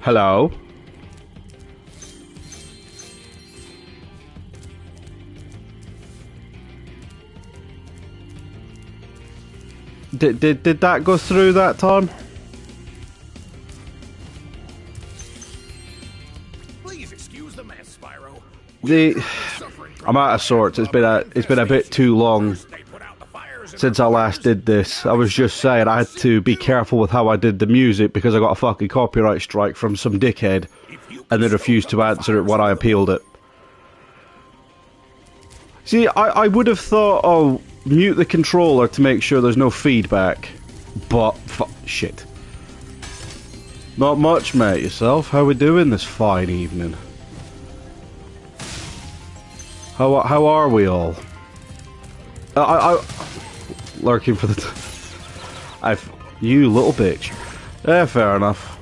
Hello? Did that go through that time? Please excuse the mess, Spyro. I'm out of sorts. It's been a bit too long since I last did this. I was just saying I had to be careful with how I did the music because I got a fucking copyright strike from some dickhead and they refused to answer it when I appealed it. See, I would have thought, oh, mute the controller to make sure there's no feedback, but shit. Not much, mate. Yourself? How we doing this fine evening? How are we all? Lurking for the you little bitch. Yeah, fair enough.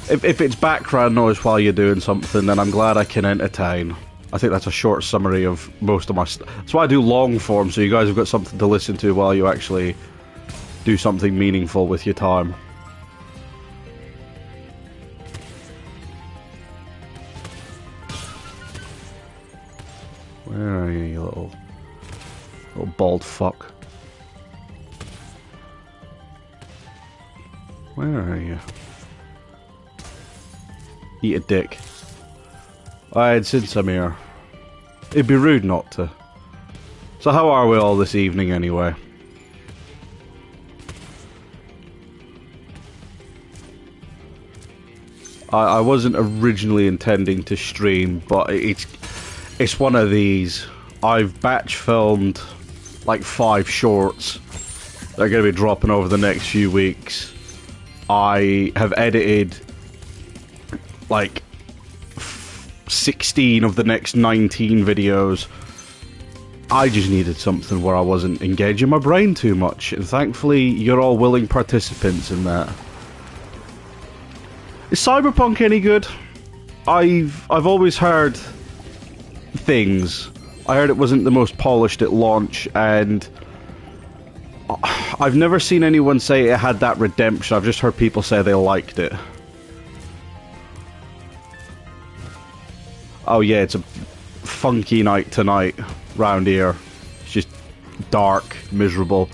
If it's background noise while you're doing something, then I'm glad I can entertain. I think that's a short summary of most of my that's why I do long form, so you guys have got something to listen to while you actually do something meaningful with your time. Where are you little bald fuck? Where are you? Eat a dick. I'd seen some here. It'd be rude not to. So how are we all this evening anyway? I wasn't originally intending to stream, but it's one of these. I've batch filmed like 5 shorts. They're going to be dropping over the next few weeks. I have edited like 16 of the next 19 videos. I just needed something where I wasn't engaging my brain too much, and thankfully you're all willing participants in that. Is Cyberpunk any good? I've always heard things. I heard it wasn't the most polished at launch, and I've never seen anyone say it had that redemption. I've just heard people say they liked it. Oh yeah, it's a funky night tonight round here. It's just dark, miserable.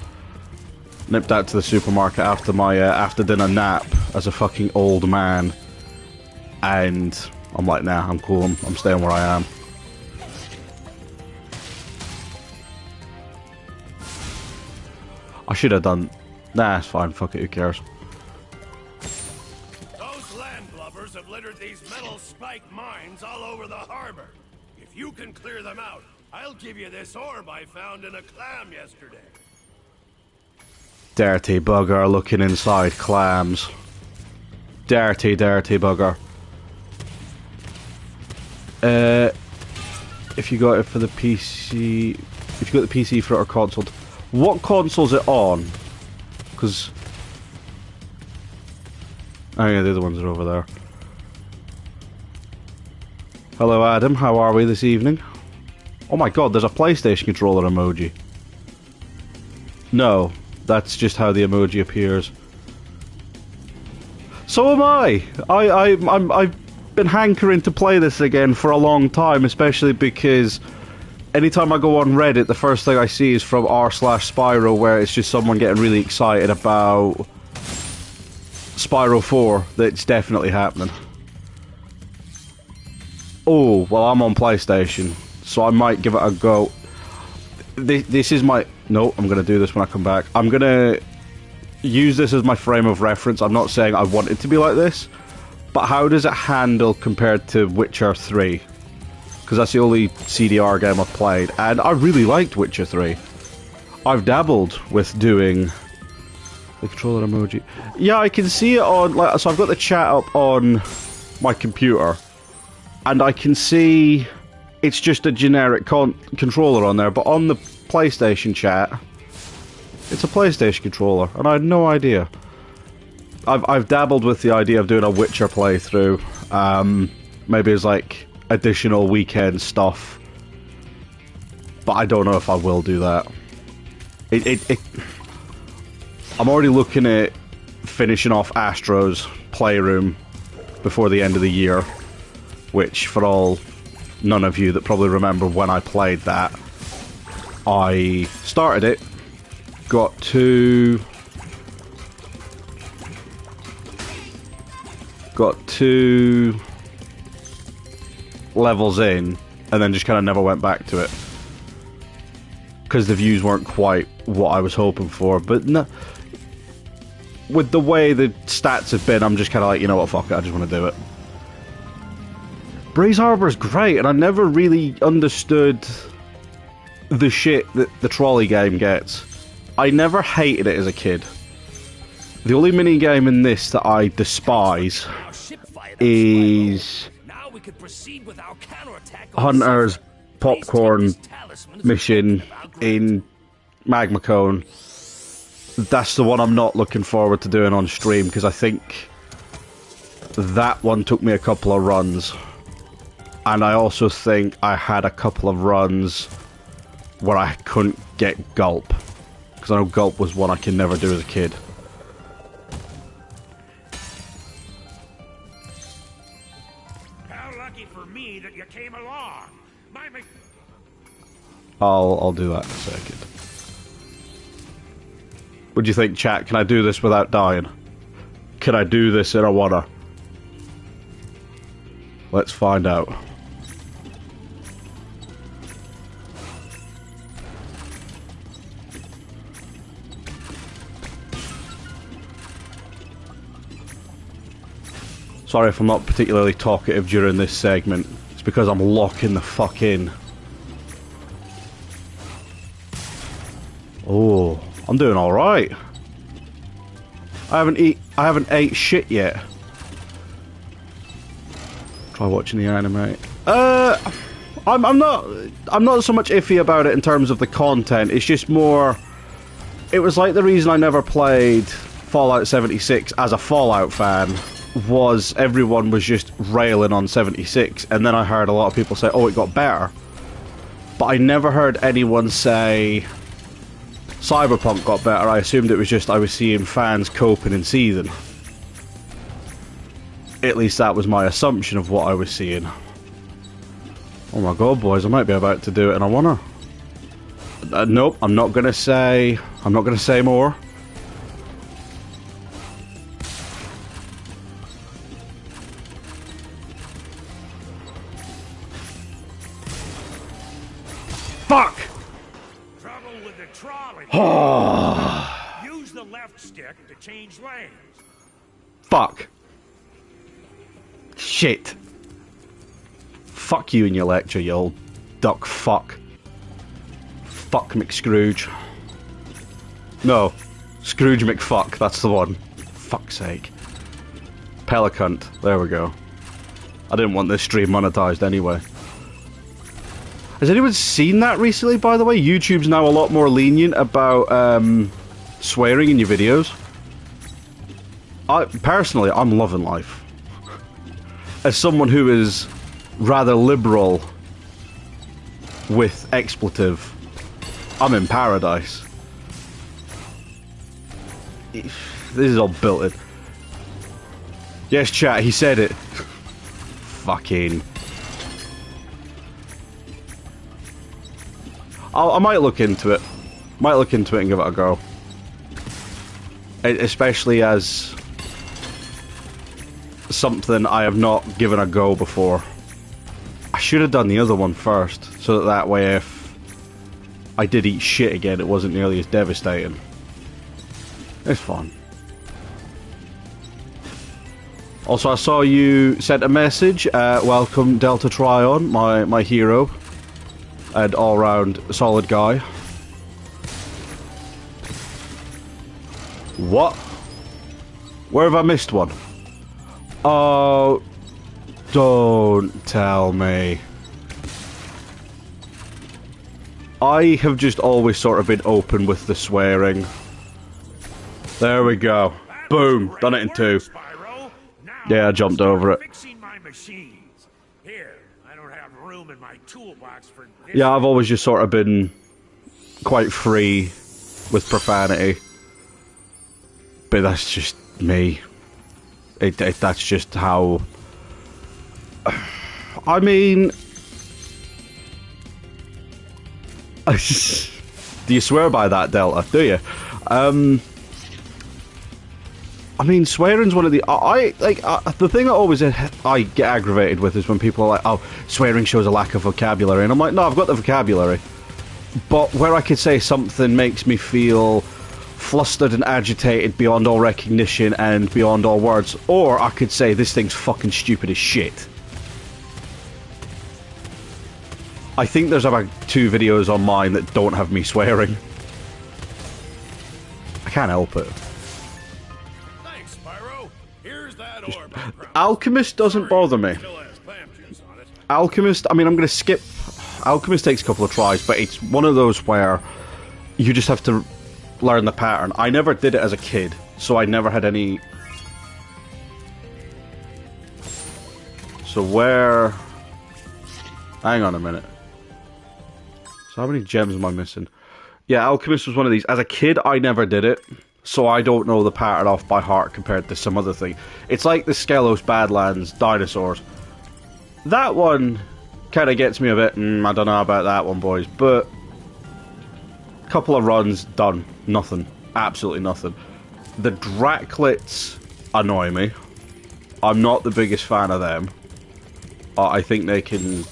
Nipped out to the supermarket after my after dinner nap as a fucking old man, and I'm like, nah, I'm cool. I'm staying where I am. I should have done. Nah, it's fine. Fuck it. Who cares? Those landlubbers have littered these metal spike mines all over the harbor. If you can clear them out, I'll give you this orb I found in a clam yesterday. Dirty bugger looking inside clams. Dirty, dirty bugger. If you got it for the PC... If you got the PC for it or console... What console's it on? Because... Oh yeah, the other ones are over there. Hello Adam, how are we this evening? Oh my god, there's a PlayStation controller emoji. No, that's just how the emoji appears. So am I! I've been hankering to play this again for a long time, especially because anytime I go on Reddit, the first thing I see is from r/Spyro, where it's just someone getting really excited about Spyro 4. That's definitely happening. Oh, well, I'm on PlayStation, so I might give it a go. This is my... No, I'm going to do this when I come back. I'm going to use this as my frame of reference. I'm not saying I want it to be like this, but how does it handle compared to Witcher 3? Because that's the only CDR game I've played, and I really liked Witcher 3. I've dabbled with doing the controller emoji. Yeah, I can see it on... Like, so I've got the chat up on my computer, and I can see it's just a generic controller on there, but on the PlayStation chat, It's a PlayStation controller, and I had no idea. I've dabbled with the idea of doing a Witcher playthrough, maybe as like additional weekend stuff, but I don't know if I will do that. I'm already looking at finishing off Astro's Playroom before the end of the year, which for none of you that probably remember when I played that, I started it, got two levels in, and then just kind of never went back to it because the views weren't quite what I was hoping for. But no, with the way the stats have been, I'm just kind of like, you know what, fuck it, I just want to do it. Breeze Harbor is great, and I never really understood the shit that the Trolley game gets. I never hated it as a kid. The only minigame in this that I despise is Hunter's popcorn mission in Magma Cone. That's the one I'm not looking forward to doing on stream, because I think that one took me a couple of runs. And I also think I had a couple of runs where I couldn't get Gulp. Because I know Gulp was one I could never do as a kid. How lucky for me that you came along. I'll do that in a second. What do you think, chat? Can I do this without dying? Can I do this in a water? Let's find out. Sorry if I'm not particularly talkative during this segment. It's because I'm locking the fuck in. Oh, I'm doing all right. I haven't ate shit yet. Try watching the anime. I'm not so much iffy about it in terms of the content. It's just more. It was like the reason I never played Fallout 76 as a Fallout fan was everyone was just railing on 76, and then I heard a lot of people say, "Oh, it got better," but I never heard anyone say Cyberpunk got better. I assumed it was just I was seeing fans coping and seething. At least that was my assumption of what I was seeing. Oh my god, boys, I might be about to do it and I wanna. Nope, I'm not gonna say more. Fuck! Trouble with the trolley. Use the left stick to change lanes. Fuck. Shit. Fuck you and your lecture, you old duck fuck. Fuck McScrooge. No. Scrooge McFuck, that's the one. Fuck's sake. Pelicunt. There we go. I didn't want this stream monetized anyway. Has anyone seen that recently, by the way? YouTube's now a lot more lenient about swearing in your videos. Personally, I'm loving life. As someone who is rather liberal with expletive, I'm in paradise. This is all built in. Yes, chat, he said it. Fucking... I might look into it. Might look into it and give it a go. Especially as something I have not given a go before. I should have done the other one first, so that way if I did eat shit again, it wasn't nearly as devastating. It's fun. Also, I saw you sent a message. Welcome, Delta Tryon, my hero. And all-round solid guy. What? Where have I missed one? Oh, don't tell me. I have just always sort of been open with the swearing. There we go. Boom. Done it in 2. Yeah, I jumped over it. Yeah, I've always just sort of been quite free with profanity. But that's just me. That's just how... I mean... Do you swear by that, Delta? Do you? I mean, swearing's one of the... the thing that always I get aggravated with is when people are like, oh, swearing shows a lack of vocabulary. And I'm like, no, I've got the vocabulary. But where I could say something makes me feel flustered and agitated beyond all recognition and beyond all words. Or I could say, this thing's fucking stupid as shit. I think there's about 2 videos on mine that don't have me swearing. I can't help it. Thanks, Spyro. Here's that orb. Alchemist doesn't bother me. Alchemist, I mean, I'm going to skip... Alchemist takes a couple of tries, but it's one of those where you just have to learn the pattern. I never did it as a kid, so I never had any... So where... Hang on a minute. So how many gems am I missing? Yeah, Alchemist was one of these. As a kid, I never did it, so I don't know the pattern off by heart compared to some other thing. It's like the Skelos Badlands dinosaurs. That one kind of gets me a bit, I don't know about that one, boys, but a couple of runs, done. Nothing. Absolutely nothing. The Draclets annoy me. I'm not the biggest fan of them. I think they can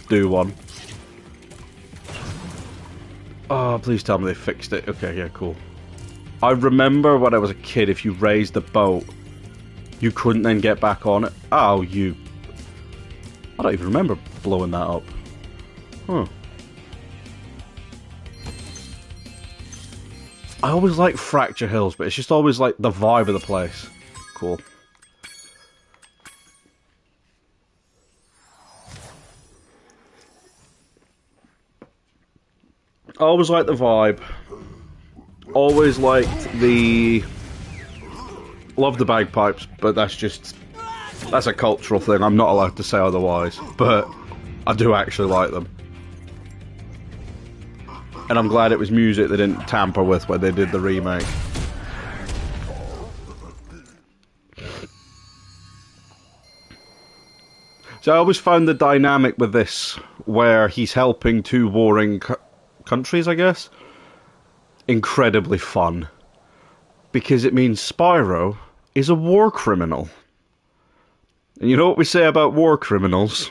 do one. Oh, please tell me they fixed it. Okay, yeah, cool. I remember when I was a kid, if you raised the boat, you couldn't then get back on it. Oh, you... I don't even remember blowing that up. Huh. I always like Fracture Hills, but it's just always like the vibe of the place. Cool. I always liked the vibe. Always liked the... Love the bagpipes, but that's just... That's a cultural thing. I'm not allowed to say otherwise. But I do actually like them. And I'm glad it was music they didn't tamper with when they did the remake. So I always found the dynamic with this, where he's helping 2 warring countries, I guess, incredibly fun. Because it means Spyro is a war criminal. And you know what we say about war criminals?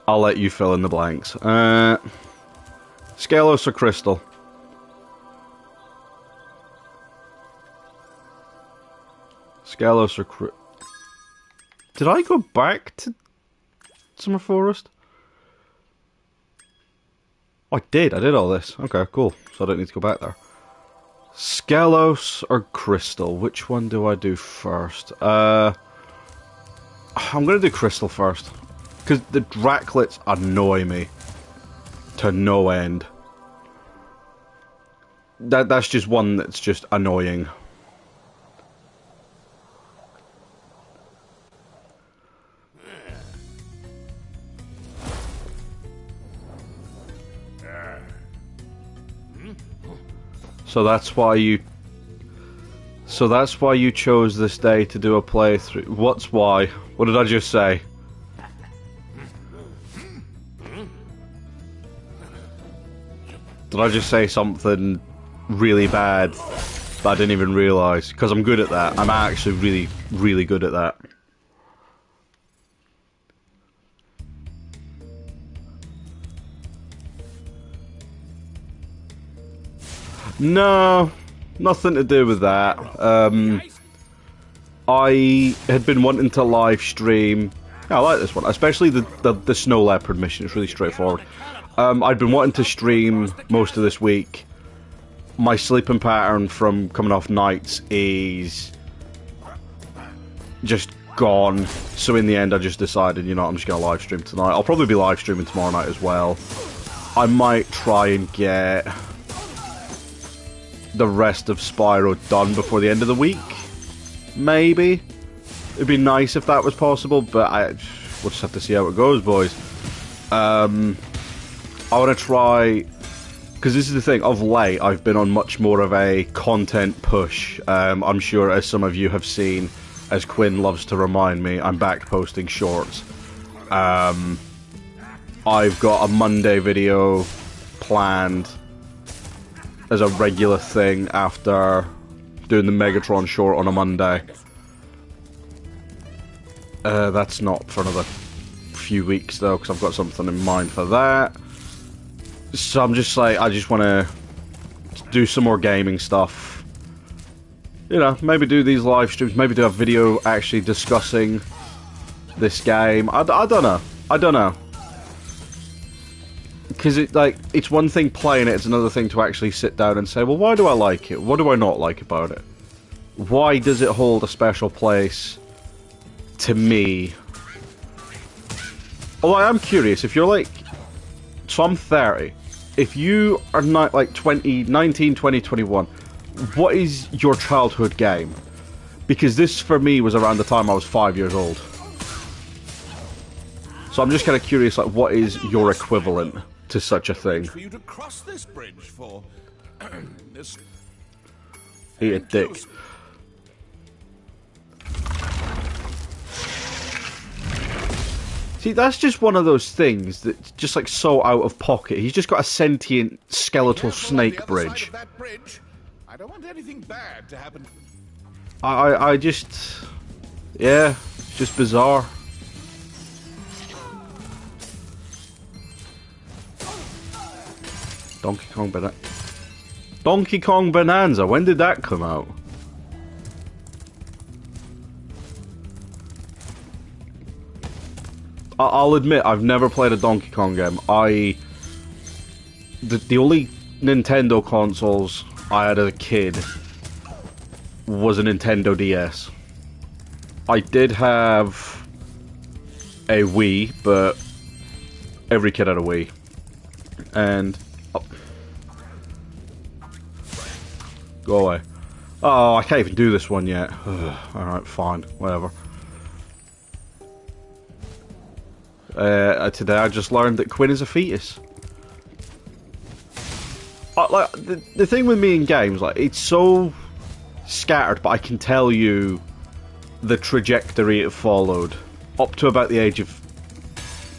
I'll let you fill in the blanks. Skelos or Crystal? Skelos or Did I go back to Summer Forest? Oh, I did all this. Okay, cool. So I don't need to go back there. Skelos or Crystal? Which one do I do first? I'm going to do Crystal first. Because the Draclets annoy me to no end. That's just one that's just annoying. So that's why you chose this day to do a playthrough. What's why? What did I just say? Did I just say something really bad that I didn't even realise? Because I'm good at that. I'm actually really, really good at that. No, nothing to do with that. I had been wanting to live stream. Yeah, I like this one, especially the Snow Leopard mission. It's really straightforward. I'd been wanting to stream most of this week. My sleeping pattern from coming off nights is just gone. So in the end, I just decided, you know, I'm just going to live stream tonight. I'll probably be live streaming tomorrow night as well. I might try and get the rest of Spyro done before the end of the week. Maybe. It'd be nice if that was possible, but we'll just have to see how it goes, boys. I want to try... Because this is the thing, of late, I've been on much more of a content push. I'm sure, as some of you have seen, as Quinn loves to remind me, I'm back posting shorts. I've got a Monday video planned as a regular thing after doing the Megatron short on a Monday. That's not for another few weeks, though, because I've got something in mind for that. So I'm just like, I just want to do some more gaming stuff. You know, maybe do these live streams, maybe do a video actually discussing this game. I don't know. I don't know. Because it's one thing playing it, it's another thing to actually sit down and say, well, why do I like it? What do I not like about it? Why does it hold a special place to me? Although I am curious, if you're like... So I'm 30. If you are not like 19, 20, 21, what is your childhood game? Because this, for me, was around the time I was 5 years old. So I'm just kind of curious, like, what is your equivalent to such a thing? For you to cross this bridge for this... Eat a dick. See, that's just one of those things that's just like so out of pocket. He's just got a sentient skeletal snake bridge. I don't want anything bad to happen. I just... Yeah, it's just bizarre. Donkey Kong Bonanza. Donkey Kong Bonanza, when did that come out? I'll admit, I've never played a Donkey Kong game. The only Nintendo consoles I had as a kid was a Nintendo DS. I did have a Wii, but every kid had a Wii. And... Oh. Go away. Oh, I can't even do this one yet. Alright, fine. Whatever. Today I just learned that Quinn is a fetus. Like the thing with me in games, like, it's so scattered, but I can tell you the trajectory it followed up to about the age of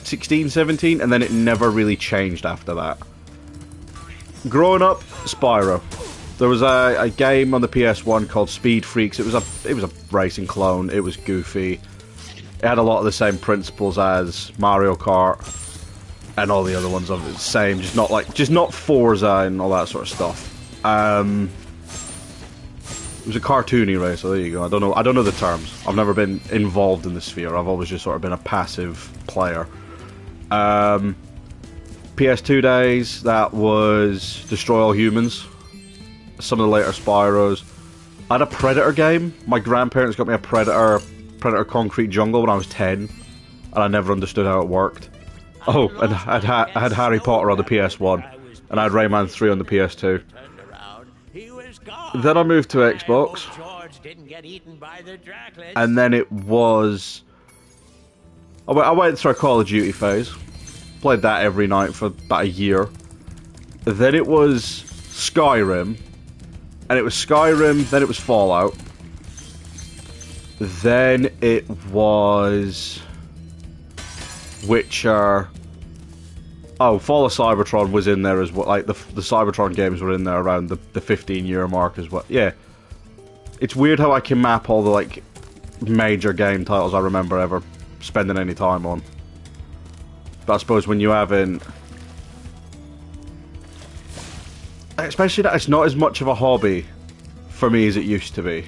16, 17, and then it never really changed after that. Growing up, Spyro. There was a game on the PS1 called Speed Freaks. It was a racing clone. It was goofy. It had a lot of the same principles as Mario Kart and all the other ones of it. Same, just not Forza and all that sort of stuff. It was a cartoony race, so there you go. I don't know the terms. I've never been involved in the sphere. I've always just sort of been a passive player. PS2 days, that was Destroy All Humans. Some of the later Spyros. I had a Predator game. My grandparents got me a Predator Concrete Jungle when I was 10, and I never understood how it worked. Oh, and I had Harry Potter on the PS1, and I had Rayman 3 on the PS2. Then I moved to Xbox, and then it was... I went through a Call of Duty phase, played that every night for about a year. Then it was Skyrim, and it was Skyrim, then it was Fallout. Then it was Witcher. Oh, Fall of Cybertron was in there as well. Like, the Cybertron games were in there around the 15-year mark as well. Yeah. It's weird how I can map all the, like, major game titles I remember ever spending any time on. But I suppose when you haven't... Especially that it's not as much of a hobby for me as it used to be.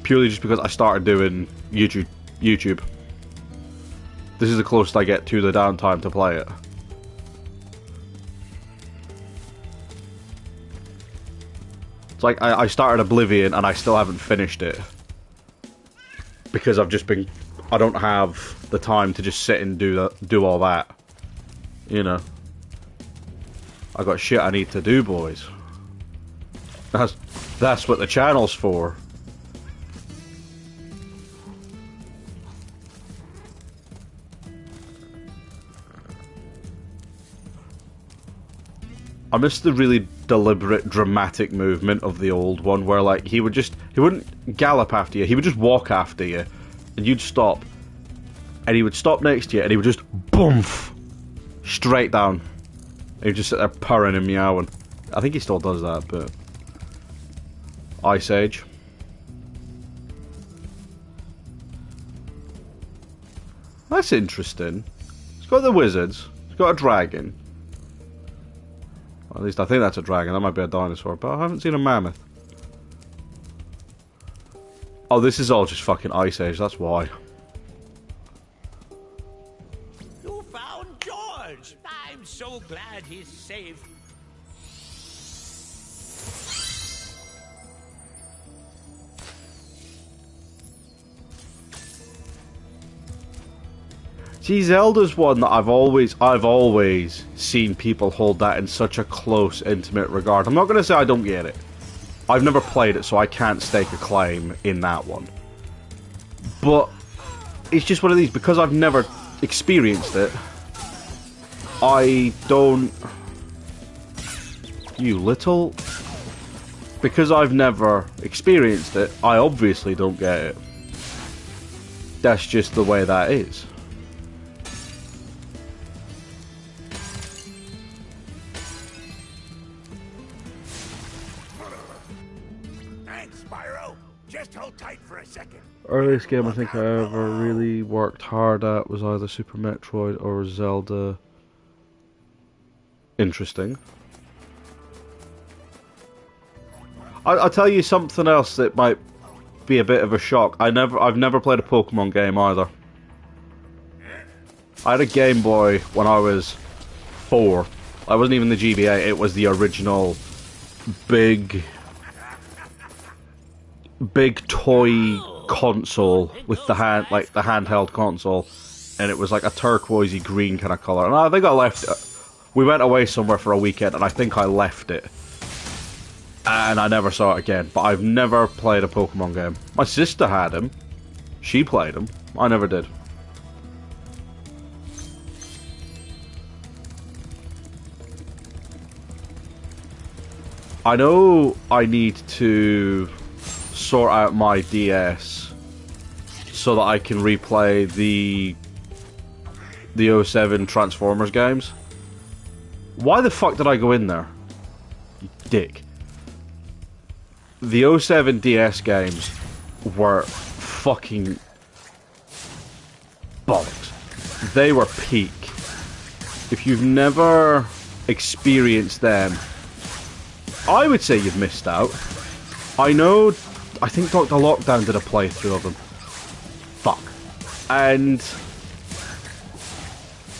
Purely just because I started doing YouTube. This is the closest I get to the downtime to play it. It's like I started Oblivion and I still haven't finished it. because I've just been... I don't have the time to just sit and do all that. You know. I got shit I need to do, boys. That's what the channel's for. I miss the really deliberate, dramatic movement of the old one, where like he wouldn't gallop after you, he would just walk after you, and you'd stop, and he would stop next to you, and he would just boomf straight down. And he'd just sit there purring and meowing. I think he still does that, but Ice Age. That's interesting. It's got the wizards. It's got a dragon. At least I think that's a dragon. That might be a dinosaur, but I haven't seen a mammoth. Oh, this is all just fucking Ice Age, that's why. You found George! I'm so glad he's safe. See, Zelda's one that I've always seen people hold that in such a close, intimate regard. I'm not going to say I don't get it. I've never played it, so I can't stake a claim in that one. But it's just one of these, because I've never experienced it, I don't... You little... Because I've never experienced it, I obviously don't get it. That's just the way that is. Thanks, Spyro. Just hold tight for a second. Earliest game I think I ever really worked hard at was either Super Metroid or Zelda. Interesting. I'll tell you something else that might be a bit of a shock. I've never played a Pokemon game either. I had a Game Boy when I was 4. I wasn't even the GBA, it was the original big toy console with the handheld console, and it was like a turquoisey green kind of color. And I think I left it. We went away somewhere for a weekend, and I think I left it, and I never saw it again. But I've never played a Pokemon game. My sister had him. She played him. I never did. I know I need to sort out my DS so that I can replay the 07 Transformers games. Why the fuck did I go in there? You dick. The 07 DS games were fucking bollocks. They were peak. If you've never experienced them, I would say you've missed out. I think Dr. Lockdown did a playthrough of them. Fuck. And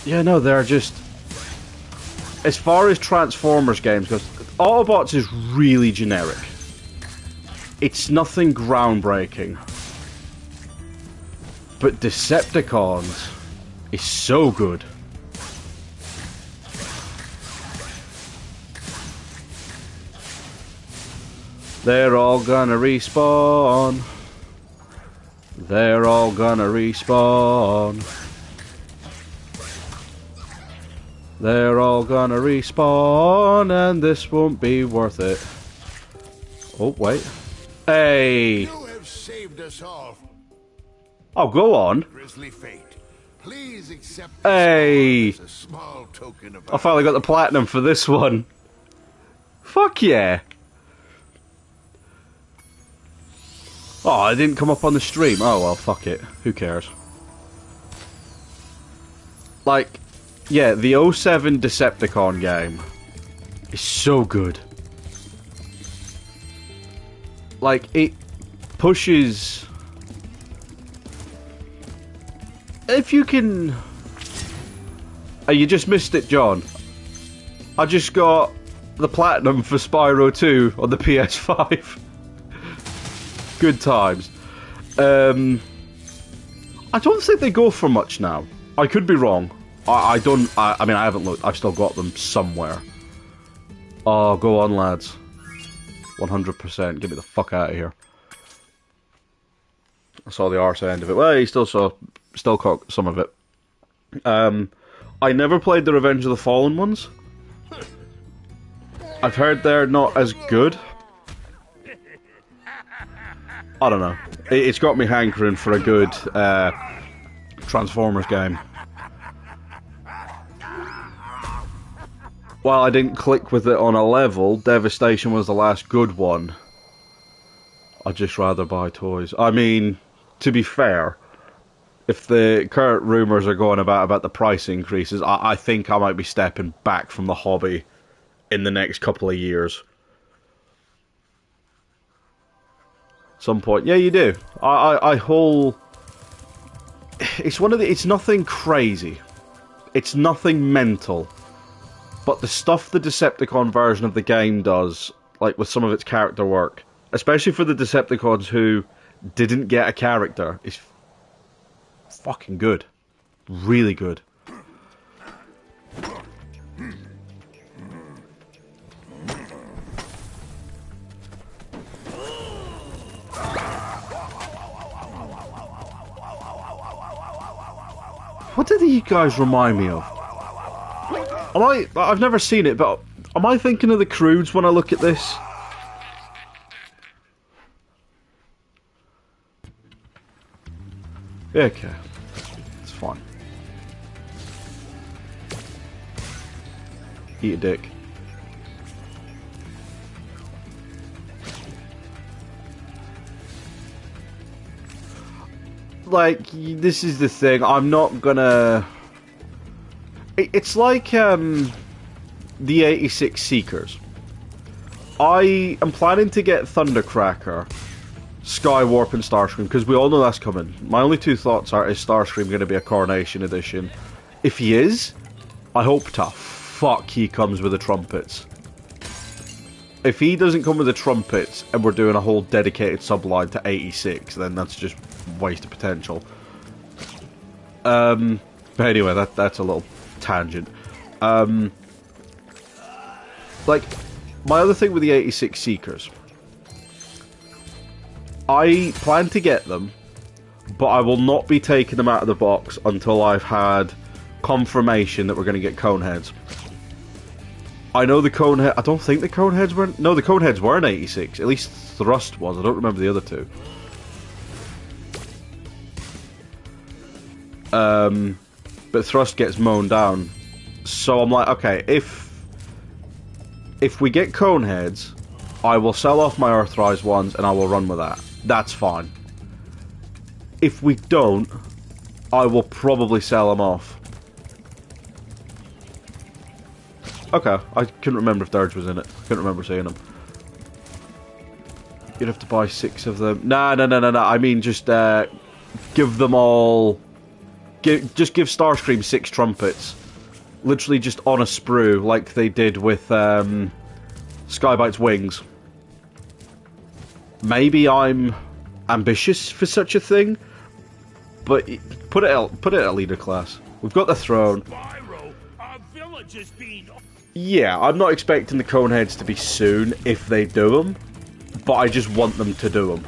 yeah, no, they're just... As far as Transformers games goes, Autobots is really generic. It's nothing groundbreaking. But Decepticons is so good. They're all gonna respawn. They're all gonna respawn. They're all gonna respawn, and this won't be worth it. Oh, wait. Hey! You have saved us all. Oh, go on. Grisly fate. Please accept this Hey! as a small token of I finally got the platinum for this one. Fuck yeah. Oh, it didn't come up on the stream. Oh well, fuck it. Who cares? Like, yeah, the 07 Decepticon game is so good. Like, it pushes... If you can... Oh, you just missed it, John. I just got the platinum for Spyro 2 on the PS5. Good times. I don't think they go for much now. I could be wrong. I mean, I haven't looked. I've still got them somewhere. Oh, go on, lads. 100%. Get me the fuck out of here. I saw the arse end of it. Well, he still caught some of it. I never played the Revenge of the Fallen ones. I've heard they're not as good. I don't know. It's got me hankering for a good Transformers game. While I didn't click with it on a level, Devastation was the last good one. I'd just rather buy toys. I mean, to be fair, if the current rumours are going about the price increases, I think I might be stepping back from the hobby in the next couple of years. Some point. Yeah, you do. It's nothing crazy. It's nothing mental. But the stuff the Decepticon version of the game does, like with some of its character work, especially for the Decepticons who didn't get a character, is fucking good. Really good. What do these guys remind me of? I've never seen it, but am I thinking of the Croods when I look at this? Yeah, okay. It's fine. Eat a dick. Like, this is the thing, I'm not gonna... It's like, the 86 Seekers. I am planning to get Thundercracker, Skywarp, and Starscream, because we all know that's coming. My only two thoughts are, is Starscream going to be a Coronation Edition? If he is, I hope to fuck he comes with the trumpets. If he doesn't come with the trumpets, and we're doing a whole dedicated subline to 86, then that's just waste of potential. But anyway, that's a little tangent. Like, my other thing with the 86 Seekers, I plan to get them, but I will not be taking them out of the box until I've had confirmation that we're going to get Coneheads. I know the Conehead... I don't think the Coneheads were... No, the Coneheads were in 86. At least Thrust was. I don't remember the other two. But Thrust gets mown down. So I'm like, okay, if we get Coneheads, I will sell off my Earthrise ones and I will run with that. That's fine. If we don't, I will probably sell them off. Okay, I couldn't remember if Dirge was in it. I couldn't remember seeing them. You'd have to buy 6 of them. No. I mean, just give them all... Just give Starscream 6 trumpets. Literally just on a sprue, like they did with Skybite's wings. Maybe I'm ambitious for such a thing, but put it at leader class. We've got the throne. Spyro, our village is being... Yeah, I'm not expecting the Coneheads to be soon if they do them, but I just want them to do them.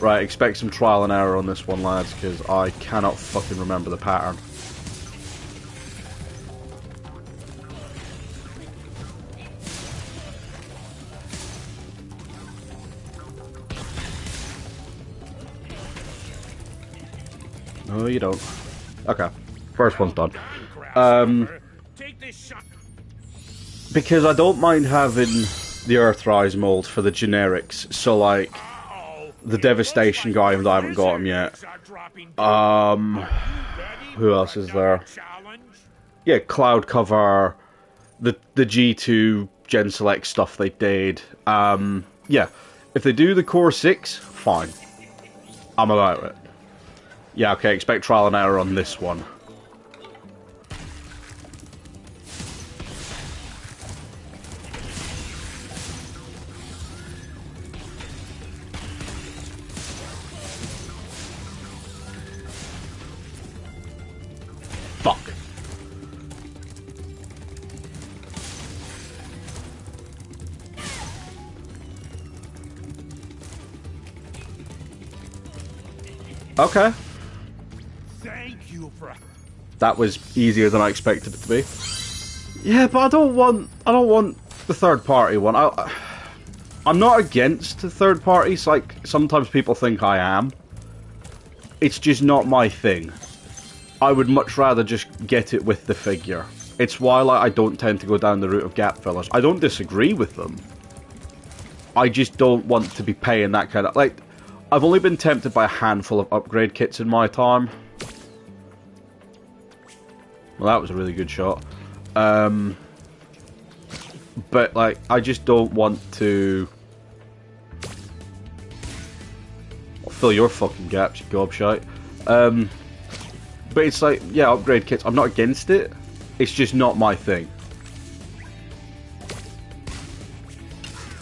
Right, expect some trial and error on this one, lads, because I cannot fucking remember the pattern. No, you don't. Okay, first one's done. Because I don't mind having the Earthrise mold for the generics, so like... the Devastation guy, I haven't got him yet. Who else is there? Yeah, Cloud Cover, the G2 Gen Select stuff they did. Yeah, if they do the Core 6, fine. I'm about it. Yeah, okay, expect trial and error on this one. Okay. Thank you for... That was easier than I expected it to be. Yeah, but I don't want the third party one. I'm not against the third parties, like sometimes people think I am. It's just not my thing. I would much rather just get it with the figure. It's why I don't tend to go down the route of gap fillers. I don't disagree with them. I just don't want to be paying that kind of... Like, I've only been tempted by a handful of upgrade kits in my time. Well, that was a really good shot. But, like, I just don't want to... I'll fill your fucking gaps, you gobshite. But it's like, yeah, upgrade kits. I'm not against it. It's just not my thing.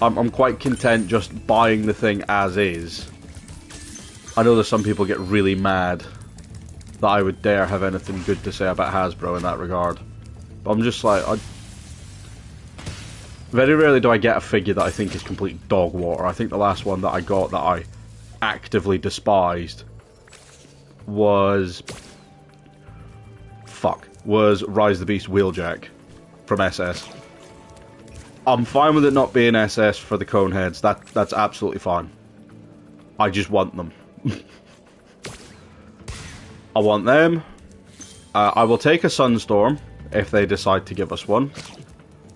I'm quite content just buying the thing as is. I know there's some people get really mad that I would dare have anything good to say about Hasbro in that regard. But I'm just like, very rarely do I get a figure that I think is complete dog water. I think the last one that I got that I actively despised was... was Rise of the Beast Wheeljack from SS. I'm fine with it not being SS for the Coneheads. That's absolutely fine. I just want them. I want them. I will take a Sunstorm if they decide to give us one.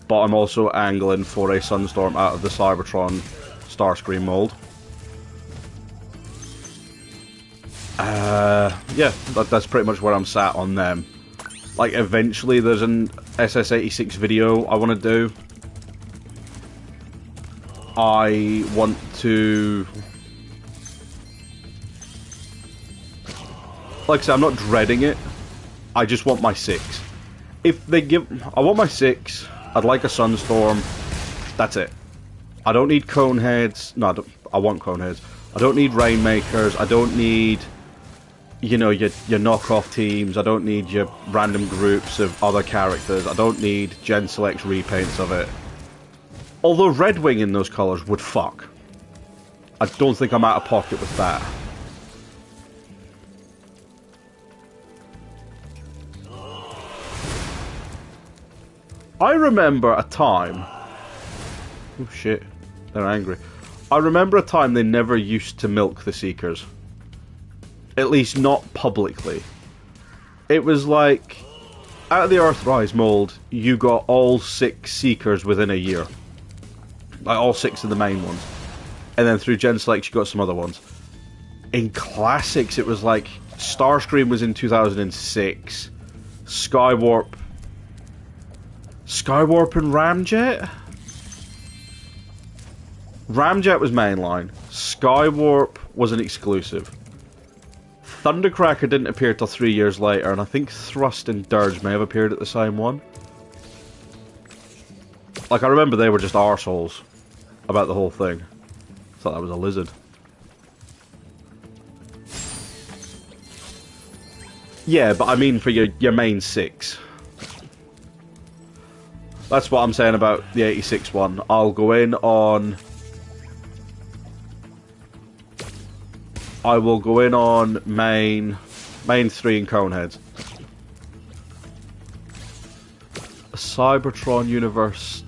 But I'm also angling for a Sunstorm out of the Cybertron Starscream mold. Yeah, that's pretty much where I'm sat on them. Like, eventually there's an SS86 video I want to do. I want to... Like I said, I'm not dreading it. I just want my 6. If they give... I want my 6. I'd like a Sunstorm. That's it. I don't need Coneheads. No, I want Coneheads. I don't need Rainmakers. I don't need... You know, your knockoff teams. I don't need your random groups of other characters. I don't need Gen Select repaints of it. Although Red Wing in those colours would fuck. I don't think I'm out of pocket with that. I remember a time... Oh shit, they're angry. I remember a time they never used to milk the Seekers. At least not publicly. It was like, out of the Earthrise mold, you got all 6 Seekers within a year. Like, all 6 of the main ones. And then through Gen Select, you got some other ones. In Classics, it was like, Starscream was in 2006. Skywarp and Ramjet? Ramjet was mainline. Skywarp was an exclusive. Thundercracker didn't appear till 3 years later, and I think Thrust and Dirge may have appeared at the same one. Like, I remember they were just arseholes about the whole thing. Thought that was a lizard. Yeah, but I mean for your main 6. That's what I'm saying about the 86 one. I'll go in on... I will go in on main 3 and Coneheads. A Cybertron universe...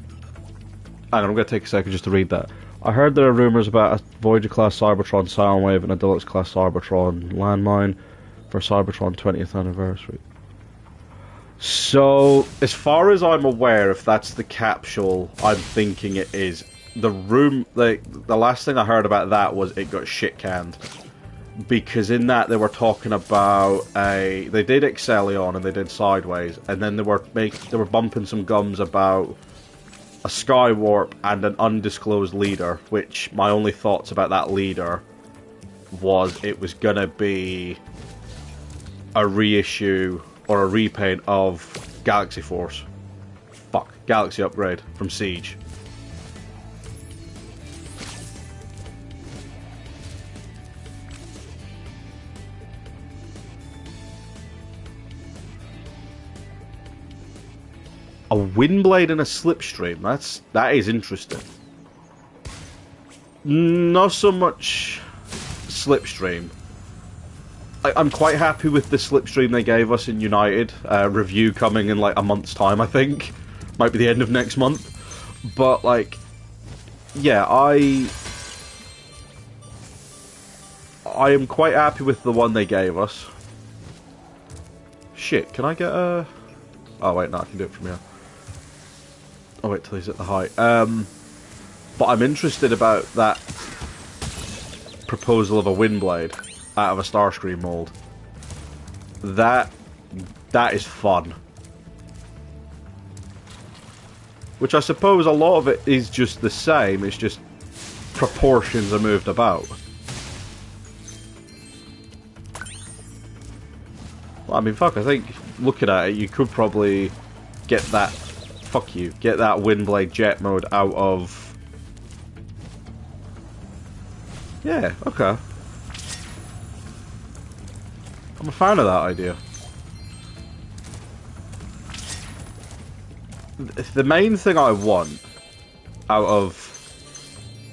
Hang on, I'm going to take a second just to read that. I heard there are rumours about a Voyager-class Cybertron Soundwave and a Deluxe-class Cybertron landmine for Cybertron 20th anniversary. So, as far as I'm aware, if that's the capsule I'm thinking it is, the last thing I heard about that was it got shit-canned. Because in that they were talking about they did Excellion and they did Sideways, and then they were bumping some gums about a Skywarp and an undisclosed leader, which my only thoughts about that leader was it was gonna be a reissue or a repaint of Galaxy Force. Fuck, Galaxy Upgrade from Siege. A Windblade and a Slipstream. That is interesting. Not so much Slipstream. I'm quite happy with the slipstream they gave us in United. Review coming in like a month's time, I think. Might be the end of next month. But, like, yeah, I am quite happy with the one they gave us. Shit, can I get a... Oh, wait, no, I can do it from here. Oh, wait till he's at the height. But I'm interested about that proposal of a Windblade out of a Starscream mold. That is fun. Which I suppose a lot of it is just the same, it's just proportions are moved about. Well, I mean, fuck, I think, looking at it, you could probably get that... Fuck you. Get that Windblade jet mode out of... Yeah, okay. I'm a fan of that idea. The main thing I want out of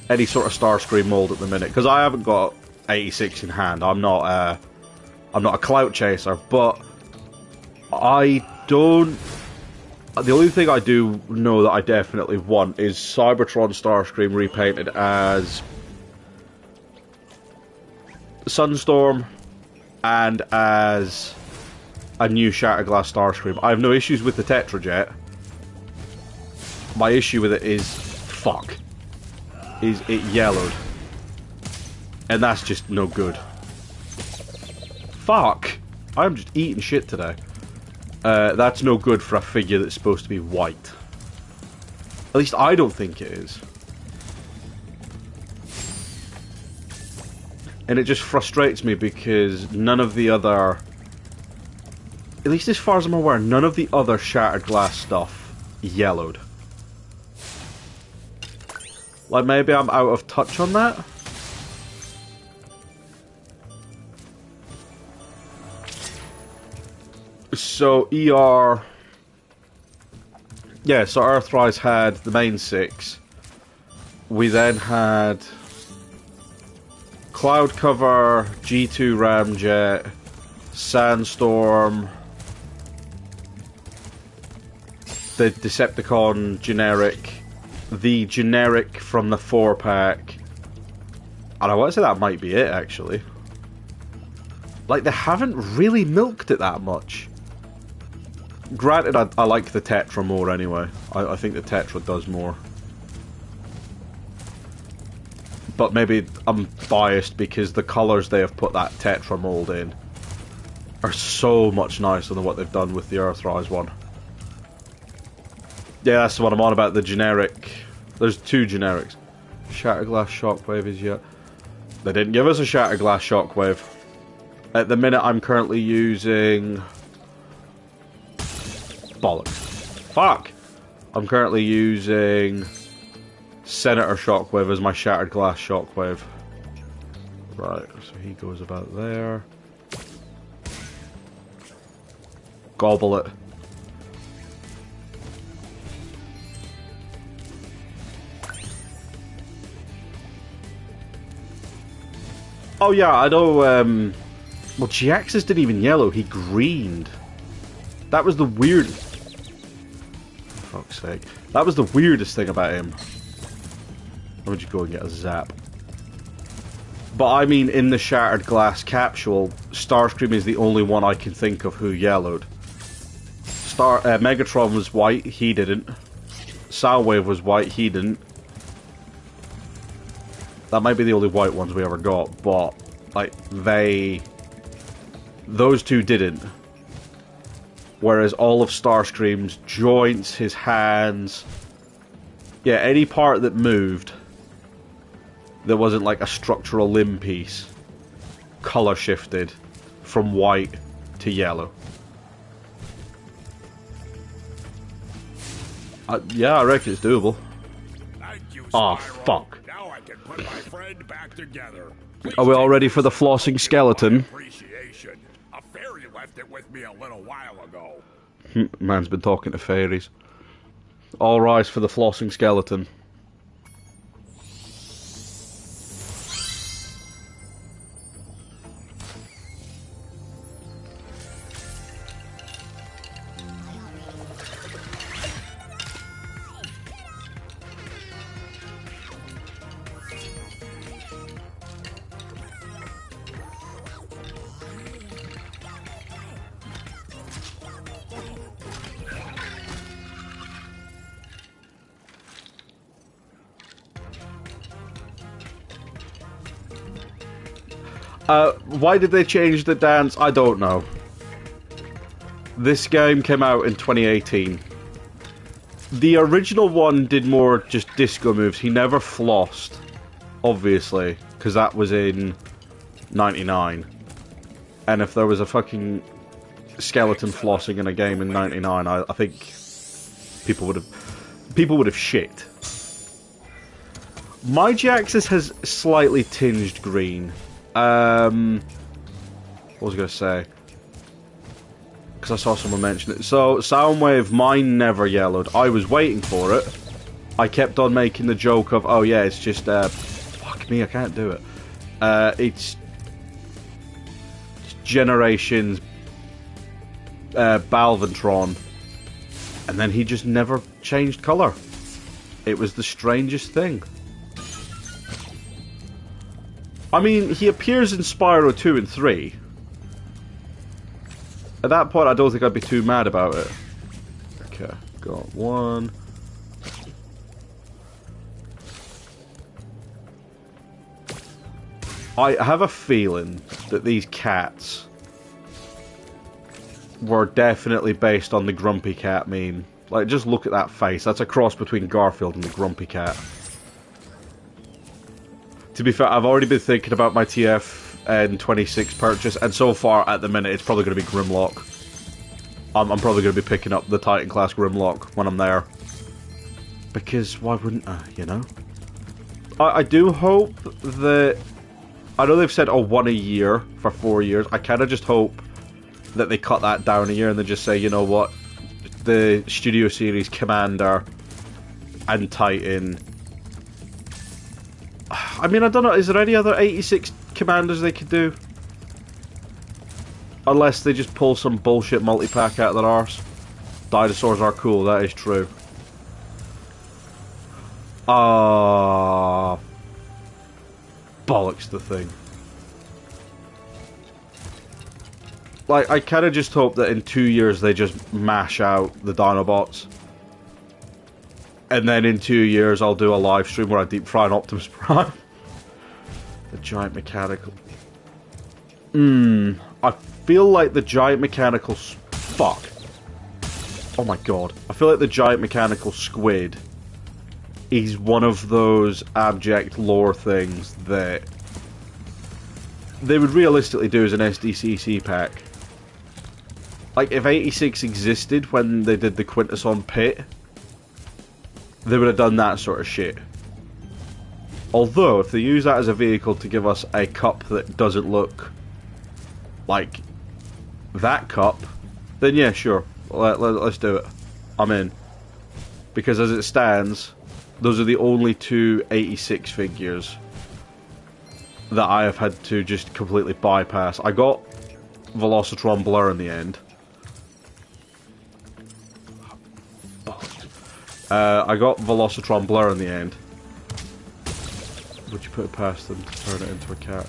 any sort of Starscream mold at the minute, because I haven't got 86 in hand, I'm not a clout chaser, but I don't... The only thing I do know that I definitely want is Cybertron Starscream repainted as Sunstorm and as a new Shatterglass Starscream. I have no issues with the Tetrajet. My issue with it is, fuck, is it yellowed. And that's just no good. Fuck! I'm just eating shit today. That's no good for a figure that's supposed to be white. At least I don't think it is. And it just frustrates me because none of the other... At least as far as I'm aware, none of the other Shattered Glass stuff yellowed. Like, maybe I'm out of touch on that? So, ER... Yeah, so Earthrise had the main 6. We then had... Cloud Cover, G2 Ramjet, Sandstorm, the Decepticon generic, the generic from the 4-pack, and I want to say that might be it, actually. Like, they haven't really milked it that much. Granted, I like the Tetra more anyway. I think the Tetra does more. But maybe I'm biased because the colours they have put that Tetra mold in are so much nicer than what they've done with the Earthrise one. Yeah, that's the one I'm on about, the generic. There's 2 generics. Shatterglass Shockwave is yet. They didn't give us a Shatterglass Shockwave. At the minute I'm currently using... Bollocks. Fuck! I'm currently using... Senator Shockwave as my Shattered Glass Shockwave. Right, so he goes about there. Gobble it. Oh yeah, I know, well, GX's didn't even yellow, he greened. That was the weirdest... For fuck's sake. That was the weirdest thing about him. Why would you go and get a zap? But I mean, in the Shattered Glass capsule, Starscream is the only one I can think of who yellowed. Megatron was white, he didn't. Soundwave was white, he didn't. That might be the only white ones we ever got, but, like, those 2 didn't. Whereas all of Starscream's joints, his hands... Yeah, any part that moved... There wasn't like a structural limb piece. Colour shifted from white to yellow. Yeah, I reckon it's doable. Thank you, Oh, Spyro. fuck. Now I can put my friend back together. Are we all ready for the flossing skeleton? Appreciation. A fairy left it with me a little while ago. Man's been talking to fairies. All rise for the flossing skeleton. Why did they change the dance? I don't know. This game came out in 2018. The original one did more just disco moves. He never flossed, obviously, because that was in 99. And if there was a fucking skeleton flossing in a game in 99, I think people would have shit. My G-axis has slightly tinged green. What was I going to say? Because I saw someone mention it. So, Soundwave, mine never yellowed. I was waiting for it. I kept on making the joke of, oh yeah, it's just, fuck me, I can't do it. It's Generations Balventron. And then he just never changed colour. It was the strangest thing. I mean, he appears in Spyro 2 and 3. At that point, I don't think I'd be too mad about it. Okay, got one. I have a feeling that these cats were definitely based on the Grumpy Cat meme. Like, just look at that face. That's a cross between Garfield and the Grumpy Cat. To be fair, I've already been thinking about my TF-N26 purchase, and so far, at the minute, it's probably going to be Grimlock. I'm probably going to be picking up the Titan class Grimlock when I'm there. Because why wouldn't I, you know? I do hope that... I know they've said, oh, one a year for 4 years. I kind of just hope that they cut that down a year and they just say, you know what? The Studio Series Commander and Titan... I mean, I don't know, is there any other 86 commanders they could do? Unless they just pull some bullshit multi-pack out of their arse. Dinosaurs are cool, that is true. Bollocks the thing. Like, I kinda just hope that in 2 years they just mash out the Dinobots. And then in 2 years I'll do a live stream where I deep fry an Optimus Prime. The giant mechanical... I feel like the giant mechanical... Fuck. Oh my god. I feel like the giant mechanical squid is one of those abject lore things that they would realistically do as an SDCC pack. Like, if 86 existed when they did the Quintesson Pit, they would have done that sort of shit. Although, if they use that as a vehicle to give us a cup that doesn't look like that cup, then yeah, sure. Let's do it. I'm in. Because as it stands, those are the only two 86 figures that I have had to just completely bypass. I got Velocitron Blur in the end. I got Velocitron Blur in the end. Would you put it past them to turn it into a cat?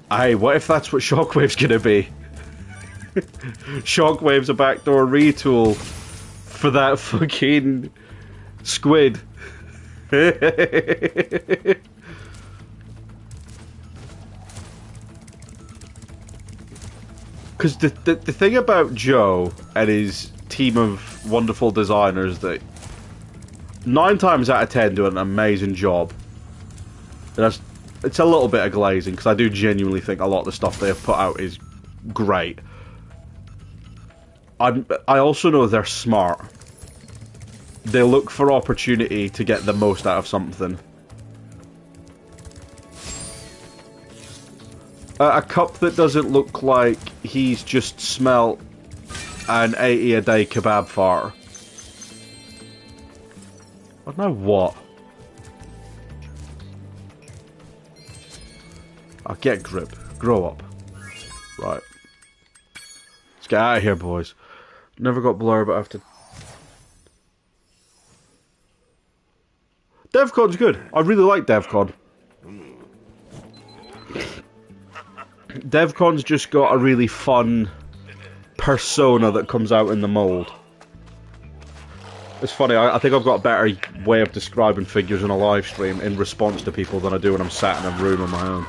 Hey, what if that's what Shockwave's gonna be? Shockwave's a backdoor retool for that fucking squid. Because the thing about Joe and his team of wonderful designers that 9 times out of 10 do an amazing job. It's a little bit of glazing, because I do genuinely think a lot of the stuff they have put out is great. I also know they're smart. They look for opportunity to get the most out of something. A cup that doesn't look like he's just smelt an 80 a day kebab fart. I don't know what. I'll get grip. Grow up. Right. Let's get out of here, boys. Never got Blur, but I have to... DevCon's good. I really like DevCon. DevCon's just got a really fun persona that comes out in the mold. It's funny, I think I've got a better way of describing figures in a live stream in response to people than I do when I'm sat in a room on my own.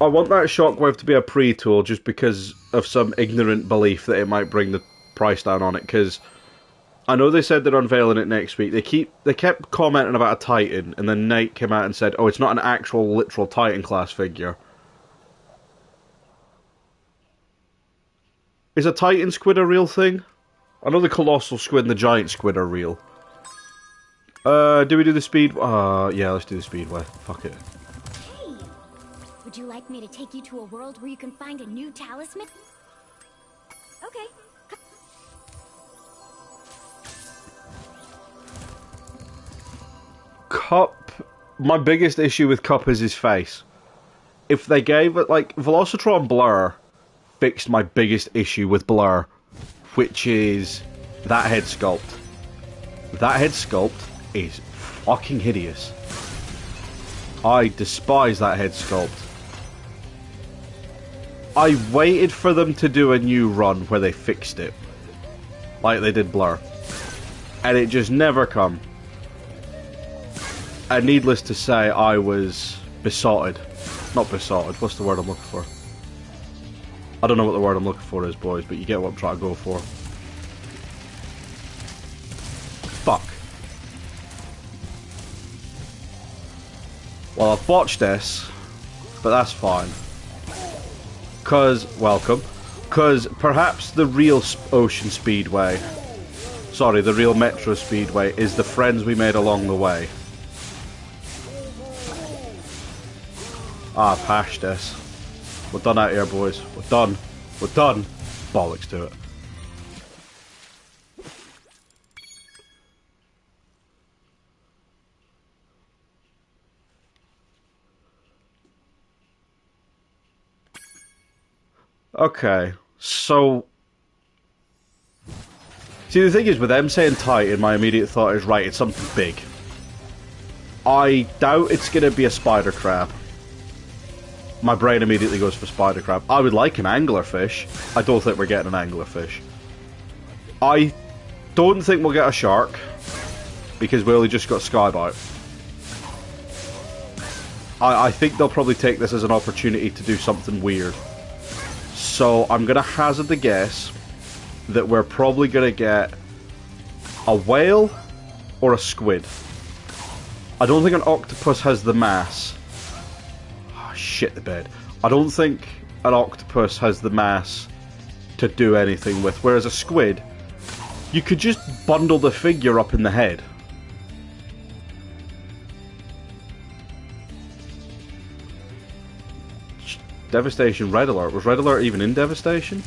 I want that shockwave to be a pre-tool just because of some ignorant belief that it might bring the price down on it, because I know they said they're unveiling it next week. They kept commenting about a Titan, and then Nate came out and said, oh, it's not an actual literal Titan class figure. Is a Titan squid a real thing? I know the colossal squid and the giant squid are real. Do we do the speed? Yeah, let's do the Speedway. Fuck it. Hey! Would you like me to take you to a world where you can find a new talisman? Okay. Cup, my biggest issue with Cup is his face. If they gave it, like, Velocitron Blur fixed my biggest issue with Blur, which is that head sculpt. That head sculpt is fucking hideous. I despise that head sculpt. I waited for them to do a new run where they fixed it, like they did Blur, and it just never come. And needless to say, I was besotted. Not besotted, what's the word I'm looking for? I don't know what the word I'm looking for is, boys, but you get what I'm trying to go for. Fuck. Well, I've botched this, but that's fine. Welcome. Because perhaps the real Ocean Speedway, sorry, the real Metro Speedway, is the friends we made along the way. I've hashed this. We're done out here, boys. We're done. We're done. Bollocks to it. Okay, so... See, the thing is, with them saying Titan, my immediate thought is, right, it's something big. I doubt it's going to be a spider crab. My brain immediately goes for spider crab. I would like an anglerfish. I don't think we're getting an anglerfish. I don't think we'll get a shark, because we only just got Skybite. I think they'll probably take this as an opportunity to do something weird. So I'm going to hazard the guess that we're probably going to get a whale or a squid. I don't think an octopus has the mass. Oh, shit the bed. I don't think an octopus has the mass to do anything with. Whereas a squid, you could just bundle the figure up in the head. Devastation Red Alert. Was Red Alert even in Devastation?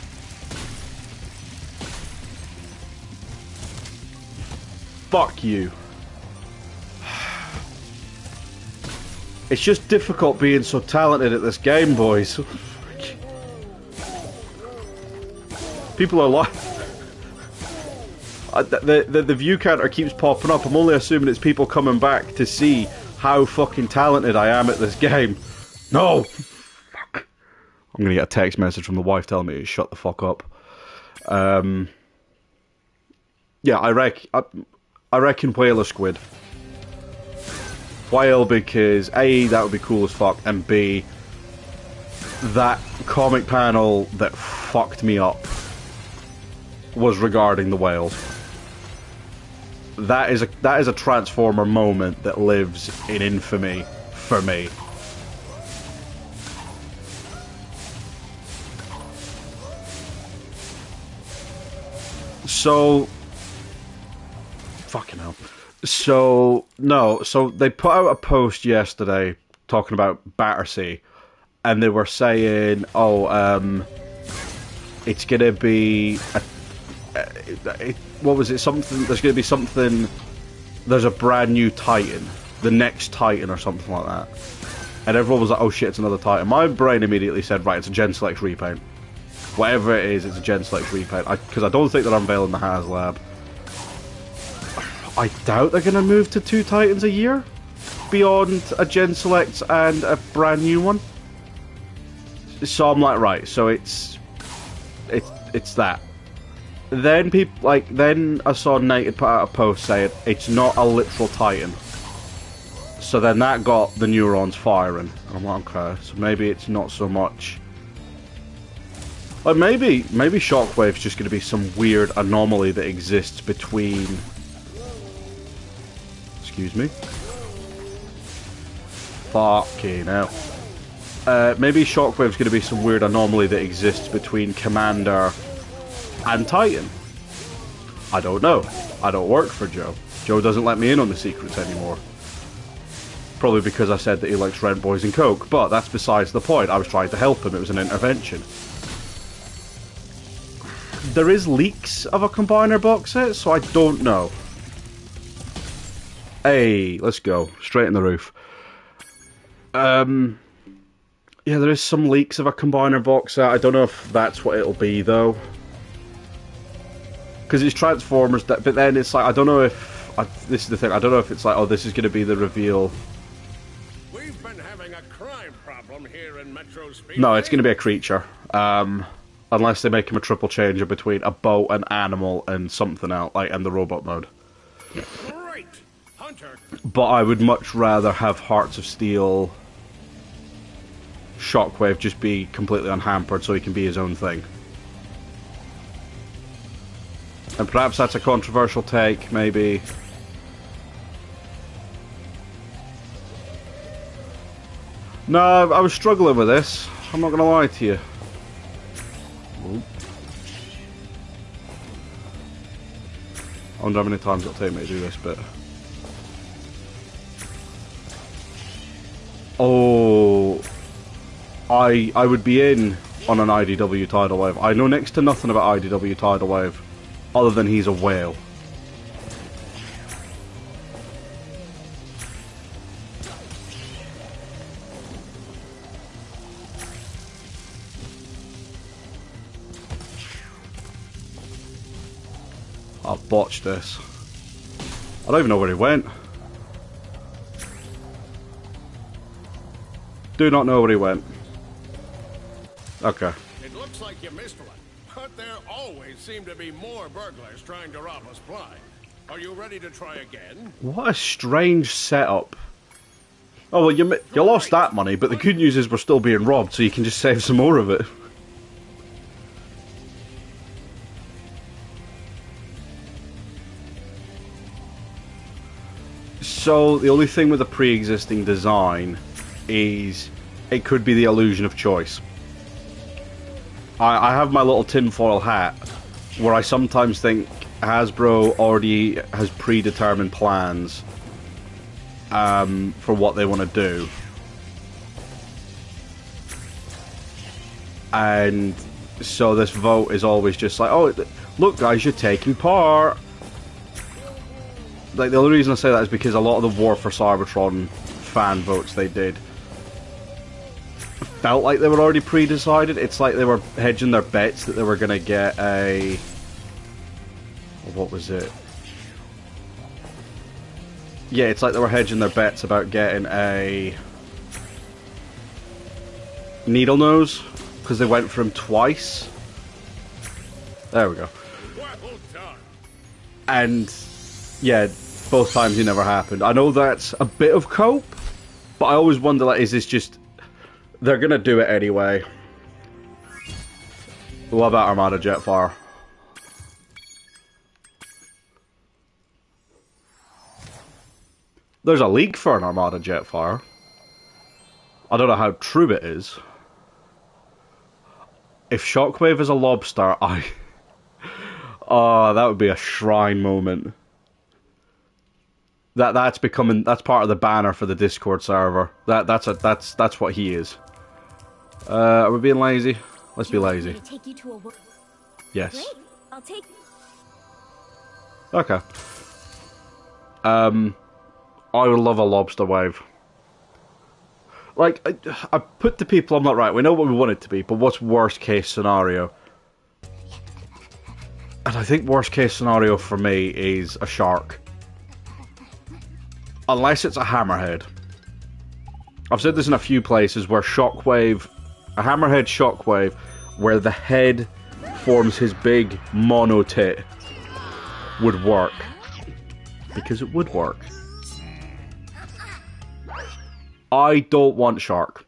Fuck you. It's just difficult being so talented at this game, boys. People are like... the view counter keeps popping up. I'm only assuming it's people coming back to see how fucking talented I am at this game. No! I'm gonna get a text message from the wife telling me to shut the fuck up. Yeah, I reckon whale or squid. Whale because A, that would be cool as fuck, and B, that comic panel that fucked me up was regarding the whales. That is a Transformer moment that lives in infamy for me. So, fucking hell. So, no, so they put out a post yesterday talking about Battersea, and they were saying, oh, it's gonna be, what was it, something, there's gonna be something, there's a brand new Titan, the next Titan or something like that. And everyone was like, oh shit, it's another Titan. My brain immediately said, right, it's a Gen Select repaint. Whatever it is, it's a Gen Select repaint. Because I don't think they're unveiling the HasLab. I doubt they're going to move to 2 Titans a year beyond a Gen Select and a brand new one. So I'm like, right, so it's that. Then then I saw Nate had put out a post saying it's not a literal Titan. So then that got the neurons firing. And I'm like, okay, so maybe it's not so much... Like maybe Shockwave's just going to be some weird anomaly that exists between... Excuse me? Fucking hell. Maybe Shockwave's going to be some weird anomaly that exists between Commander and Titan. I don't know. I don't work for Joe. Joe doesn't let me in on the secrets anymore. Probably because I said that he likes rent, boys and coke, but that's besides the point. I was trying to help him. It was an intervention. There is leaks of a Combiner box set, so I don't know. Hey, let's go. Straight in the roof. Yeah, there is some leaks of a Combiner box set. I don't know if that's what it'll be, though. Because it's Transformers, but then it's like, I don't know if... this is the thing, I don't know if it's like, oh, this is going to be the reveal. We've been having a crime problem here in Metro Speedway. No, it's going to be a creature. Unless they make him a triple changer between a boat, an animal, and something else, like, and the robot mode. Great! Hunter! But I would much rather have Hearts of Steel... Shockwave just be completely unhampered so he can be his own thing. And perhaps that's a controversial take, maybe. No, I was struggling with this. I'm not going to lie to you. Oop. I wonder how many times it'll take me to do this bit. Oh... I would be in on an IDW tidal wave. I know next to nothing about IDW tidal wave, other than he's a whale. I've botched this. I don't even know where he went. Do not know where he went. Okay. It looks like you missed one, but there always seem to be more burglars trying to rob a supply. Are you ready to try again? What a strange setup. Oh, well, you lost that money, but the good news is we're still being robbed, so you can just save some more of it. So, the only thing with a pre-existing design is it could be the illusion of choice. I have my little tinfoil hat where I sometimes think Hasbro already has predetermined plans for what they want to do. And so this vote is always just like, oh, look guys, you're taking part. Like, the only reason I say that is because a lot of the War for Cybertron fan votes they did felt like they were already pre-decided. It's like they were hedging their bets that they were going to get a... What was it? Yeah, it's like they were hedging their bets about getting a... Needle Nose, because they went for him twice. There we go. Well done. And, yeah, both times it never happened. I know that's a bit of cope, but I always wonder, like, is this just... They're gonna do it anyway. What about Armada Jetfire? There's a leak for an Armada Jetfire. I don't know how true it is. If Shockwave is a lobster, oh, that would be a shrine moment. That's part of the banner for the Discord server. That's what he is. Are we being lazy? Let's be lazy. Yes. Great. I'll take... Okay. I would love a lobster wave. Like, I put to people, I'm not right, we know what we want it to be, but what's worst case scenario? And I think worst case scenario for me is a shark. Unless it's a hammerhead. I've said this in a few places where Shockwave, a hammerhead Shockwave, where the head forms his big mono tit, would work. Because it would work. I don't want Shark.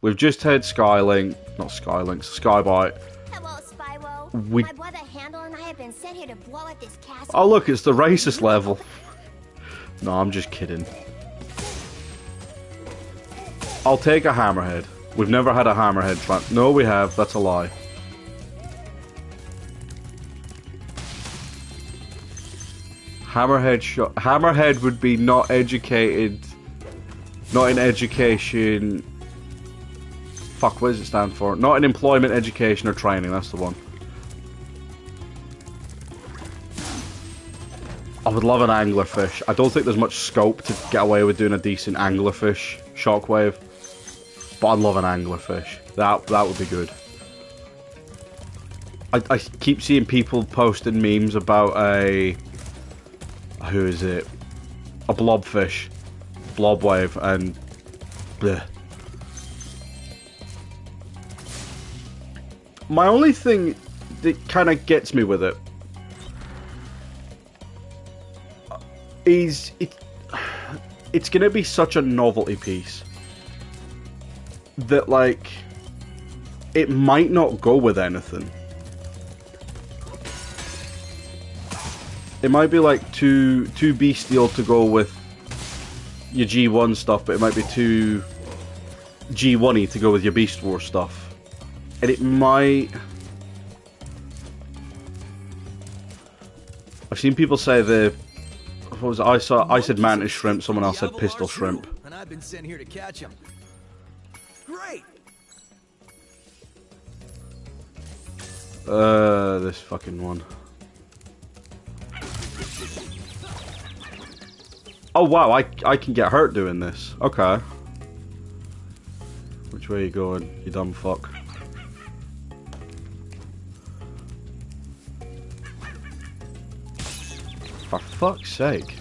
We've just had Skylink, not Skylink, Skybite. Hello, Spyro. We... My brother Handel and I have been sent here to blow at this castle. Oh look, it's the racist level. No, I'm just kidding. I'll take a hammerhead. We've never had a hammerhead. No, we have. That's a lie. Hammerhead would be not educated. Not in education. Fuck, what does it stand for? Not in employment, education, or training. That's the one. I would love an anglerfish. I don't think there's much scope to get away with doing a decent anglerfish shockwave. But I'd love an anglerfish. That would be good. I keep seeing people posting memes about a... Who is it? A blobfish. Blobwave, and... Bleh. My only thing that kind of gets me with it is it's gonna be such a novelty piece that, like, it might not go with anything. It might be like too bestial to go with your G1 stuff, but it might be too G1-y to go with your Beast Wars stuff. And it might... I've seen people say the... What was it? I said mantis shrimp, someone else said pistol shrimp. And I've been sent here to catch him. Great. This fucking one. Oh wow, I can get hurt doing this. Okay. Which way are you going, you dumb fuck? For fuck's sake.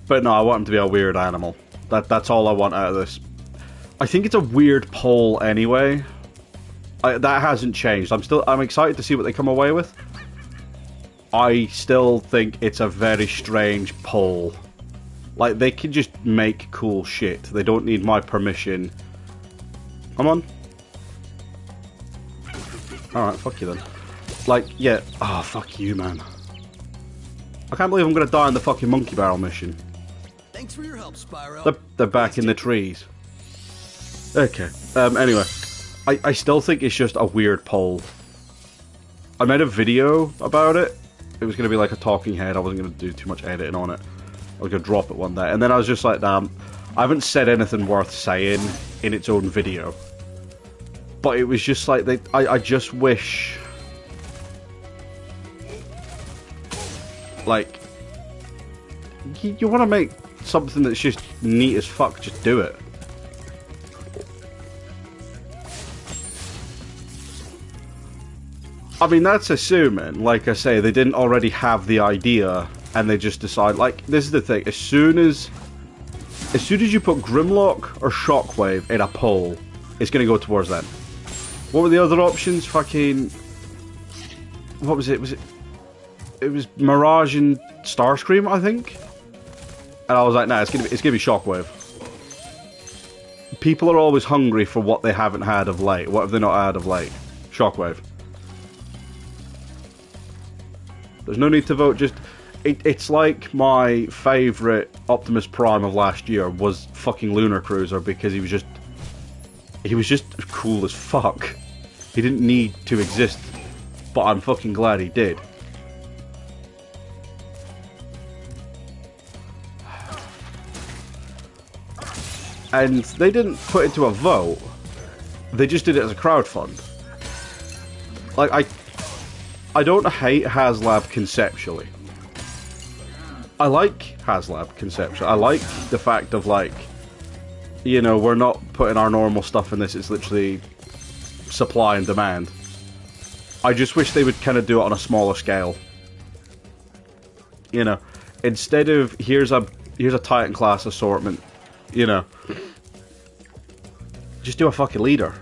But no, I want him to be a weird animal. That's all I want out of this. I think it's a weird poll anyway. That hasn't changed. I'm excited to see what they come away with. I still think it's a very strange poll. Like, they can just make cool shit. They don't need my permission. Come on. Alright, fuck you then. Like, yeah. Oh, fuck you, man. I can't believe I'm gonna die in the fucking monkey barrel mission. Thanks for your help, Spyro. They're back in the trees. Okay. Anyway. I still think it's just a weird poll. I made a video about it. It was going to be like a talking head. I wasn't going to do too much editing on it. I was going to drop it one day. And then I was just like, damn, I haven't said anything worth saying in its own video. But it was just like, I just wish... Like, you want to make something that's just neat as fuck, just do it. I mean, that's assuming, like I say, they didn't already have the idea and they just decide, like, this is the thing, as soon as you put Grimlock or Shockwave in a poll, it's going to go towards them. What were the other options? Fucking... What was it? It was Mirage and Starscream, I think? And I was like, nah, it's gonna be Shockwave. People are always hungry for what they haven't had of late. What have they not had of late? Shockwave. There's no need to vote, just... It's like my favourite Optimus Prime of last year was fucking Lunar Cruiser because he was just cool as fuck. He didn't need to exist, but I'm fucking glad he did. And they didn't put it to a vote, they just did it as a crowdfund. Like, I don't hate HasLab conceptually. I like HasLab conceptually. I like the fact of, like, you know, we're not putting our normal stuff in this, it's literally supply and demand. I just wish they would kind of do it on a smaller scale. You know, instead of, here's a Titan class assortment, you know, Just do a fucking leader.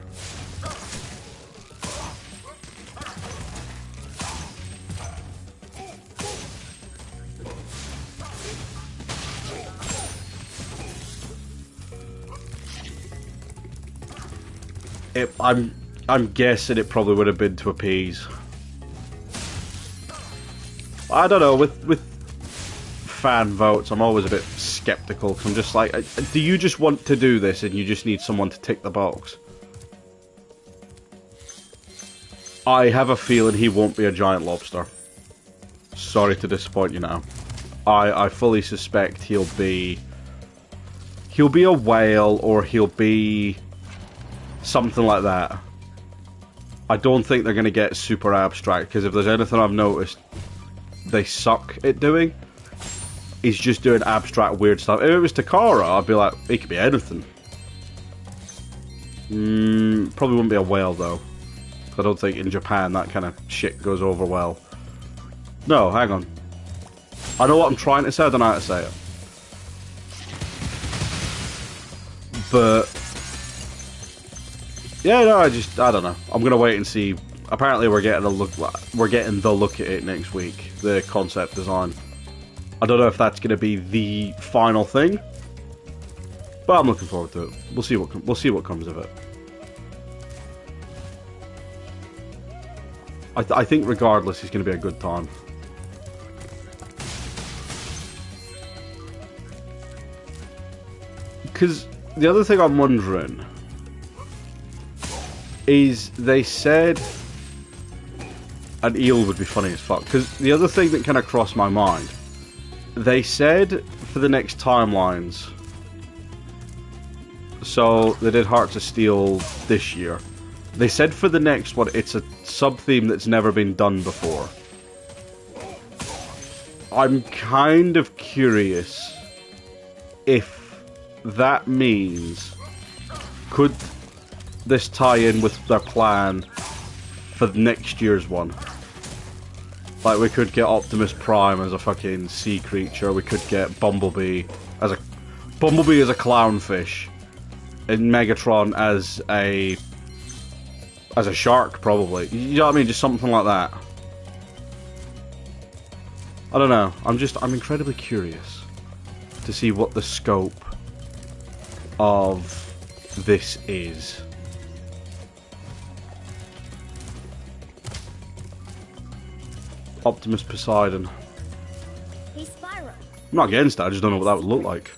I'm guessing it probably would have been to appease. I don't know, with fan votes, I'm always a bit skeptical, because I'm just like, do you just want to do this and you just need someone to tick the box? I have a feeling he won't be a giant lobster. Sorry to disappoint you now. I fully suspect he'll be a whale, or he'll be something like that. I don't think they're going to get super abstract, because if there's anything I've noticed they suck at doing, is just doing abstract weird stuff. If it was Takara, I'd be like, it could be anything. Probably wouldn't be a whale though. I don't think in Japan that kind of shit goes over well. No, hang on. I know what I'm trying to say, I don't know how to say it. But yeah, no, I don't know. I'm gonna wait and see. Apparently, we're getting the look at it next week. The concept design. I don't know if that's gonna be the final thing, but I'm looking forward to it. We'll see what comes of it. I think regardless, it's gonna be a good time. Because the other thing I'm wondering is, they said an eel would be funny as fuck. Because the other thing that kind of crossed my mind, they said for the next timelines, so they did Hearts of Steel this year. They said for the next one, it's a sub-theme that's never been done before. I'm kind of curious if that means, could this tie in with their plan for next year's one? Like, we could get Optimus Prime as a fucking sea creature, we could get Bumblebee as a clownfish, and Megatron as a shark, probably. You know what I mean? Just something like that. I don't know. I'm incredibly curious to see what the scope of this is. Optimus Poseidon. Hey, Spyro. I'm not against that, I just don't know what that would look like.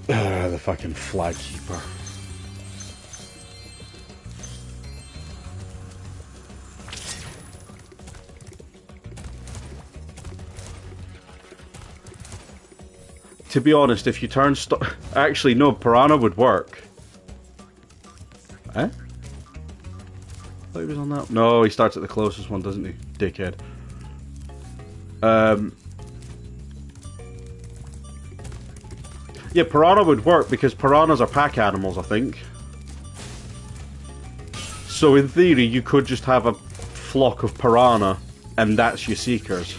The fucking flag keeper. To be honest, if you turn actually, no, Piranha would work. Eh? I thought he was on that. No, he starts at the closest one, doesn't he? Dickhead. Yeah, Piranha would work because piranhas are pack animals, I think. So in theory, you could just have a flock of piranha, and that's your Seekers.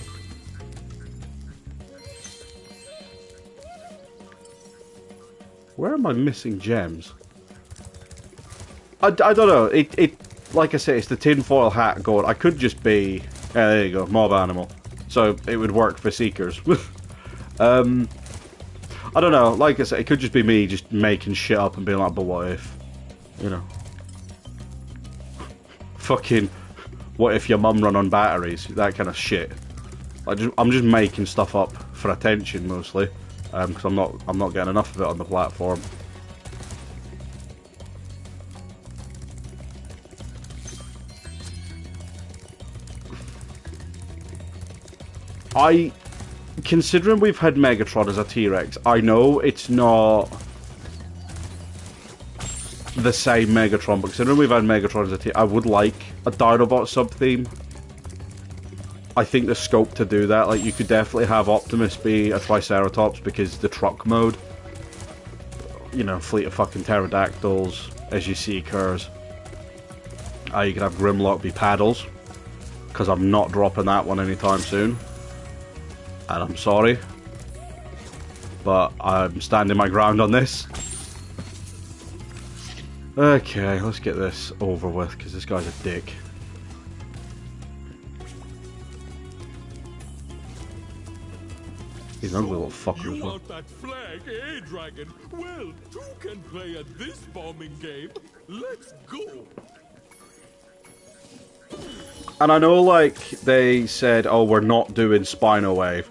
Where am I missing gems? I don't know. It like I say, it's the tinfoil hat going. I could just be. Yeah, there you go, mob animal. So it would work for Seekers. I don't know. Like I say, it could just be me just making shit up and being like, but what if? You know. Fucking. What if your mum run on batteries? That kind of shit. I'm just making stuff up for attention mostly. Because I'm not getting enough of it on the platform. Considering we've had Megatron as a T-Rex, I know it's not the same Megatron, but considering we've had Megatron as a T-Rex, I would like a Dinobot sub-theme. I think the scope to do that, like, you could definitely have Optimus be a Triceratops because the truck mode, you know, fleet of fucking pterodactyls as you see Seekers. You could have Grimlock be paddles, because I'm not dropping that one anytime soon. And I'm sorry, but I'm standing my ground on this. Okay, let's get this over with, because this guy's a dick. He's an ugly little fucker as You well. want that flag, eh, Dragon? Well, two can play at this bombing game. Let's go. And I know, like, they said, oh, we're not doing Spino Wave.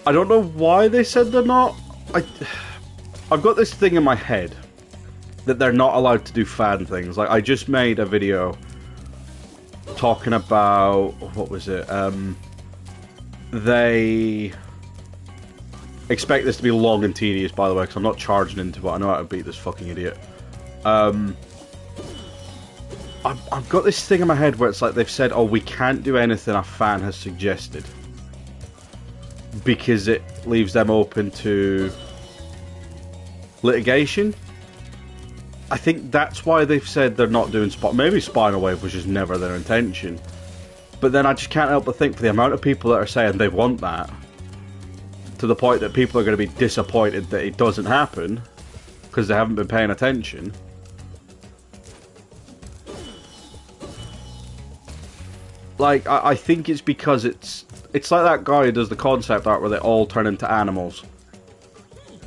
I don't know why they said they're not. I've got this thing in my head that they're not allowed to do fan things. Like, I just made a video talking about, what was it? They expect this to be long and tedious, by the way, because I'm not charging into it. I know how to beat this fucking idiot. I've got this thing in my head where it's like they've said, oh, we can't do anything a fan has suggested, because it leaves them open to litigation. I think that's why they've said they're not doing maybe Spinal Wave was just never their intention. But then I just can't help but think, for the amount of people that are saying they want that, to the point that people are going to be disappointed that it doesn't happen because they haven't been paying attention. Like, I think it's because it's like that guy who does the concept art where they all turn into animals.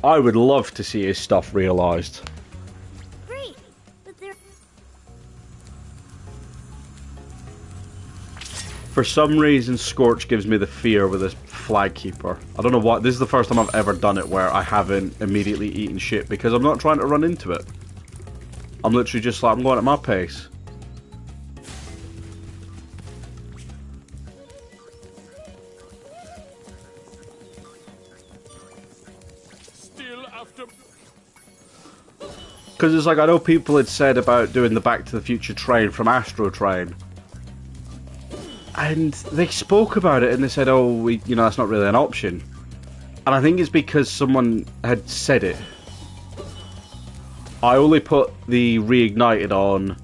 I would love to see his stuff realised. Great, but they're... For some reason, Scorch gives me the fear with this flag keeper. I don't know why. This is the first time I've ever done it where I haven't immediately eaten shit, because I'm not trying to run into it. I'm literally just like, I'm going at my pace. Because it's like, I know people had said about doing the Back to the Future train from Astro Train. And they spoke about it and they said, oh, you know, that's not really an option. And I think it's because someone had said it. I only put the Reignited on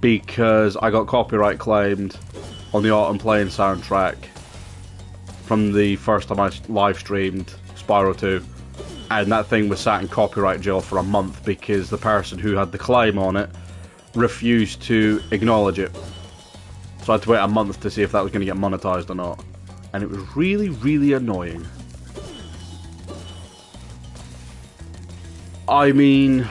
because I got copyright claimed on the Autumn Playing soundtrack from the first time I live streamed Spyro 2. And that thing was sat in copyright jail for a month because the person who had the claim on it refused to acknowledge it. So I had to wait a month to see if that was going to get monetized or not. And it was really, really annoying. I mean,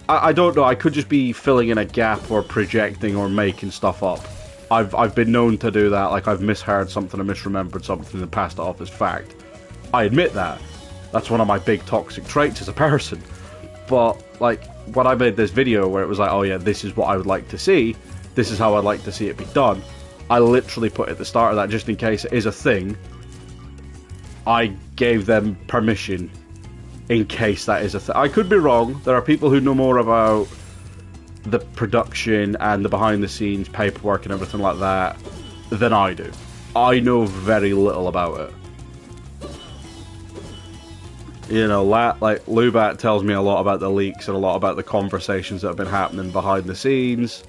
I don't know, I could just be filling in a gap or projecting or making stuff up. I've been known to do that, like I've misheard something or misremembered something and passed it off as fact. I admit that. That's one of my big toxic traits as a person. But, like, when I made this video where it was like, oh yeah, this is what I would like to see, this is how I'd like to see it be done, I literally put at the start of that, just in case it is a thing, I gave them permission in case that is a thing. I could be wrong. There are people who know more about the production and the behind the scenes paperwork and everything like that than I do. I know very little about it. You know, like Lubat tells me a lot about the leaks and a lot about the conversations that have been happening behind the scenes.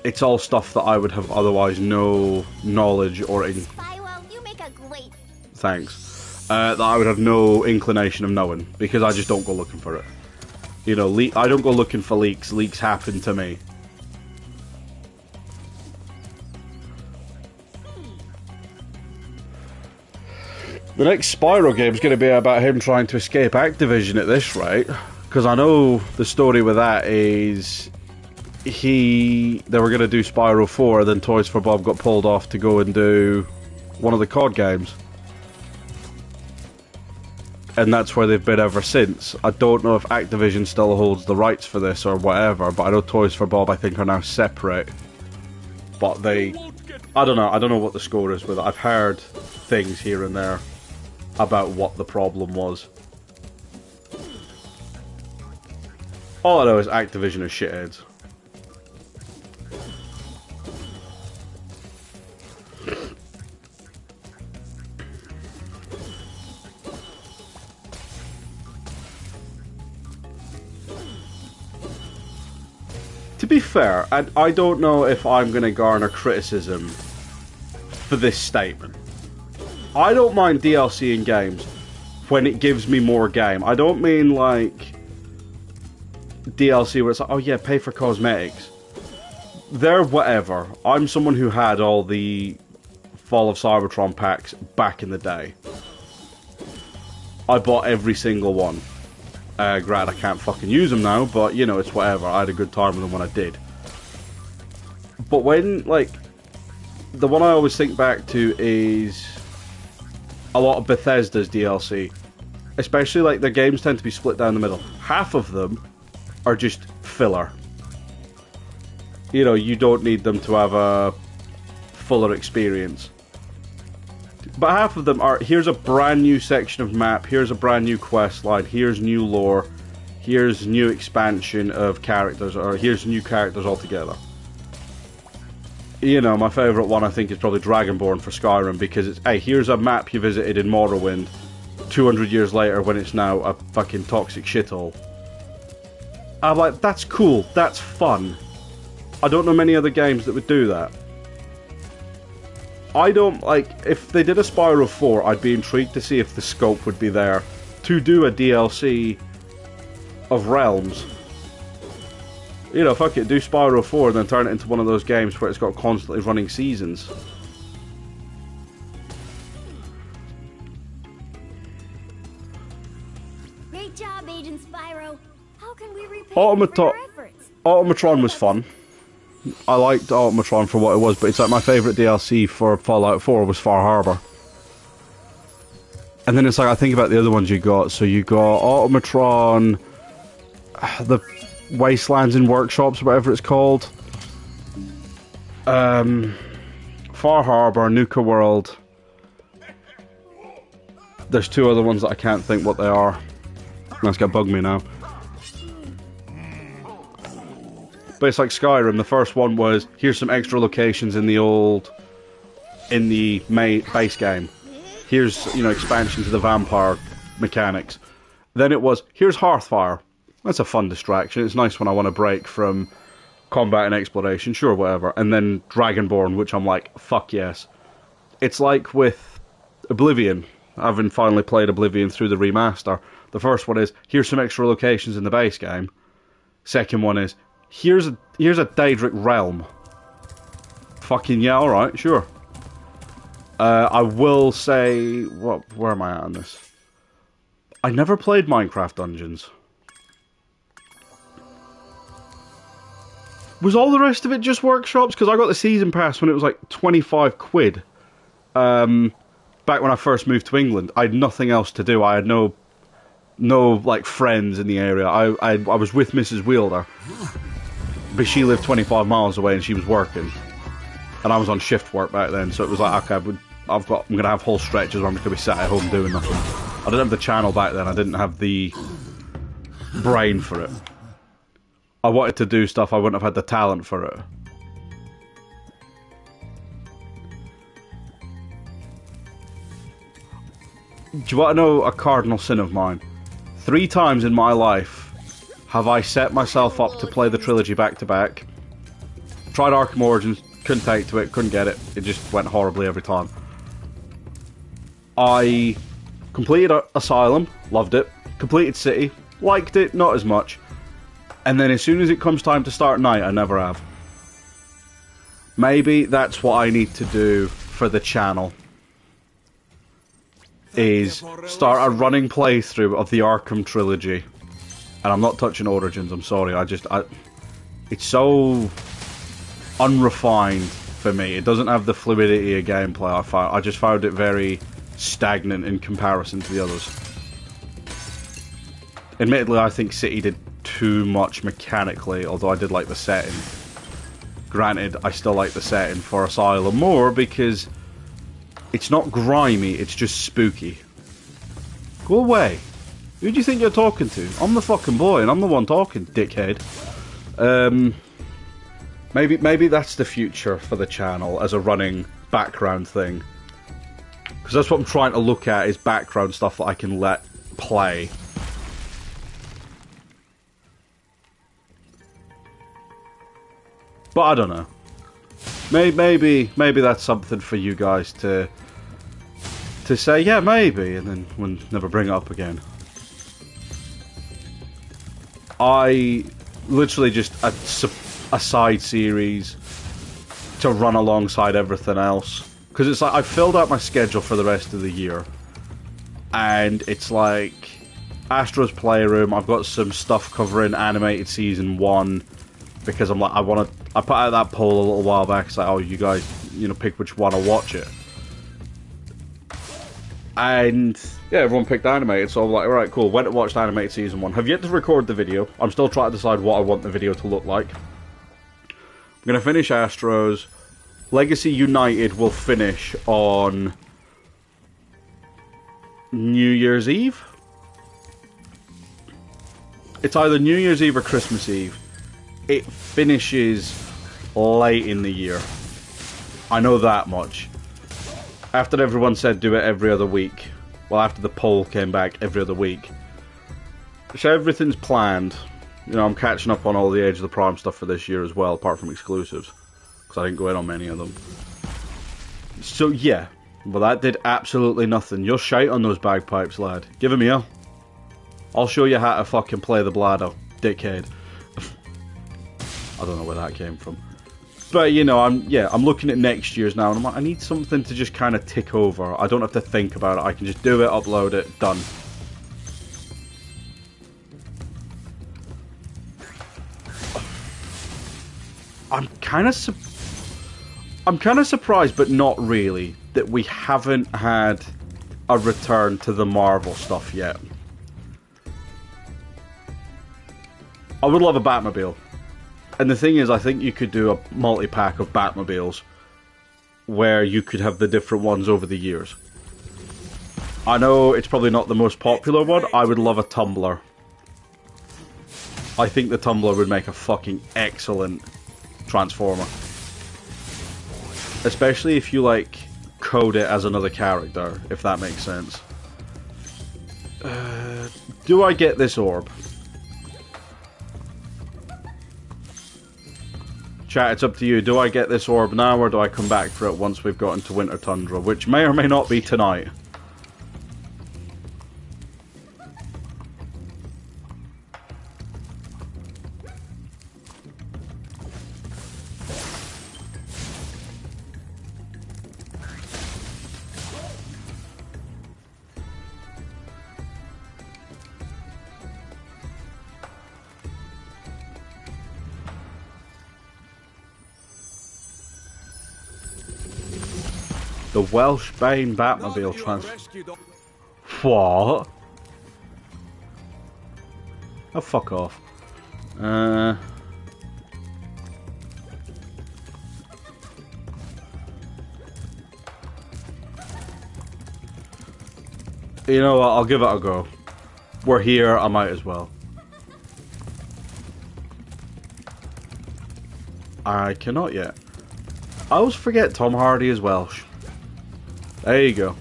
It's all stuff that I would have otherwise no knowledge or Spyro, you make a great... Thanks. That I would have no inclination of knowing, because I just don't go looking for it. You know, I don't go looking for leaks. Leaks happen to me. The next Spyro game is going to be about him trying to escape Activision at this rate. Because I know the story with that is they were going to do Spyro 4, then Toys for Bob got pulled off to go and do one of the COD games. And that's where they've been ever since. I don't know if Activision still holds the rights for this or whatever, but I know Toys for Bob I think are now separate. But I don't know what the score is with it. I've heard things here and there about what the problem was. All I know is Activision are shitheads. To be fair, I don't know if I'm going to garner criticism for this statement. I don't mind DLC in games when it gives me more game. I don't mean like DLC where it's like, oh yeah, pay for cosmetics. They're whatever. I'm someone who had all the Fall of Cybertron packs back in the day. I bought every single one. Granted, I can't fucking use them now, but you know, it's whatever. I had a good time with them when I did. But when, like, the one I always think back to is a lot of Bethesda's DLC. Especially, like, their games tend to be split down the middle. Half of them are just filler. You know, you don't need them to have a fuller experience. But half of them are, here's a brand new section of map, here's a brand new quest line, here's new lore, here's new expansion of characters, or here's new characters altogether. You know, my favourite one I think is probably Dragonborn for Skyrim, because it's, hey, here's a map you visited in Morrowind 200 years later when it's now a fucking toxic shithole. I'm like, that's cool, that's fun. I don't know many other games that would do that. I don't, like, if they did a Spyro 4, I'd be intrigued to see if the scope would be there to do a DLC of Realms. You know, fuck it, do Spyro 4 and then turn it into one of those games where it's got constantly running seasons. Great job, Agent Spyro. How can we repay you for your efforts? Automatron was fun. I liked Automatron for what it was, but it's like my favourite DLC for Fallout 4 was Far Harbor. And then it's like, I think about the other ones you got. So you got Automatron, the Wastelands and Workshops, whatever it's called. Far Harbor, Nuka World. There's two other ones that I can't think what they are. That's gonna bug me now. But it's like Skyrim. The first one was, here's some extra locations in the main base game. Here's, you know, expansion to the vampire mechanics. Then it was, here's Hearthfire. That's a fun distraction. It's nice when I want to break from combat and exploration. Sure, whatever. And then Dragonborn, which I'm like, fuck yes. It's like with Oblivion. Having finally played Oblivion through the remaster. The first one is, here's some extra locations in the base game. Second one is, here's a Daedric realm. Fucking yeah, alright, sure. I will say, where am I at on this? I never played Minecraft Dungeons. Was all the rest of it just workshops? Because I got the season pass when it was like 25 quid. Back when I first moved to England. I had nothing else to do. I had no like friends in the area. I was with Mrs. Wielder. But she lived 25 miles away and she was working. And I was on shift work back then, so it was like, okay, I'm going to have whole stretches where I'm just going to be sat at home doing nothing. I didn't have the channel back then, I didn't have the brain for it. I wanted to do stuff, I wouldn't have had the talent for it. Do you want to know a cardinal sin of mine? 3 times in my life have I set myself up to play the trilogy back to back. Tried Arkham Origins, couldn't take to it, couldn't get it. It just went horribly every time. I completed Asylum, loved it. Completed City, liked it, not as much. And then as soon as it comes time to start Night, I never have. Maybe that's what I need to do for the channel. Is start a running playthrough of the Arkham trilogy. And I'm not touching Origins, I'm sorry. It's so unrefined for me. It doesn't have the fluidity of gameplay I just found it very stagnant in comparison to the others. Admittedly, I think City did too much mechanically, although I did like the setting. Granted, I still like the setting for Asylum more because it's not grimy, it's just spooky. Go away. Who do you think you're talking to? I'm the fucking boy, and I'm the one talking, dickhead. Maybe that's the future for the channel as a running background thing. Because that's what I'm trying to look at, is background stuff that I can let play. But I don't know. Maybe that's something for you guys to to say, yeah, maybe, and then we'll never bring it up again. I literally just a side series to run alongside everything else. Because it's like, I filled out my schedule for the rest of the year. And it's like, Astro's Playroom, I've got some stuff covering Animated Season 1. Because I'm like, I put out that poll a little while back. It's like, oh, you guys, you know, pick which one, I'll watch it. And yeah, everyone picked Animated, so I'm like, alright, cool, went and watched Animated Season 1. Have yet to record the video. I'm still trying to decide what I want the video to look like. I'm going to finish Astros. Legacy United will finish on New Year's Eve? It's either New Year's Eve or Christmas Eve. It finishes late in the year. I know that much. After everyone said do it every other week, well, after the poll came back, every other week. So everything's planned. You know, I'm catching up on all the Age of the Prime stuff for this year as well, apart from exclusives. Because I didn't go in on many of them. So, yeah. Well, that did absolutely nothing. You're shite on those bagpipes, lad. Give 'em here. I'll show you how to fucking play the bladder, dickhead. I don't know where that came from. But, you know, I'm looking at next year's now, and I'm like, I need something to just kind of tick over. I don't have to think about it. I can just do it, upload it, done. I'm kind of surprised, but not really, that we haven't had a return to the Marvel stuff yet. I would love a Batmobile. And the thing is, I think you could do a multi-pack of Batmobiles where you could have the different ones over the years. I know it's probably not the most popular one. I would love a Tumbler. I think the Tumbler would make a fucking excellent Transformer. Especially if you, like, code it as another character, if that makes sense. Do I get this orb? Chat, it's up to you. Do I get this orb now, or do I come back for it once we've got into Winter Tundra? Which may or may not be tonight. The Welsh Bane Batmobile transfer. What? Oh, fuck off. You know what? I'll give it a go. We're here, I might as well. I cannot yet. I always forget Tom Hardy is Welsh. There you go.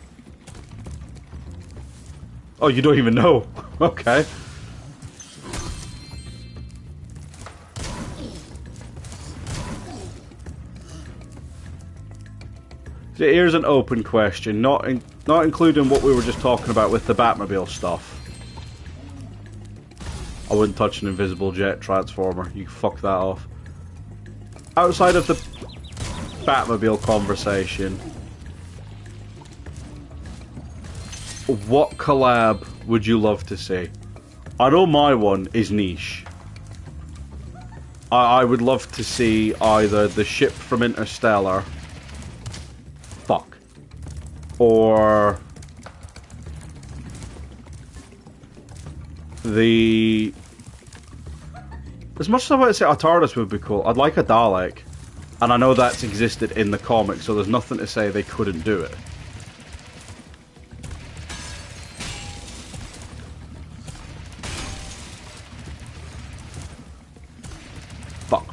Oh, you don't even know. Okay. So here's an open question, not including what we were just talking about with the Batmobile stuff. I wouldn't touch an invisible jet transformer. You can fuck that off. Outside of the Batmobile conversation, what collab would you love to see? I know my one is niche. I would love to see either the ship from Interstellar, or the... As much as I want to say a TARDIS would be cool, I'd like a Dalek. And I know that's existed in the comics, so there's nothing to say they couldn't do it. Fuck.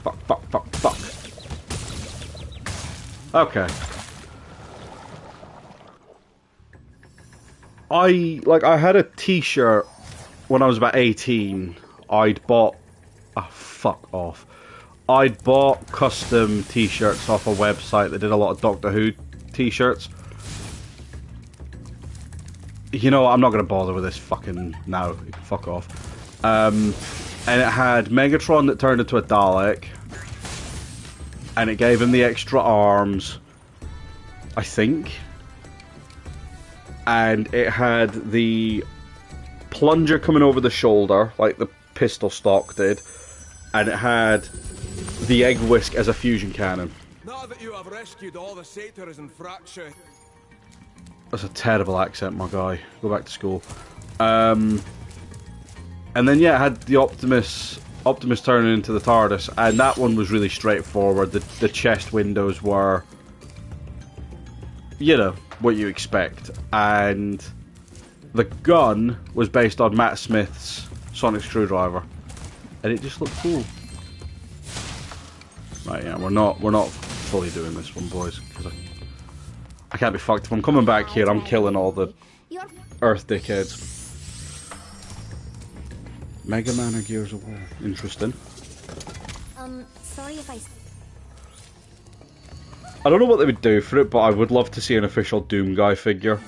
Okay. I had a t-shirt when I was about 18. I'd bought... Ah, fuck off. I'd bought custom t-shirts off a website that did a lot of Doctor Who t-shirts. You know what, I'm not going to bother with this fucking now. You can fuck off. And it had Megatron that turned into a Dalek. And it gave him the extra arms, I think. And it had the plunger coming over the shoulder, like the pistol stock did. And it had the egg whisk as a fusion cannon. Now that you have rescued all the satyrs and fracture. That's a terrible accent, my guy. Go back to school. And then, yeah, it had the Optimus turning into the TARDIS, and that one was really straightforward. The chest windows were, you know, what you expect. And the gun was based on Matt Smith's Sonic Screwdriver. And it just looked cool. Right, yeah, we're not fully doing this one, boys, because I can't be fucked. If I'm coming back here, I'm killing all the Earth dickheads. Mega Man or Gears of War? Interesting. Sorry if I don't know what they would do for it, but I would love to see an official Doom Guy figure.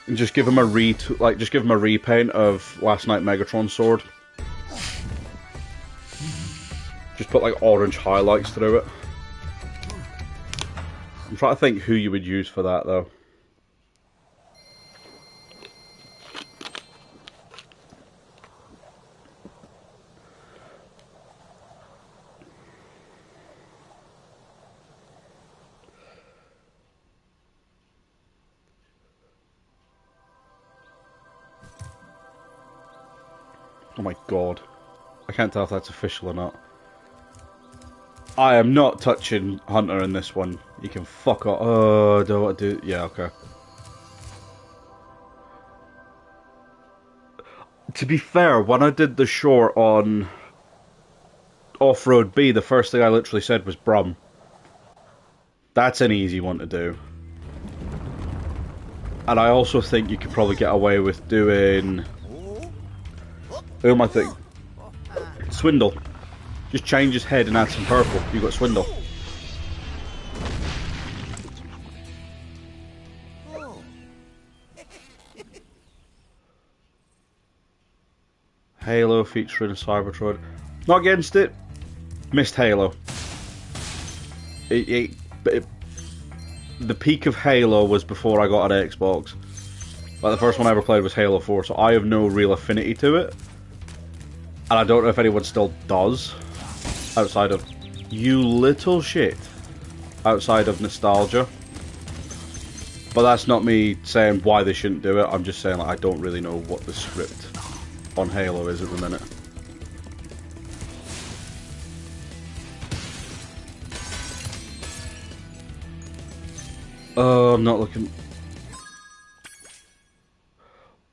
And just give him a repaint of Last Night Megatron's sword. Just put like orange highlights through it. I'm trying to think who you would use for that though. Oh my god. I can't tell if that's official or not. I am not touching Hunter in this one. You can fuck off. Oh, do what do? Yeah, okay. To be fair, when I did the short on Off-Road B, the first thing I literally said was Brum. That's an easy one to do. And I also think you could probably get away with doing... Who am I thinking? Swindle. Just change his head and add some purple. You got Swindle. Halo featuring Cybertron. Not against it. Missed Halo. The peak of Halo was before I got an Xbox. Like the first one I ever played was Halo 4, so I have no real affinity to it. And I don't know if anyone still does. Outside of... You little shit. Outside of nostalgia. But that's not me saying why they shouldn't do it. I'm just saying like, I don't really know what the script on Halo is at the minute. Oh, I'm not looking...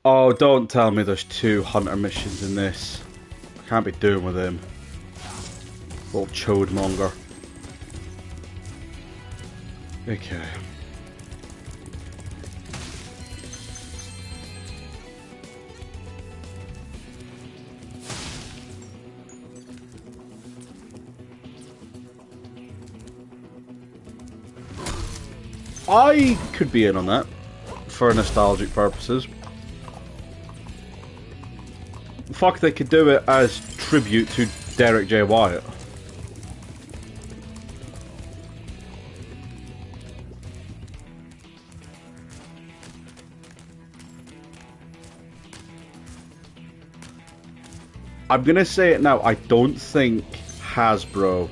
Oh, don't tell me there's 2 Hunter missions in this. I can't be doing with him. Little chodemonger. Okay. I could be in on that for nostalgic purposes. Fuck, they could do it as tribute to Derek J. Wyatt. I'm gonna say it now, I don't think Hasbro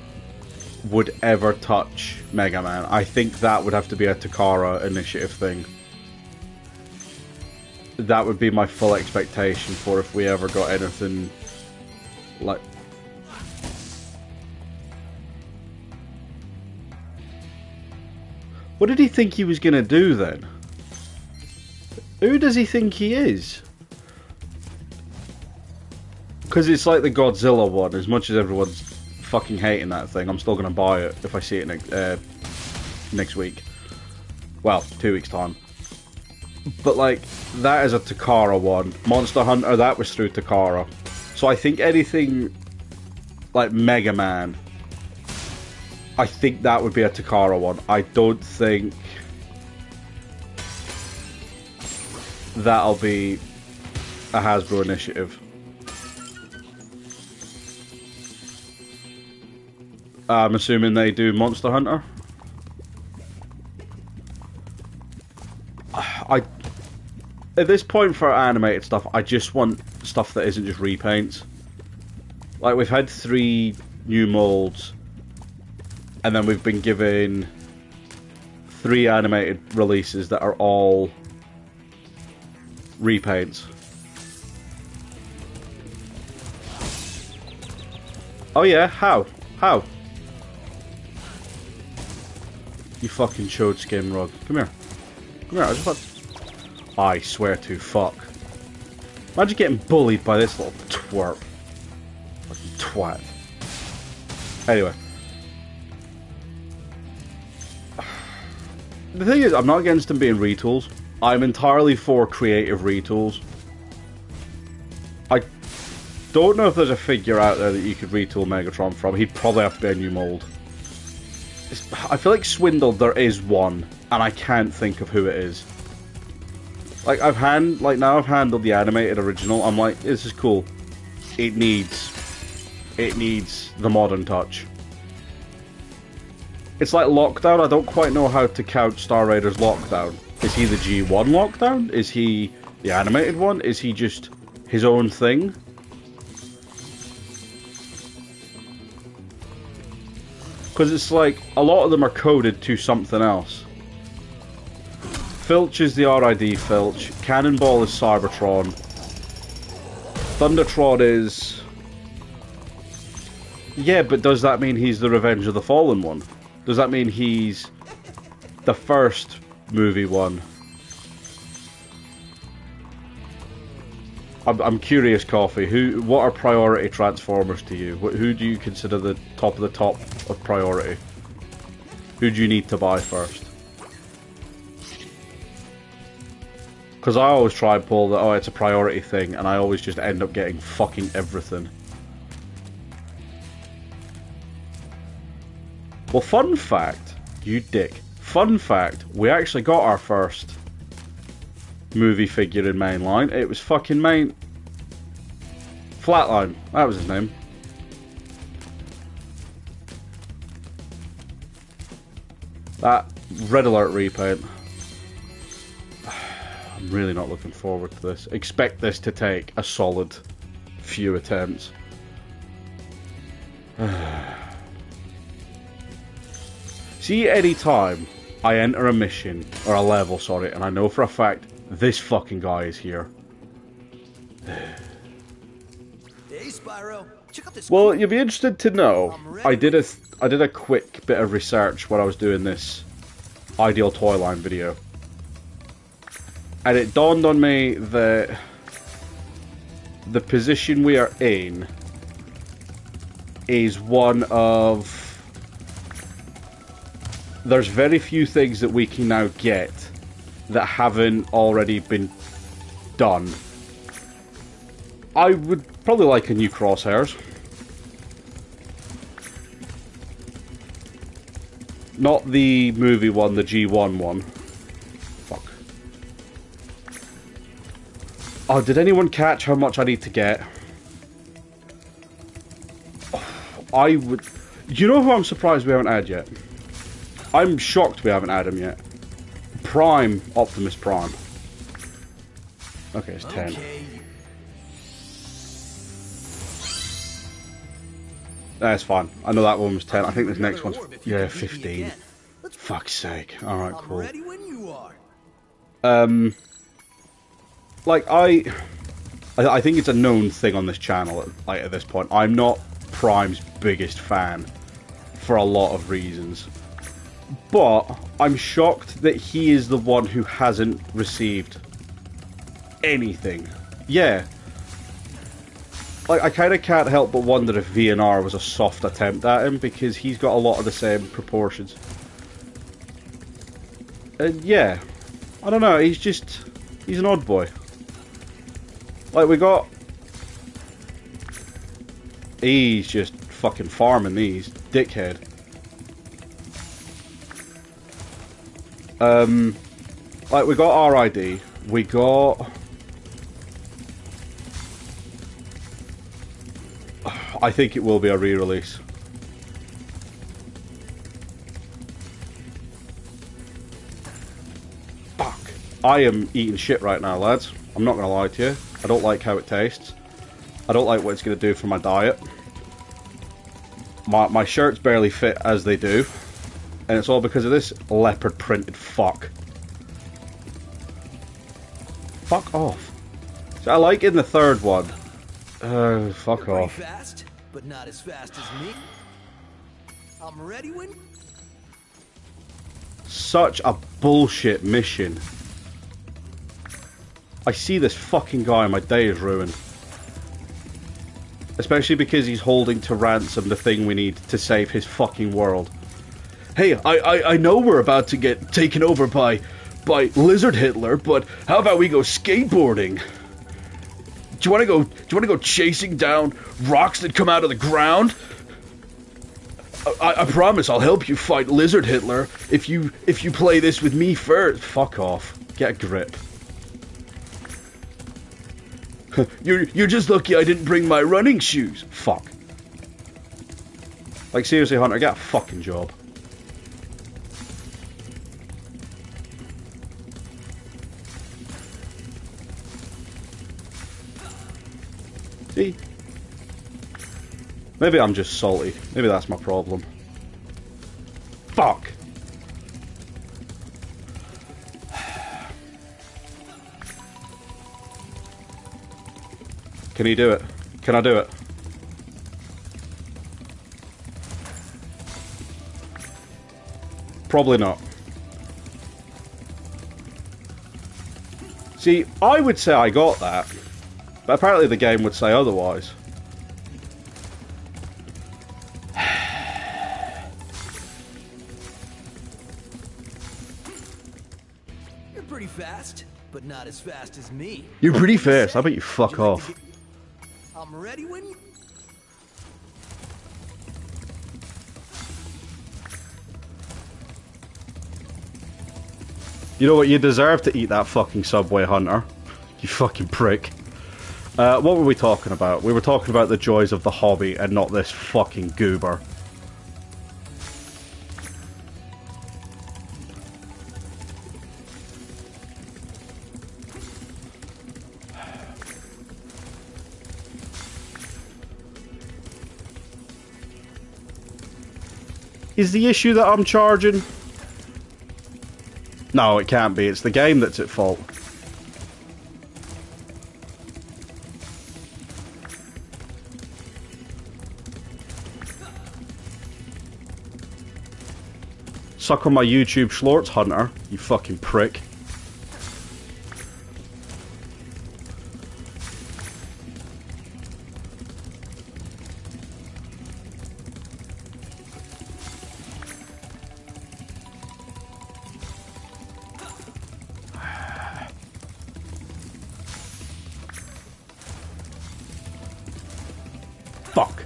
would ever touch Mega Man. I think that would have to be a Takara Initiative thing. That would be my full expectation for if we ever got anything like... What did he think he was gonna do then? Who does he think he is? Because it's like the Godzilla one, as much as everyone's fucking hating that thing, I'm still gonna buy it if I see it next week. Well, 2 weeks time. But like, that is a Takara one. Monster Hunter, that was through Takara. So I think anything like Mega Man I think that would be a Takara one. I don't think that'll be a Hasbro initiative. I'm assuming they do Monster Hunter. At this point for animated stuff, I just want stuff that isn't just repaints. Like, we've had 3 new molds, and then we've been given 3 animated releases that are all repaints. Oh yeah, how? How? You fucking chode skin rug. Come here. Come here, I just want... I swear to fuck. Imagine getting bullied by this little twerp. Fucking twat. Anyway. The thing is, I'm not against them being retools. I'm entirely for creative retools. I don't know if there's a figure out there that you could retool Megatron from. He'd probably have to be a new mold. I feel like Swindled there is one, and I can't think of who it is. Like, now I've handled the animated original, I'm like, this is cool. It needs the modern touch. It's like Lockdown, I don't quite know how to count Star Raiders Lockdown. Is he the G1 Lockdown? Is he the animated one? Is he just his own thing? Because it's like, a lot of them are coded to something else. Filch is the RID Filch, Cannonball is Cybertron, Thundertron is... Yeah, but does that mean he's the Revenge of the Fallen one? Does that mean he's the first movie one? I'm curious, Coffee, what are priority Transformers to you? Who do you consider the top of priority? Who do you need to buy first? Because I always try and pull the, oh, it's a priority thing, and I always just end up getting fucking everything. Well, fun fact, you dick. Fun fact, we actually got our first movie figure in mainline. It was fucking Flatline. That was his name. That Red Alert repaint. I'm really not looking forward to this. Expect this to take a solid few attempts. See, any time I enter a mission, or a level, sorry, and I know for a fact this fucking guy is here. Hey, Spyro. Check out this. Well, you'll be interested to know, I did a quick bit of research when I was doing this Ideal Toyline video. And it dawned on me that the position we are in is one of... There's very few things that we can now get that haven't already been done. I would probably like a new Crosshairs. Not the movie one, the G1 one. Fuck. Oh, did anyone catch how much I need to get? I would... You know who I'm surprised we haven't had yet? I'm shocked we haven't had him yet. Prime Optimus Prime. Okay, it's 10. Okay. That's fine. I know that one was 10. I think this next one's... Yeah, 15. Fuck's sake. Alright, cool. I'm ready when you are. Like, I think it's a known thing on this channel, like, at this point. I'm not Prime's biggest fan, for a lot of reasons. But, I'm shocked that he is the one who hasn't received anything. Yeah. Like, I kind of can't help but wonder if VNR was a soft attempt at him, because he's got a lot of the same proportions. And yeah, I don't know, he's an odd boy. Like, we got... He's just fucking farming these, dickhead. Like, we got RID, we got... I think it will be a re-release. Fuck. I am eating shit right now, lads. I'm not gonna lie to you. I don't like how it tastes. I don't like what it's gonna do for my diet. My shirts barely fit as they do. And it's all because of this leopard printed fuck. Fuck off. So I like in the third one. Fuck You're off. pretty fast, but not as fast as me. I'm ready when... Such a bullshit mission. I see this fucking guy and my day is ruined. Especially because he's holding to ransom the thing we need to save his fucking world. Hey, I know we're about to get taken over by Lizard Hitler, but how about we go skateboarding? Do you want to go chasing down rocks that come out of the ground? I promise I'll help you fight Lizard Hitler if you play this with me first. Fuck off. Get a grip. You're just lucky I didn't bring my running shoes. Fuck. Like, seriously, Hunter, get a fucking job. See? Maybe I'm just salty. Maybe that's my problem. Fuck! Can he do it? Can I do it? Probably not. See, I would say I got that, but apparently the game would say otherwise. You're pretty fast, but not as fast as me. You're pretty fast. I bet you fuck off. I'm ready when you... You know what? You deserve to eat that fucking Subway, Hunter. You fucking prick. What were we talking about? We were talking about the joys of the hobby and not this fucking goober. Is the issue that I'm charging? No, it can't be. It's the game that's at fault. Suck on my YouTube Schlorts, Hunter, you fucking prick. Fuck.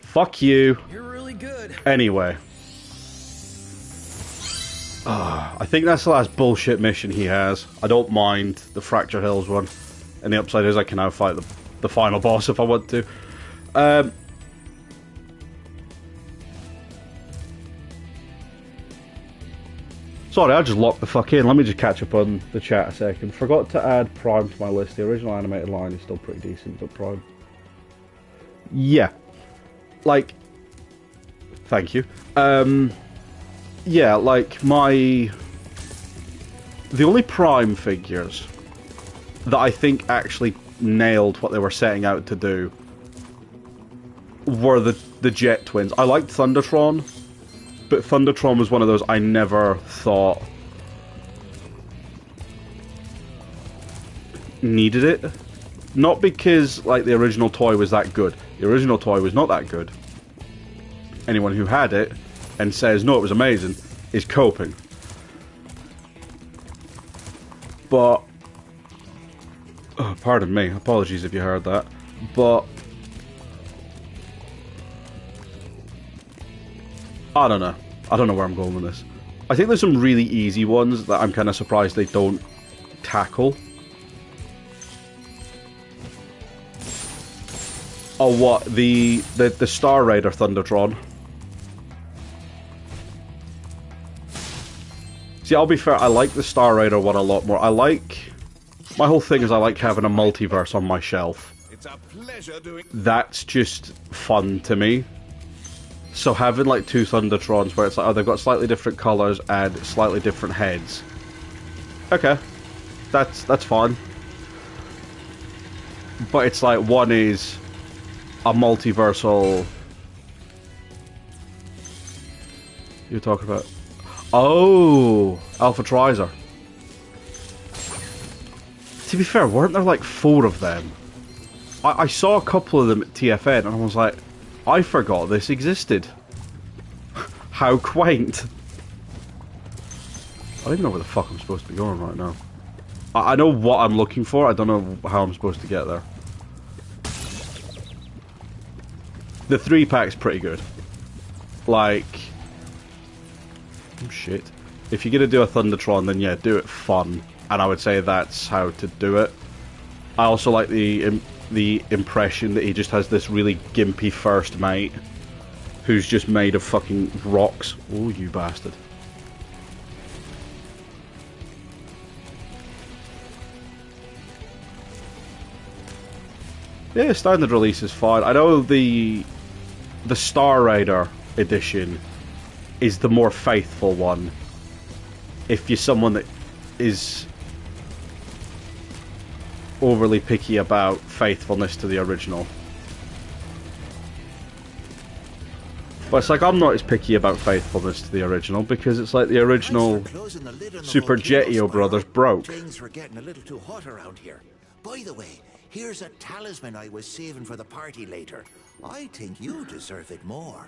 Fuck you. You're really good. Anyway. I think that's the last bullshit mission he has. I don't mind the Fracture Hills one. And the upside is I can now fight the final boss if I want to. Sorry, I just locked the fuck in. Let me just catch up on the chat a second. Forgot to add Prime to my list. The original animated line is still pretty decent, but Prime... Yeah. Like... Thank you. Yeah, like, the only Prime figures that I think actually nailed what they were setting out to do were the Jet Twins. I liked Thundertron, but Thundertron was one of those I never thought needed it. Not because, like, the original toy was that good. The original toy was not that good. Anyone who had it and says, no, it was amazing, is coping. But oh, pardon me, apologies if you heard that. But I don't know. I don't know where I'm going with this. I think there's some really easy ones that I'm kind of surprised they don't tackle. Oh, what? The Star Raider Thundertron. See, I'll be fair, I like the Star Raider one a lot more. My whole thing is I like having a multiverse on my shelf. It's a pleasure doing. That's just fun to me. So having like two Thundertrons where it's like, oh, they've got slightly different colours and slightly different heads. Okay. That's fine. But it's like one is a multiversal... You're talking about... Oh! Alpha Trizer. To be fair, weren't there like 4 of them? I saw a couple of them at TFN and I was like, I forgot this existed. How quaint. I don't even know where the fuck I'm supposed to be going right now. I know what I'm looking for, I don't know how I'm supposed to get there. The 3-pack's pretty good. Like... Oh shit. If you're gonna do a Thundertron, then yeah, do it fun. And I would say that's how to do it. I also like the impression that he just has this really gimpy first mate who's just made of fucking rocks. Oh, you bastard. Yeah, standard release is fine. I know the Star Raider edition is the more faithful one. If you're someone that is overly picky about faithfulness to the original. But it's like, I'm not as picky about faithfulness to the original because it's like the original Super Jetio brothers broke. Things were getting a little too hot around here. By the way, here's a talisman I was saving for the party later. I think you deserve it more.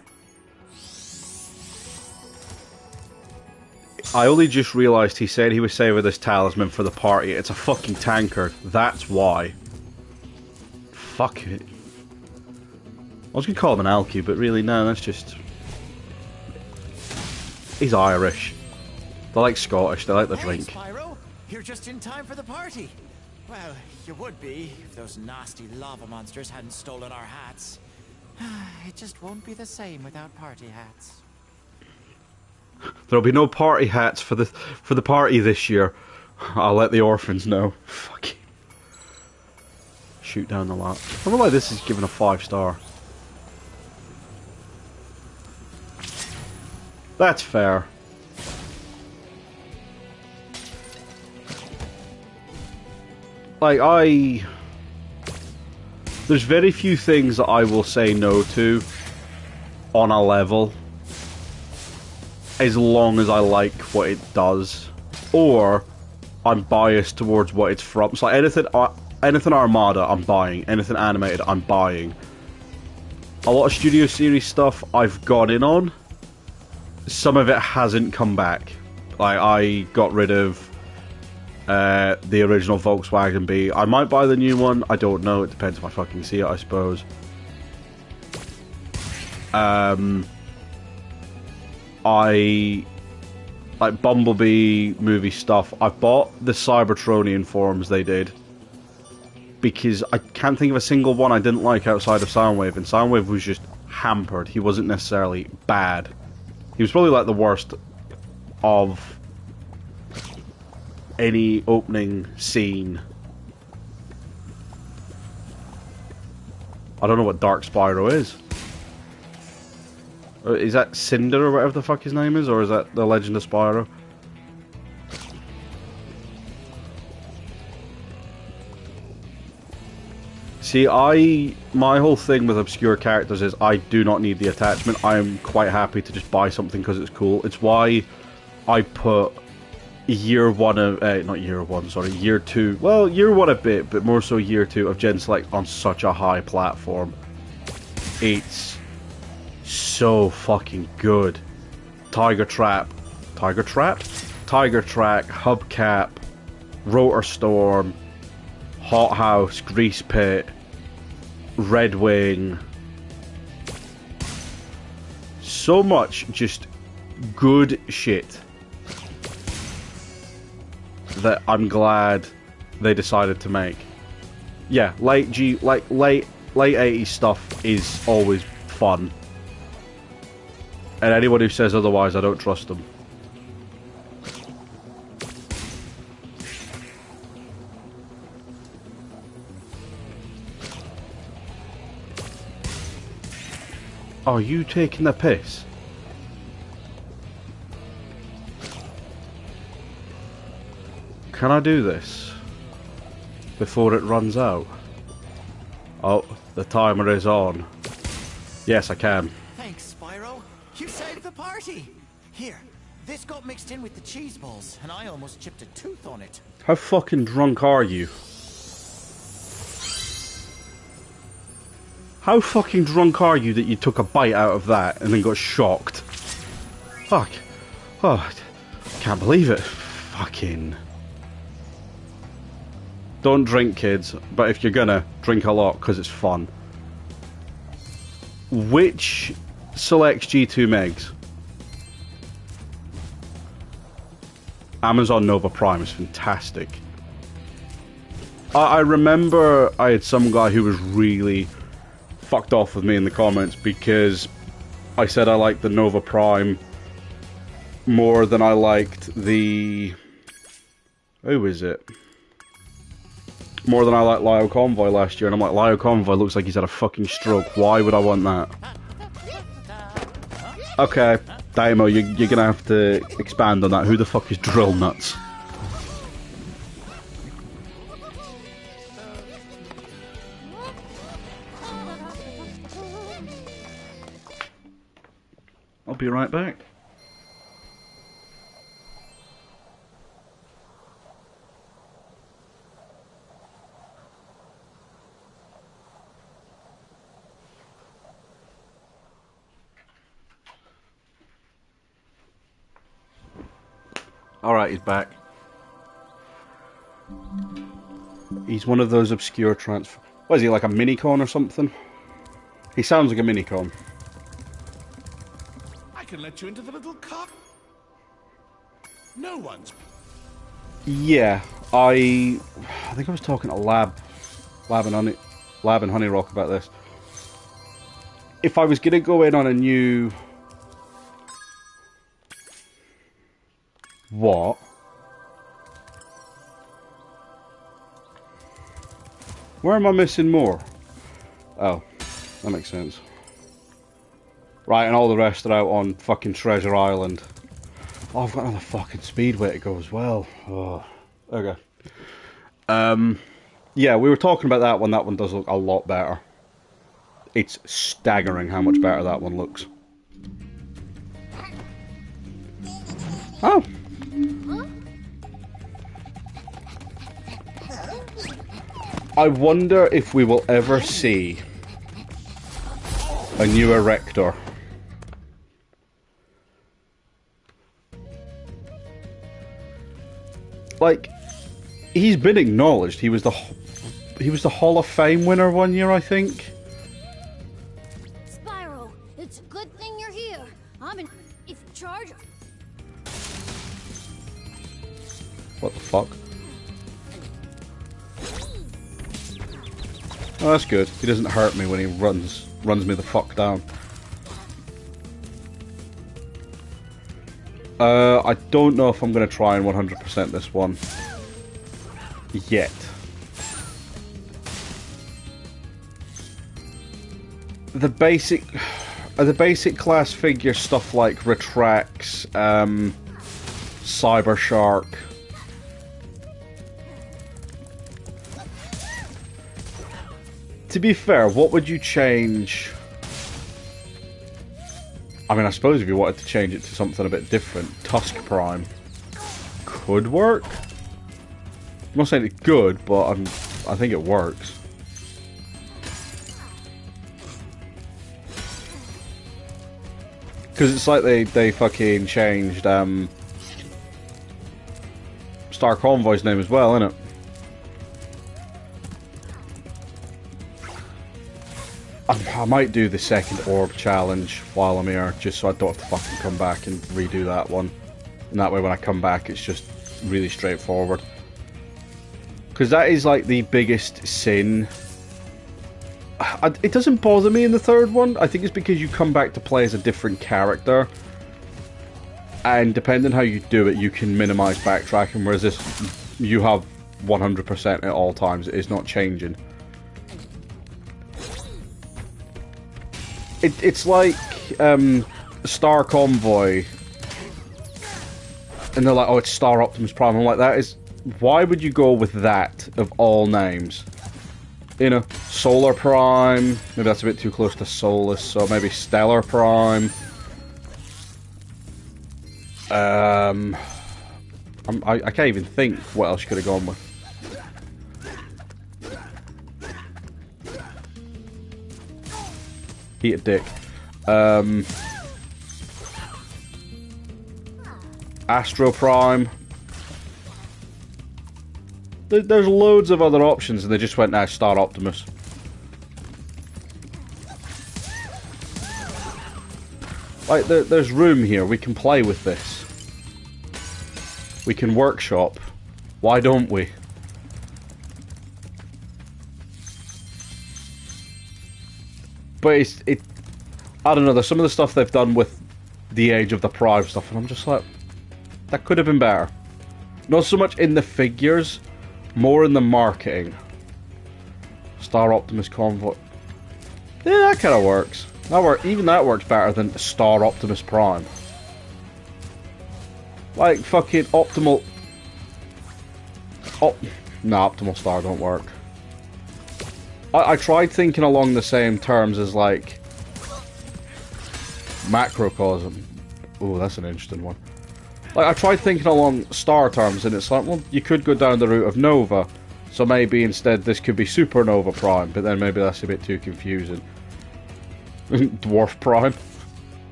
I only just realised he said he was saving this talisman for the party. It's a fucking tankard. That's why. Fuck it. I was going to call him an Alky, but really, no, that's just... He's Irish. They like Scottish, they like the drink. Hey, Spyro, you're just in time for the party. Well, you would be if those nasty lava monsters hadn't stolen our hats. It just won't be the same without party hats. There'll be no party hats for the party this year. I'll let the orphans know. Fuck you. Shoot down the lot. I wonder why this is given a 5-star. That's fair. Like, there's very few things that I will say no to on a level as long as I like what it does, or I'm biased towards what it's from. So like anything Armada, I'm buying. Anything animated, I'm buying. A lot of Studio Series stuff I've got in on. Some of it hasn't come back. Like, I got rid of the original Volkswagen B. I might buy the new one. I don't know. It depends if I fucking see it, I suppose. I like Bumblebee movie stuff. I bought the Cybertronian forums they did because I can't think of a single one I didn't like outside of Soundwave, and Soundwave was just hampered. He wasn't necessarily bad. He was probably like the worst of any opening scene. I don't know what Dark Spyro is. Is that Cinder or whatever the fuck his name is, or is that the Legend of Spyro? See, my whole thing with obscure characters is I do not need the attachment. I am quite happy to just buy something because it's cool. It's why I put year 1 of, not year 1, sorry, year 2, well, year 1 a bit, but more so year 2 of Gen Select on such a high platform. It's so fucking good. Tiger Track, Hubcap, Rotor Storm, Hot House, Grease Pit, Red Wing. So much just good shit that I'm glad they decided to make. Yeah, late 80s stuff is always fun. And anyone who says otherwise, I don't trust them. Are you taking the piss? Can I do this before it runs out? Oh, the timer is on. Yes, I can. Thanks, Spyro. You saved the party. Here, this got mixed in with the cheese balls, and I almost chipped a tooth on it. How fucking drunk are you? How fucking drunk are you that you took a bite out of that and then got shocked? Fuck. Oh, I can't believe it. Fucking. Don't drink, kids, but if you're gonna, drink a lot, because it's fun. Which selects G2 Megs? Amazon Nova Prime is fantastic. I remember I had some guy who was really fucked off with me in the comments because I said I liked the Nova Prime more than I liked the... Who is it? More than I liked Lio Convoy last year, and I'm like, Lio Convoy looks like he's had a fucking stroke. Why would I want that? Okay, Daimo, you're gonna have to expand on that. Who the fuck is Drill Nuts? I'll be right back. Alright, he's back. He's one of those obscure transfer... What is he, like a mini-con or something? He sounds like a mini-con. I can let you into the little cup. No one's... Yeah, I think I was talking to Lab and Honey Rock about this. If I was gonna go in on a new... What? Where am I missing more? Oh, that makes sense. Right, and all the rest are out on fucking Treasure Island. Oh, I've got another fucking Speedway to go as well. Oh, okay. Yeah, we were talking about that one. That one does look a lot better. It's staggering how much better that one looks. Oh. I wonder if we will ever see a new Erector. Like, he's been acknowledged. He was the Hall of Fame winner one year, I think. Spyro, it's a good thing you're here. I'm in charge. What the fuck? Oh, that's good. He doesn't hurt me when he runs me the fuck down. I don't know if I'm going to try and 100% this one yet. The basic class figure stuff like Retrax, Cyber Shark. To be fair, what would you change? I mean, I suppose if you wanted to change it to something a bit different, Tusk Prime could work. I'm not saying it's good, but I think it works. Because it's like they fucking changed Star Convoy's name as well, isn't it? I might do the second orb challenge while I'm here, just so I don't have to fucking come back and redo that one. And that way when I come back, it's just really straightforward. Because that is like the biggest sin. It doesn't bother me in the third one. I think it's because you come back to play as a different character. And depending how you do it, you can minimize backtracking. Whereas this, you have 100% at all times. It is not changing. It's like Star Convoy. And they're like, oh, it's Star Optimus Prime. I'm like, that is... Why would you go with that of all names? You know, Solar Prime. Maybe that's a bit too close to Solus, so maybe Stellar Prime. I can't even think what else you could have gone with. Eat a dick. Astro Prime. There's loads of other options, and they just went, now Star Optimus. Like, there's room here. We can play with this. We can workshop. Why don't we? But I don't know, there's some of the stuff they've done with the Age of the Prime stuff, and I'm just like, that could have been better. Not so much in the figures, more in the marketing. Star Optimus Convoy. Yeah, that kind of works. Even that works better than Star Optimus Prime. Like fucking Optimal... Nah, Optimal Star don't work. I tried thinking along the same terms as like... Macrocosm. Oh, that's an interesting one. Like, I tried thinking along star terms, and it's like, well, you could go down the route of Nova. So maybe instead this could be Supernova Prime, but then maybe that's a bit too confusing. Dwarf Prime.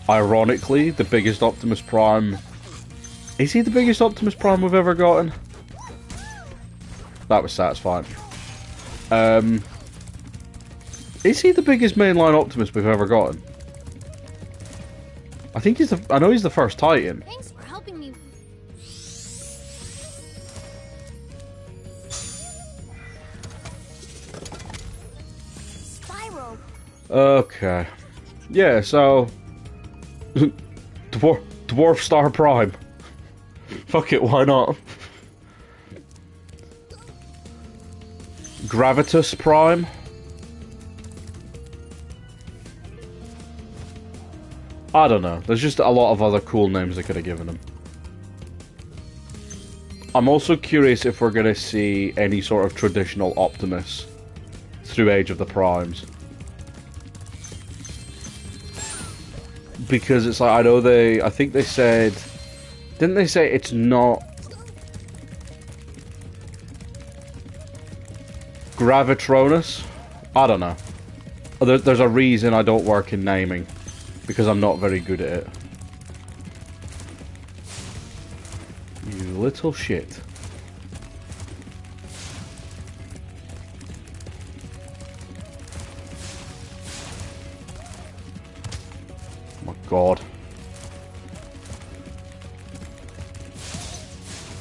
Ironically, the biggest Optimus Prime... Is he the biggest Optimus Prime we've ever gotten? That was satisfying. Is he the biggest mainline Optimus we've ever gotten? I think he's I know he's the first Titan. Thanks for helping me. Spyro. Okay. Yeah, so... Dwarf Star Prime. Fuck it, why not? Gravitas Prime. I don't know. There's just a lot of other cool names they could have given him. I'm also curious if we're going to see any sort of traditional Optimus through Age of the Primes. Because it's like, I know I think they said... Didn't they say it's not... Gravitronus? I don't know. There's a reason I don't work in naming. Because I'm not very good at it. You little shit. Oh my god.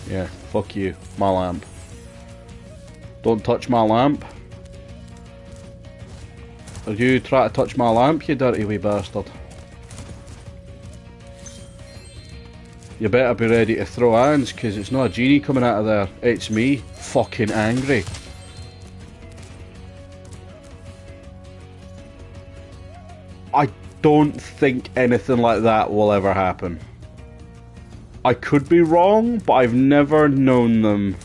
Yeah, fuck you. My lamp. Don't touch my lamp. Did you try to touch my lamp, you dirty wee bastard? You better be ready to throw hands, because it's not a genie coming out of there. It's me, fucking angry. I don't think anything like that will ever happen. I could be wrong, but I've never known them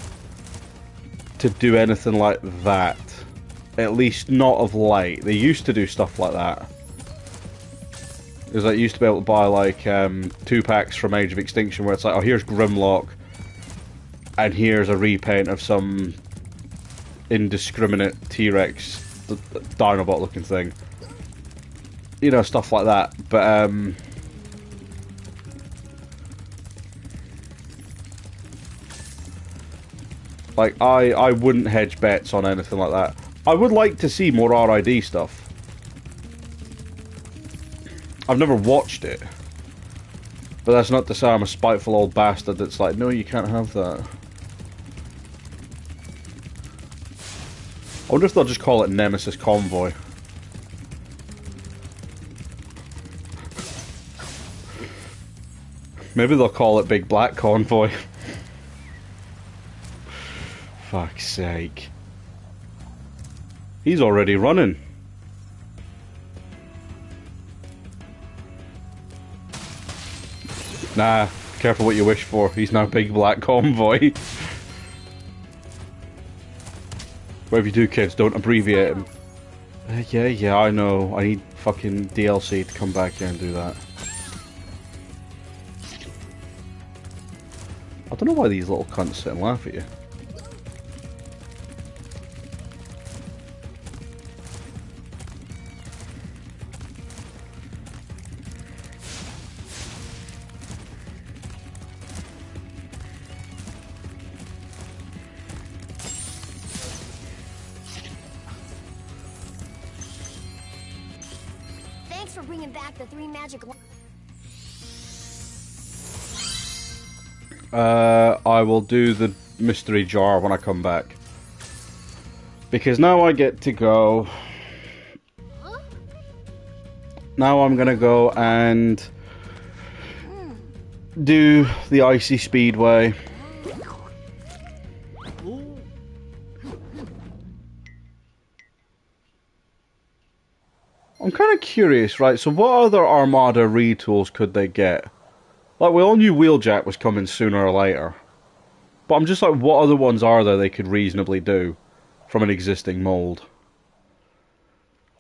to do anything like that. At least not of late. They used to do stuff like that. Because I used to be able to buy like 2 packs from Age of Extinction where it's like, oh, here's Grimlock, and here's a repaint of some indiscriminate T-Rex Dinobot looking thing. You know, stuff like that. But Like, I wouldn't hedge bets on anything like that. I would like to see more RID stuff. I've never watched it. But that's not to say I'm a spiteful old bastard that's like, no, you can't have that. I wonder if they'll just call it Nemesis Convoy. Maybe they'll call it Big Black Convoy. Fuck's sake. He's already running. Nah, careful what you wish for. He's now Big Black Convoy. Whatever you do, kids, don't abbreviate him. Yeah, I know. I need fucking DLC to come back here and do that. I don't know why these little cunts sit and laugh at you. Thanks for bringing back the 3 magic... I will do the mystery jar when I come back. Because now I get to go... Now I'm gonna go and... do the icy Speedway. I'm kind of curious, right? So what other Armada retools could they get? Like, we all knew Wheeljack was coming sooner or later. But I'm just like, what other ones are there they could reasonably do from an existing mold?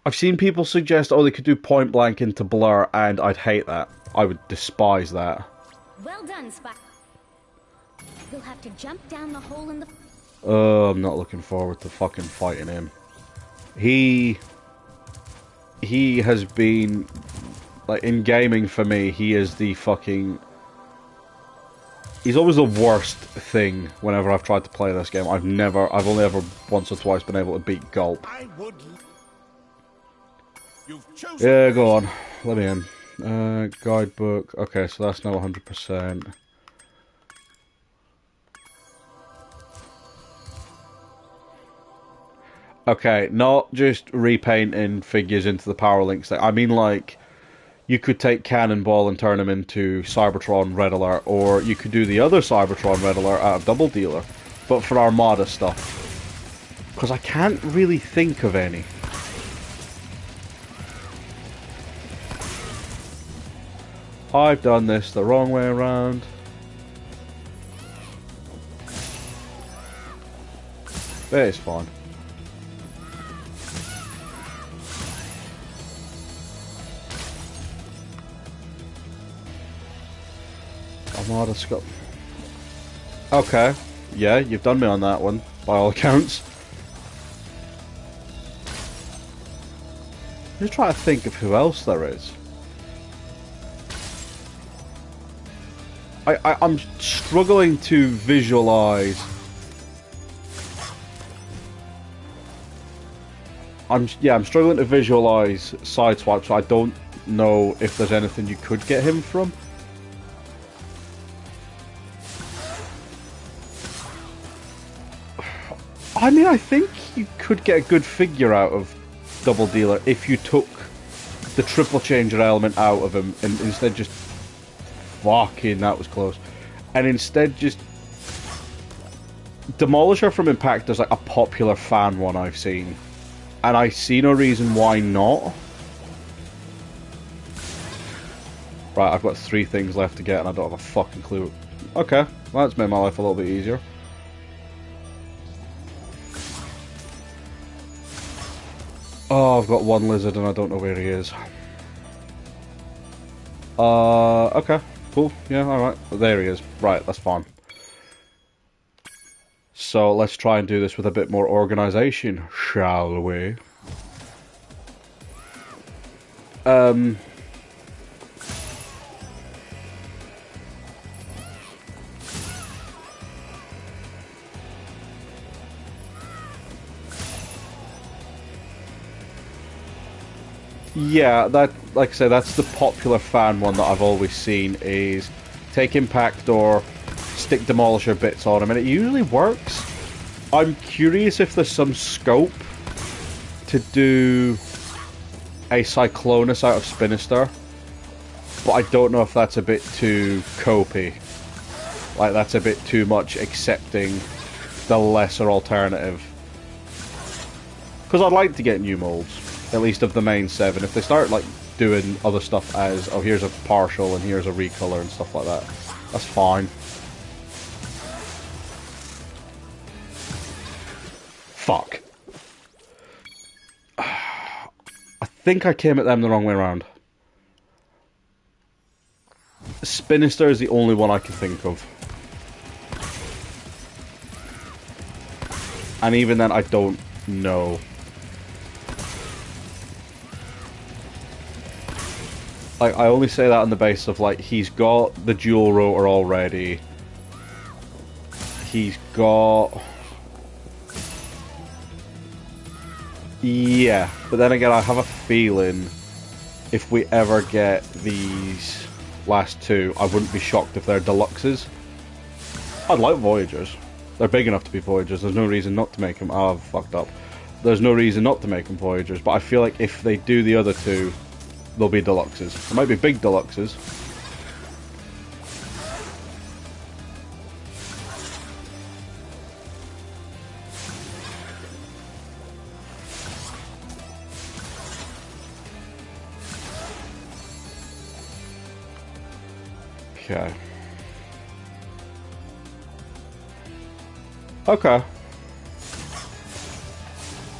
I've seen people suggest, oh, they could do Point Blank into Blur, and I'd hate that. I would despise that. Well done, Spyro. You'll have to jump down the hole in the... Oh, I'm not looking forward to fucking fighting him. He has been... Like, in gaming for me, he is the fucking... He's always the worst thing whenever I've tried to play this game. I've only ever once or twice been able to beat Gulp. Yeah, go on. Let me in. Guidebook. Okay, so that's now 100%. Okay, not just repainting figures into the Power Links thing. I mean, like... You could take Cannonball and turn him into Cybertron Red Alert, or you could do the other Cybertron Red Alert out of Double Dealer, but for Armada stuff. Because I can't really think of any. I've done this the wrong way around. It's fine. Armada Scope. Okay. Yeah, you've done me on that one, by all accounts. I'm just trying to think of who else there is. I'm struggling to visualize. I'm struggling to visualize Sideswipe, so I don't know if there's anything you could get him from. I mean, I think you could get a good figure out of Double Dealer if you took the triple changer element out of him and instead just... Fucking, that was close. And instead just... Demolisher from Impact is like a popular fan one I've seen. And I see no reason why not. Right, I've got 3 things left to get and I don't have a fucking clue. Okay, well, that's made my life a little bit easier. Oh, I've got 1 lizard and I don't know where he is. Okay, cool. Yeah, alright. There he is. Right, that's fine. So, let's try and do this with a bit more organisation, shall we? Yeah, that, like I say, that's the popular fan one that I've always seen, is take Impact or stick Demolisher bits on him, and it usually works. I'm curious if there's some scope to do a Cyclonus out of Spinister, but I don't know if that's a bit too copy. Like, that's a bit too much accepting the lesser alternative. Because I'd like to get new molds, at least of the main 7. If they start, like, doing other stuff as, oh, here's a partial and here's a recolor and stuff like that, that's fine. Fuck. I think I came at them the wrong way around. Spinister is the only one I can think of. And even then, I don't know. Like, I only say that on the basis of, like, he's got the dual rotor already. He's got... Yeah, but then again, I have a feeling if we ever get these last two, I wouldn't be shocked if they're deluxes. I'd like Voyagers. They're big enough to be Voyagers. There's no reason not to make them. Oh, I've fucked up. There's no reason not to make them Voyagers, but I feel like if they do the other two, they'll be deluxes. They might be big deluxes. Okay. Okay.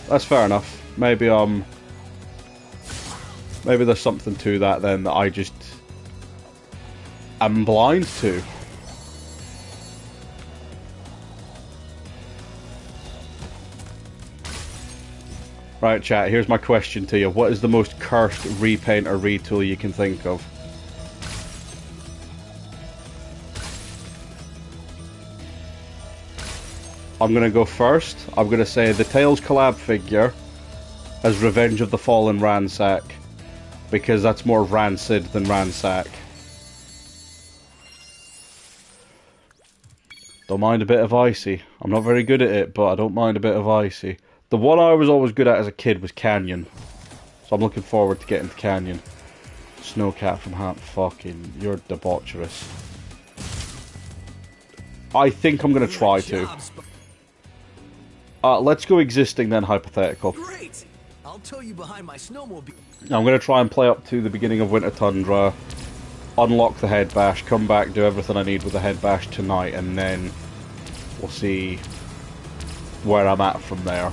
That's fair enough. Maybe maybe there's something to that then that I just am blind to. Right, chat, here's my question to you. What is the most cursed repaint or retool you can think of? I'm going to go first. I'm going to say the Tails collab figure as Revenge of the Fallen Ransack, because that's more rancid than ransack. Don't mind a bit of icy. I'm not very good at it, but I don't mind a bit of icy. The one I was always good at as a kid was Canyon, so I'm looking forward to getting to Canyon. Snowcat from Hat, fucking, you're debaucherous. I think I'm going to try to. Let's go existing then hypothetical. Great! I'll tow you behind my snowmobile. I'm going to try and play up to the beginning of Winter Tundra, unlock the head bash, come back, do everything I need with the head bash tonight, and then we'll see where I'm at from there.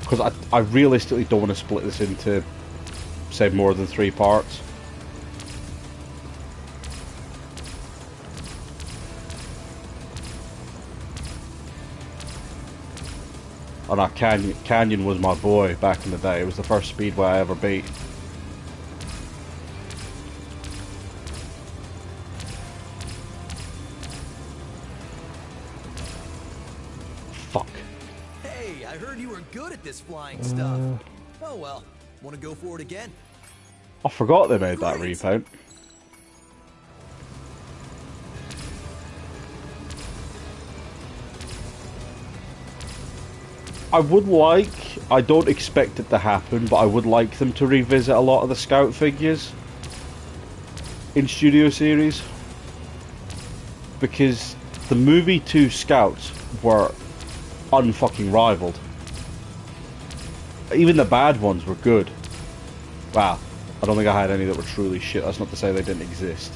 Because I realistically don't want to split this into, say, more than 3 parts. Oh no, Canyon was my boy back in the day. It was the first Speedway I ever beat. Fuck. Hey, I heard you were good at this flying stuff. Oh well, want to go for it again? I forgot they made that repaint. I would like, I don't expect it to happen, but I would like them to revisit a lot of the Scout figures in Studio Series. Because the movie 2 Scouts were unfucking rivaled. Even the bad ones were good. Wow, I don't think I had any that were truly shit. That's not to say they didn't exist.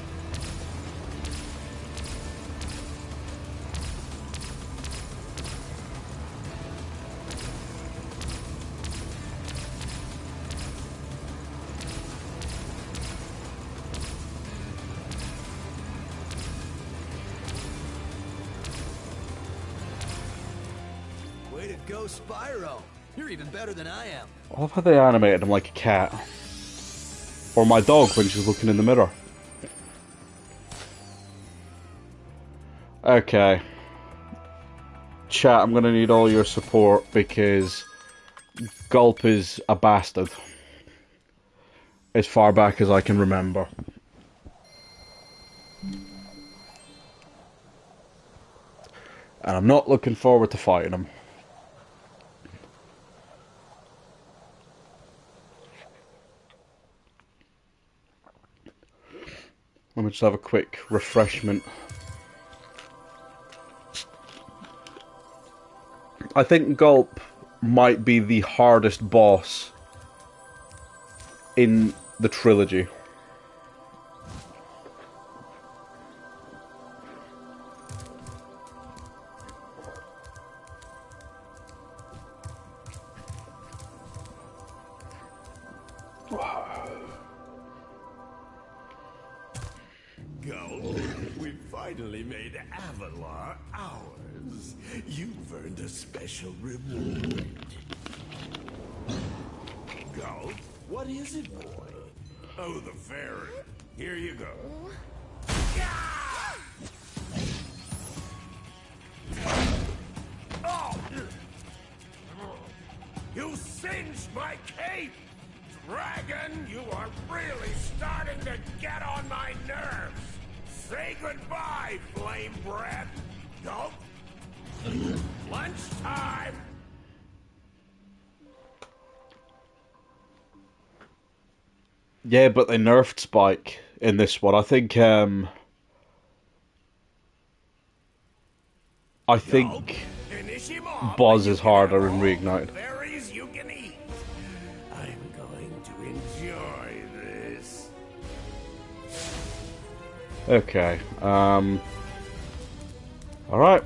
Way to go, Spyro! You're even better than I am. I love how they animated him like a cat. Or my dog when she's looking in the mirror. Okay. Chat, I'm gonna need all your support because Gulp is a bastard. as far back as I can remember. And I'm not looking forward to fighting him. Let me just have a quick refreshment. I think Gulp might be the hardest boss in the trilogy. Gulp, we've finally made Avalar ours. You've earned a special reward. Gulp, what is it, boy? Oh, the ferry. Here you go. Oh! You singed my cape! Dragon, you are really starting to get on my nerves! Say goodbye, flame breath! Gulp! Lunchtime! Yeah, but they nerfed Spike in this one. I think Boz is harder in Reignited. Berries you can eat. I'm going to enjoy this. Okay. Alright.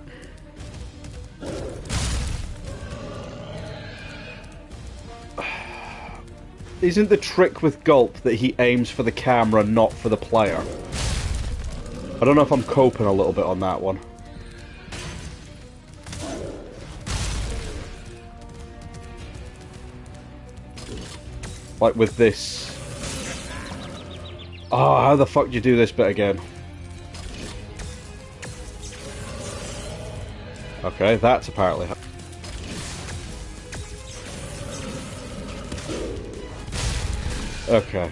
Isn't the trick with Gulp that he aims for the camera, not for the player? I don't know if I'm coping a little bit on that one. Like with this. Oh, how the fuck do you do this bit again? Okay, that's apparently how. Okay.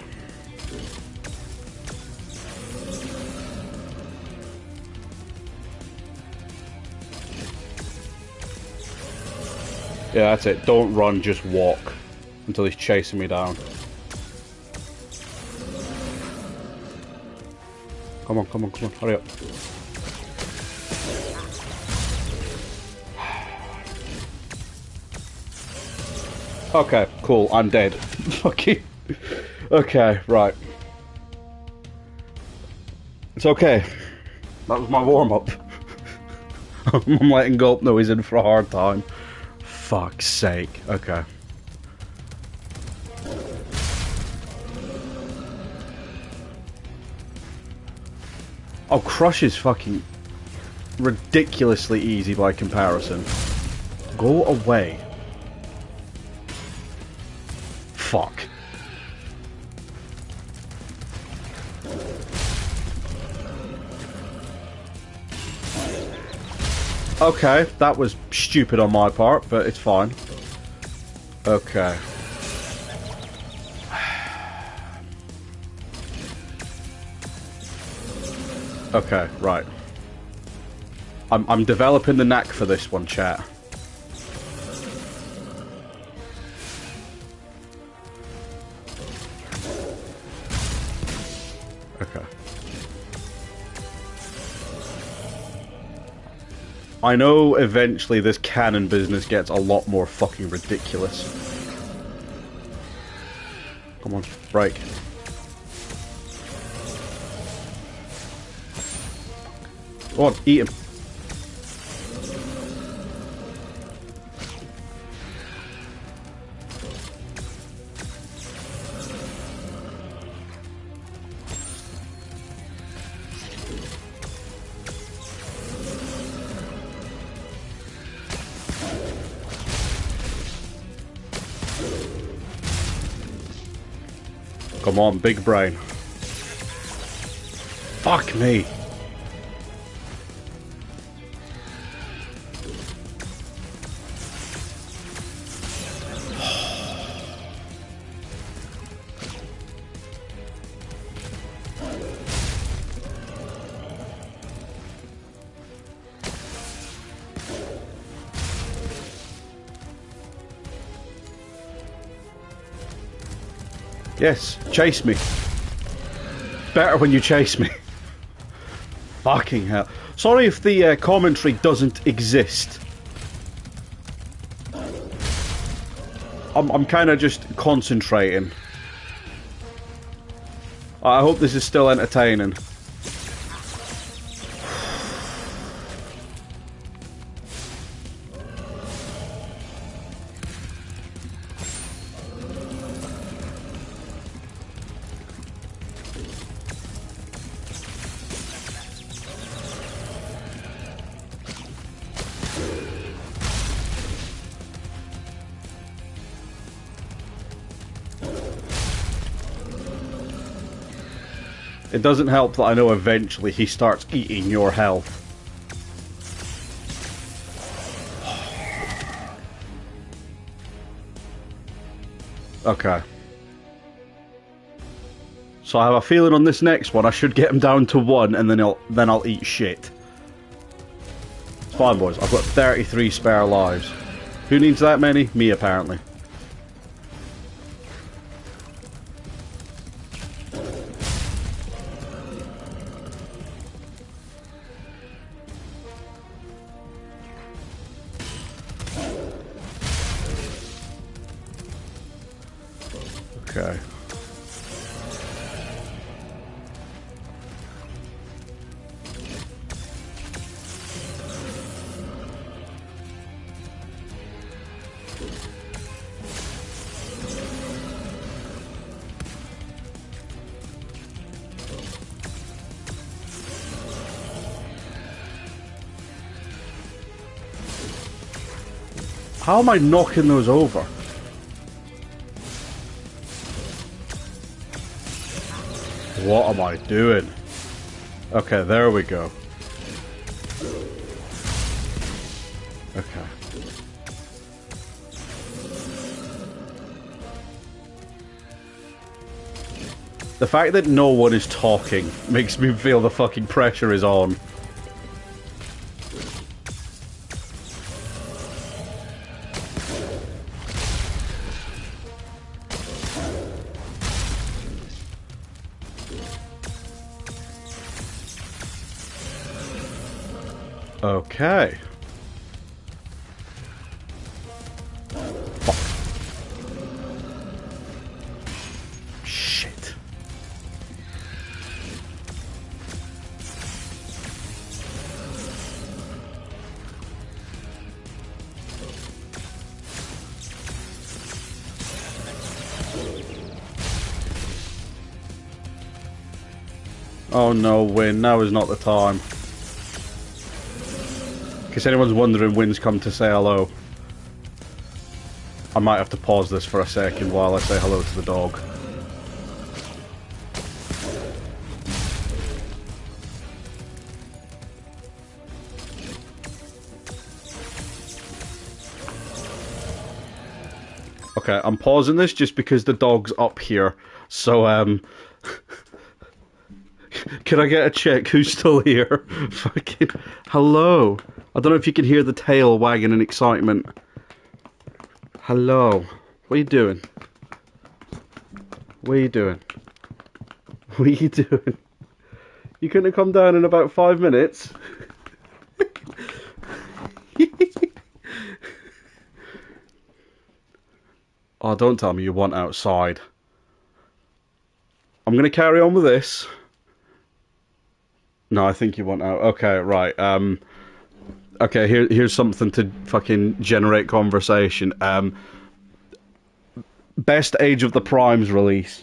Yeah, that's it. Don't run, just walk until he's chasing me down. Come on, come on, come on. Hurry up. Okay, cool. I'm dead. Fuck you. Okay, right. It's okay. That was my warm-up. I'm letting Gulp know he's in for a hard time. Fuck's sake. Okay. Oh, Crush is fucking ridiculously easy by comparison. Go away. Fuck. Okay, that was stupid on my part, but it's fine. Okay. Okay, right. I'm developing the knack for this one, chat. Okay. I know eventually this cannon business gets a lot more fucking ridiculous. Come on, break. Go on, eat him. Come on, big brain. Fuck me. Yes, chase me. Better when you chase me. Fucking hell. Sorry if the commentary doesn't exist. I'm kind of just concentrating. I hope this is still entertaining. It doesn't help that I know eventually he starts eating your health. Okay. So I have a feeling on this next one I should get him down to 1 and then I'll eat shit. It's fine, boys. I've got 33 spare lives. Who needs that many? Me, apparently. Okay. How am I knocking those over? What am I doing? Okay, there we go. Okay. The fact that no one is talking makes me feel the fucking pressure is on. Okay. Fuck. Shit. Oh no, Win. Now is not the time. In case anyone's wondering, Win's come to say hello. I might have to pause this for a second while I say hello to the dog. Okay, I'm pausing this just because the dog's up here. So, can I get a check? Who's still here? Fucking hello. I don't know if you can hear the tail wagging in excitement. Hello. What are you doing? What are you doing? What are you doing? You couldn't have come down in about 5 minutes? Oh, don't tell me you want outside. I'm going to carry on with this. No, I think you want out. Okay, right. Okay, here's something to fucking generate conversation. Best Age of the Primes release.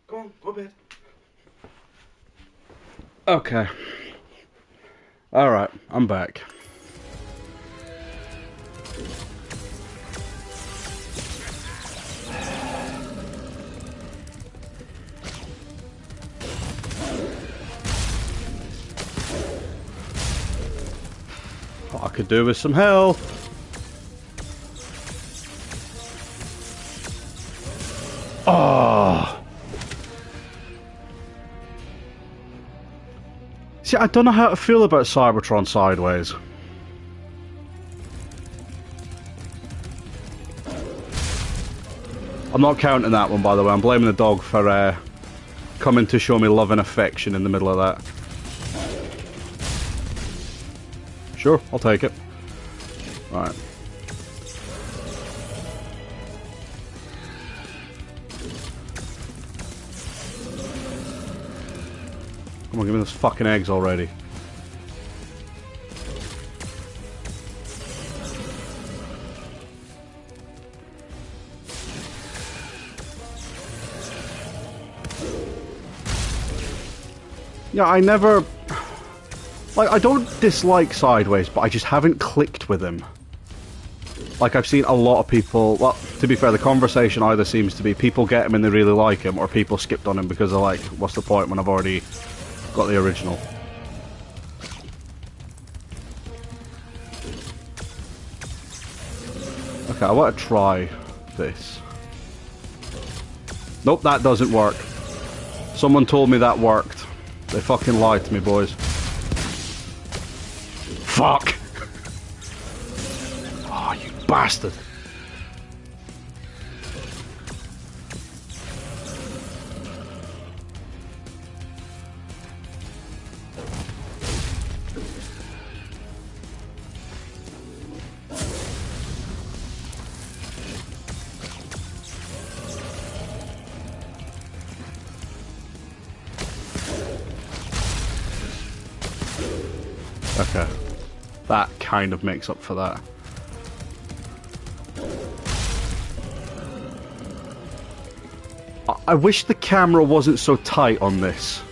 Go on, go to bed. Okay. Alright, I'm back. What I could do with some health. Oh. See, I don't know how to feel about Cybertron Sideways. I'm not counting that one, by the way. I'm blaming the dog for coming to show me love and affection in the middle of that. Sure, I'll take it. Right. Come on, give me those fucking eggs already. Yeah, I never... Like, I don't dislike Sideways, but I just haven't clicked with him. Like, I've seen a lot of people... Well, to be fair, the conversation either seems to be people get him and they really like him, or people skipped on him because they're like, what's the point when I've already got the original? Okay, I want to try this. Nope, that doesn't work. Someone told me that worked. They fucking lied to me, boys. Fuck! Oh, you bastard. Okay. That kind of makes up for that. I wish the camera wasn't so tight on this.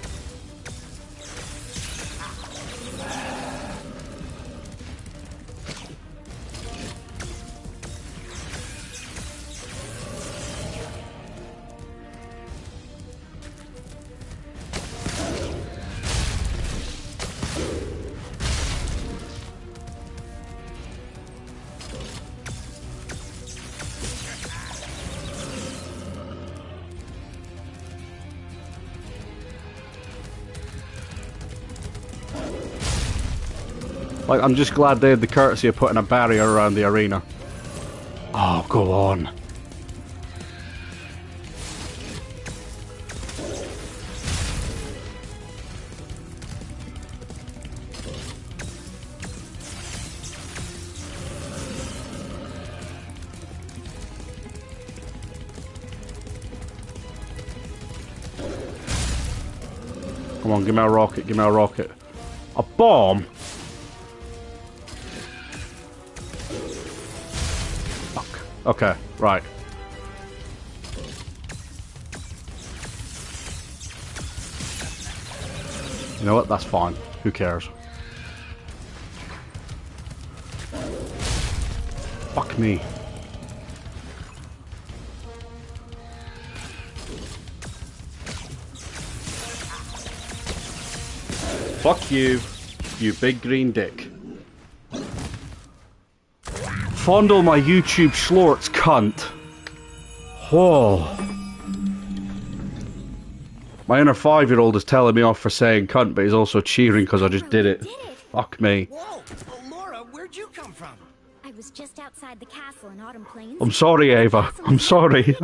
Like, I'm just glad they had the courtesy of putting a barrier around the arena. Oh, go on. Come on, give me a rocket, give me a rocket. A bomb? Okay, right. You know what? That's fine. Who cares? Fuck me. Fuck you, you big green dick. Fondle my YouTube schlorts, cunt. Oh. My inner 5-year-old is telling me off for saying cunt, but he's also cheering because I just did it. Fuck me. Whoa! Oh, Laura, where'd you come from? I was just outside the castle in Autumn Plains. I'm sorry, Ava. I'm sorry.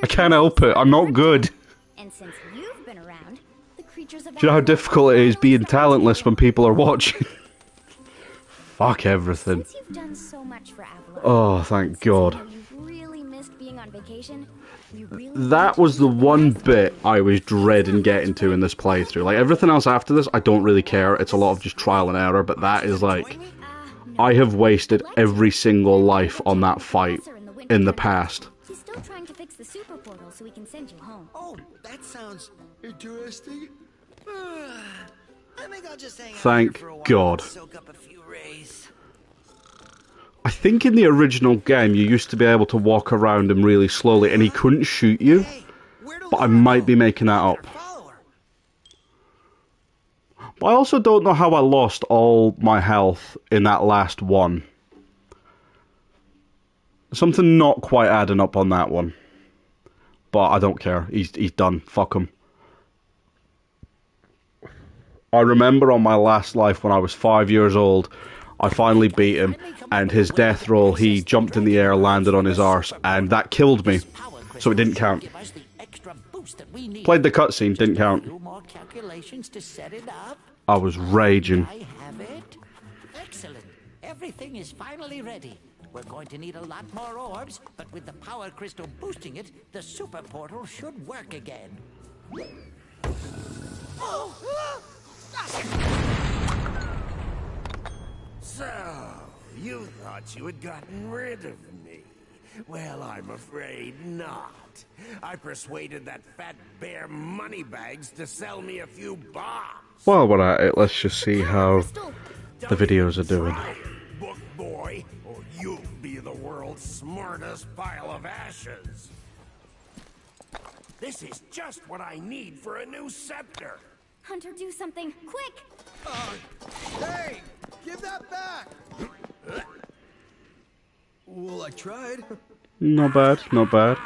I can't help it. I'm not good. And since you've been around, the creatures of Do you know how difficult it is being talentless when people are watching? Fuck everything. Since you've done so much for Avalon, Oh, thank God. you've really missed being on vacation. We really That was the one bit I was dreading getting to in this playthrough. Like, everything else after this, I don't really care. It's a lot of just trial and error, but that is like... I have wasted every single life on that fight in the past. He's still trying to fix the super portal so we can send you home. Oh, that sounds interesting. I think I'll just hang out Thank here for a while God. and soak up a few rays. I think in the original game you used to be able to walk around him really slowly and he couldn't shoot you. Hey, where do But I Laura might go? be making that up. Follow her. But I also don't know how I lost all my health in that last one. Something not quite adding up on that one. But I don't care. He's done. Fuck him. I remember on my last life when I was 5 years old, I finally beat him, and his death roll, he jumped in the air, landed on his arse, and that killed me. So it didn't count. Played the cutscene, didn't count. I was raging. I have it. Excellent. Everything is finally ready. We're going to need a lot more orbs, but with the power crystal boosting it, the super portal should work again. So, you thought you had gotten rid of me. Well, I'm afraid not. I persuaded that fat bear Moneybags to sell me a few bombs. While we're at it, let's just see how the videos are doing. Try it, book boy, or you'll be the world's smartest pile of ashes. This is just what I need for a new scepter. Hunter, do something, quick! Hey, give that back. Well, I tried. Not bad, not bad.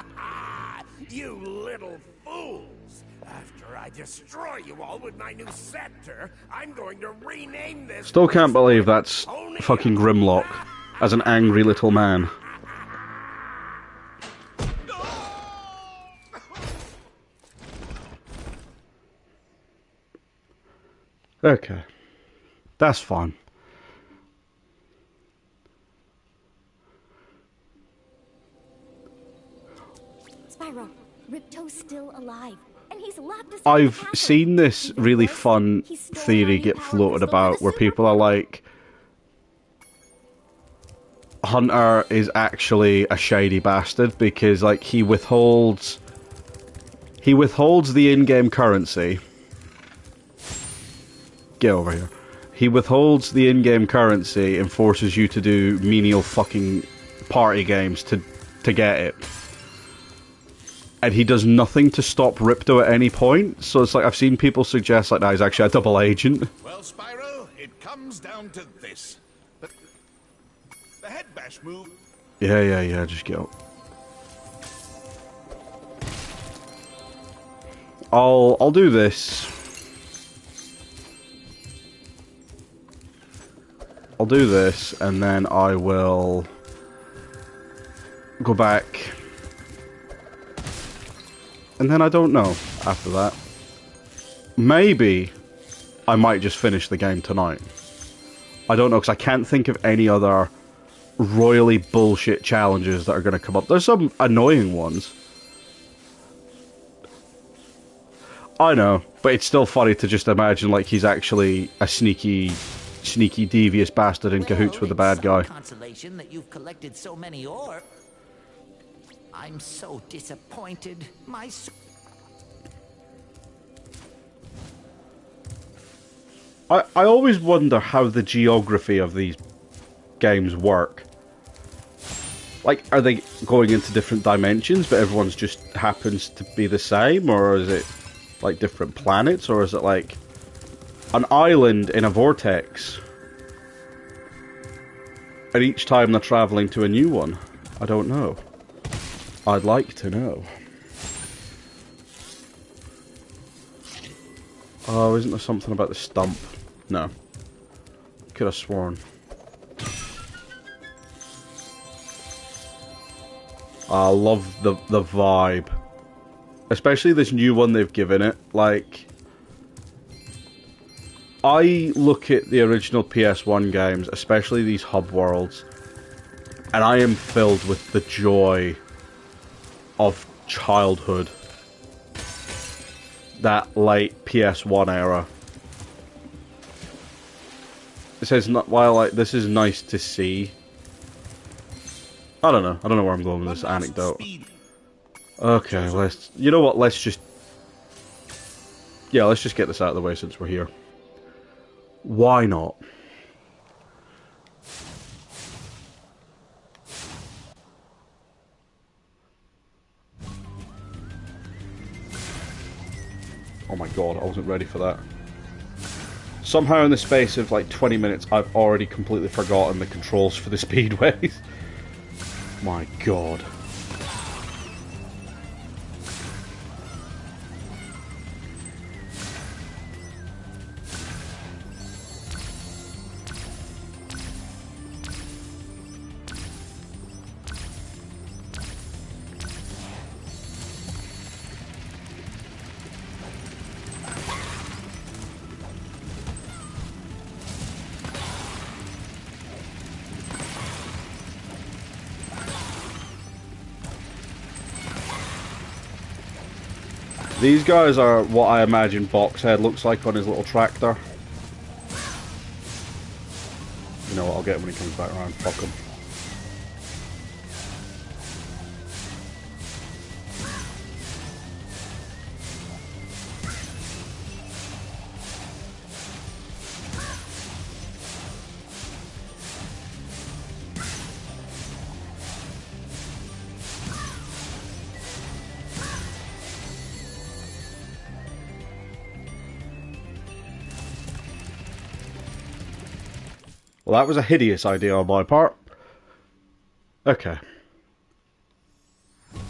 You little fools! After I destroy you all with my new scepter, I'm going to rename this... Still can't believe that's fucking Grimlock as an angry little man. Okay. That's fine. Spyro, Ripto's still alive, and he's locked us in I've the castle. seen this Even really worse, fun he stole theory our new get power floated crystal about for the where super people are portal. like, Hunter is actually a shady bastard because, like, he withholds the in-game currency. Get over here. He withholds the in-game currency and forces you to do menial fucking party games to get it. And he does nothing to stop Ripto at any point. So it's like, I've seen people suggest like, he's actually a double agent. Well, Spyro, it comes down to this. The head bash move. Yeah, just get up. I'll do this. I'll do this, and then I will go back. And then I don't know after that. Maybe I might just finish the game tonight. I don't know, because I can't think of any other royally bullshit challenges that are going to come up. There's some annoying ones. I know, but it's still funny to just imagine like he's actually a sneaky, devious bastard in cahoots with the bad guy. Consolation that you've collected so many orbs. I'm so disappointed. I always wonder how the geography of these games work. Like, are they going into different dimensions, but everyone's just happens to be the same? Or is it, like, different planets? Or is it, like, an island in a vortex? And each time they're travelling to a new one? I don't know. I'd like to know. Oh, isn't there something about the stump? No. Could have sworn. I love the vibe. Especially this new one they've given it. Like, I look at the original PS1 games, especially these hub worlds, and I am filled with the joy of childhood. That late PS1 era. It says, while like this is nice to see. I don't know where I'm going with this anecdote. Okay, you know what, let's just get this out of the way since we're here. Why not? Oh my god, I wasn't ready for that. Somehow in the space of like 20 minutes, I've already completely forgotten the controls for the Speedways. My god. These guys are what I imagine Boxhead looks like on his little tractor. You know what, I'll get him when he comes back around. Fuck him. Well, that was a hideous idea on my part. Okay.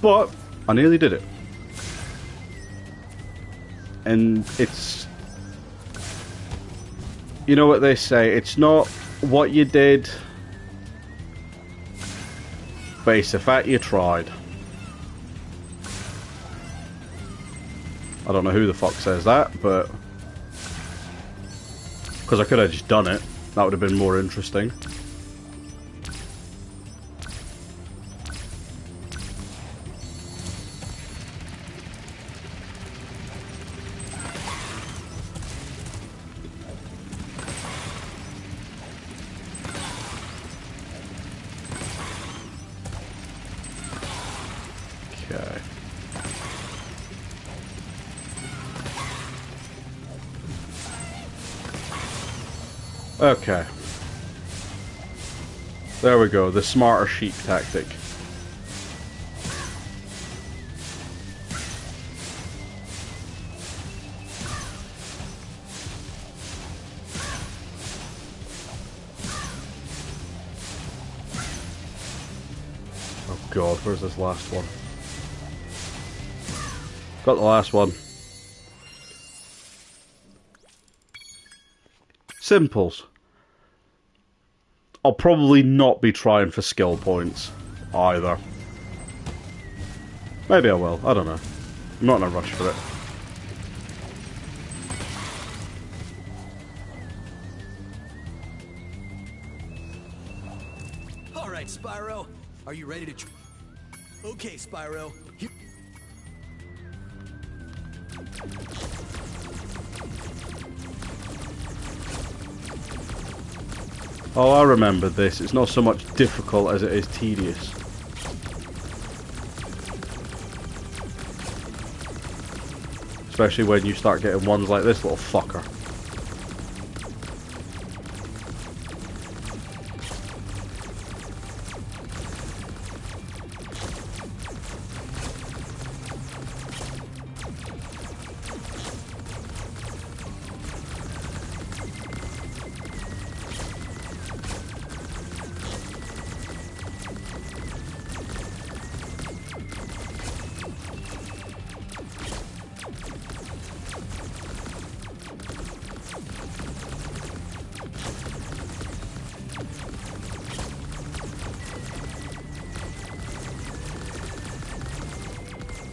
But, I nearly did it. And it's... You know what they say, it's not what you did, but it's the fact you tried. I don't know who the fuck says that, but... Because I could have just done it. That would have been more interesting. Okay. Okay. There we go, the smarter sheep tactic. Oh god, where's this last one? Got the last one. Simples. I'll probably not be trying for skill points either. Maybe I will, I don't know. I'm not in a rush for it. Alright, Spyro. Are you ready to... Okay, Spyro. Oh, I remember this. It's not so much difficult as it is tedious. Especially when you start getting ones like this little fucker.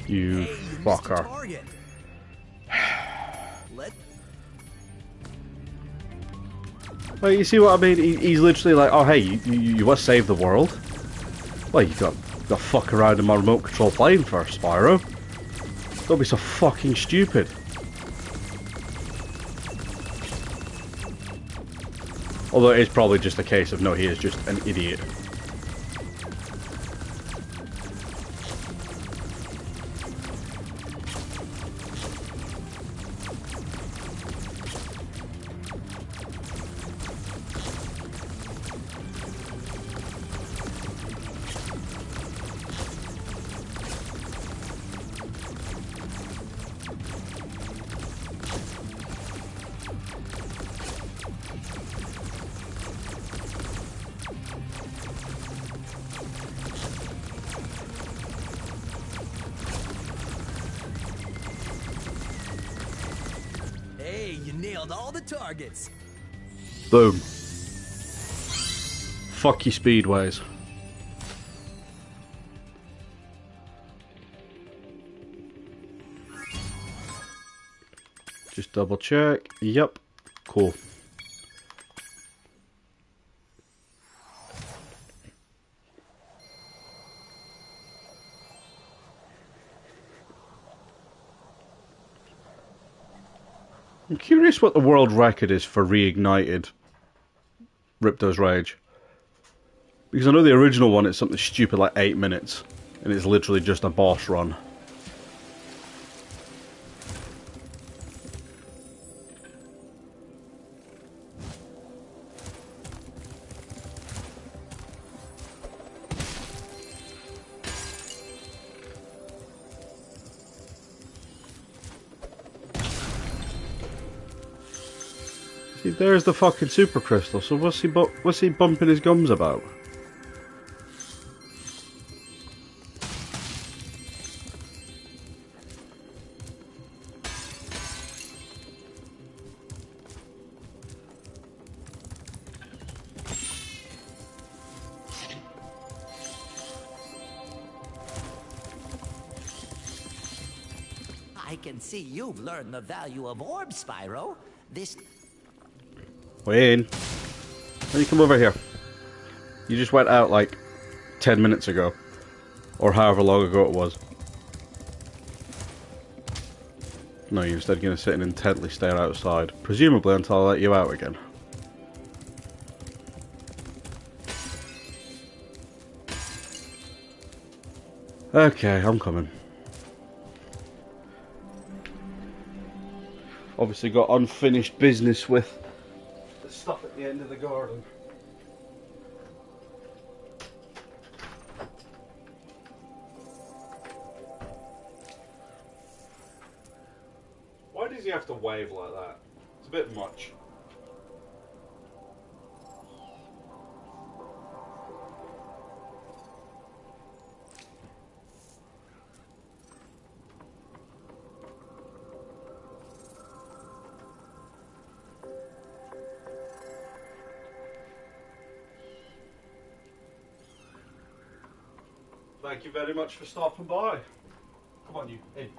You fucker. Well, you see what I mean? He's literally like, oh hey, you want to save the world? Well, you got to fuck around in my remote control plane first, Spyro. Don't be so fucking stupid. Although it is probably just a case of, no, he is just an idiot. nailed all the targets. Boom. Fuck you, Speedways. Just double check. Yep. Cool. I'm curious what the world record is for Reignited Ripto's Rage. Because I know the original one, it's something stupid like 8 minutes. And it's literally just a boss run. See, there's the fucking super crystal. So what's he bumping his gums about? I can see you've learned the value of orbs, Spyro. This... Wayne, why don't you come over here? You just went out like 10 minutes ago. Or however long ago it was. No, you're instead going to sit and intently stare outside. Presumably until I let you out again. Okay, I'm coming. Obviously got unfinished business with the stuff at the end of the garden. Why does he have to wave like that? It's a bit much. Thank you very much for stopping by. Come on, you in.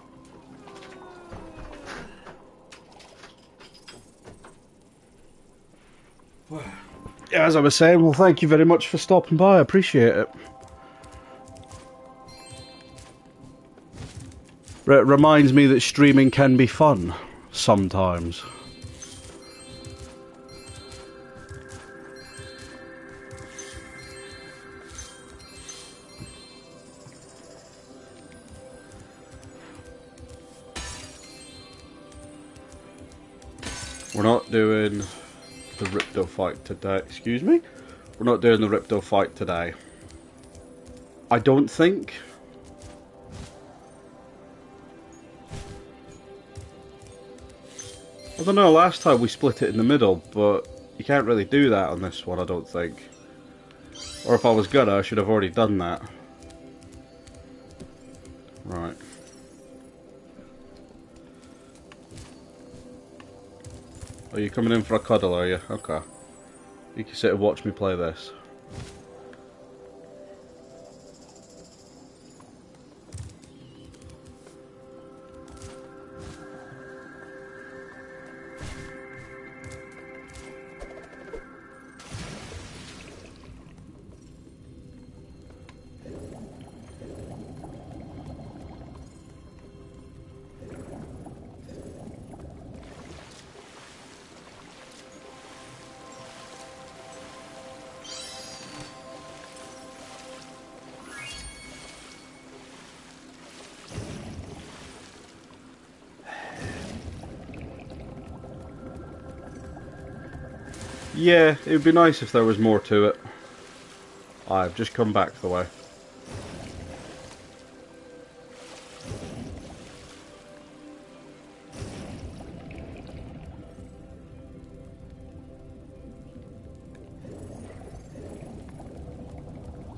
Yeah, as I was saying, well, thank you very much for stopping by. I appreciate it. Reminds me that streaming can be fun sometimes. We're not doing the Ripto fight today. Excuse me? We're not doing the Ripto fight today. I don't think. I don't know, last time we split it in the middle, but you can't really do that on this one, I don't think. Or if I was gonna, I should have already done that. Right. Oh, you coming in for a cuddle, are you? Okay. You can sit and watch me play this. Yeah, it would be nice if there was more to it. I've just come back the way.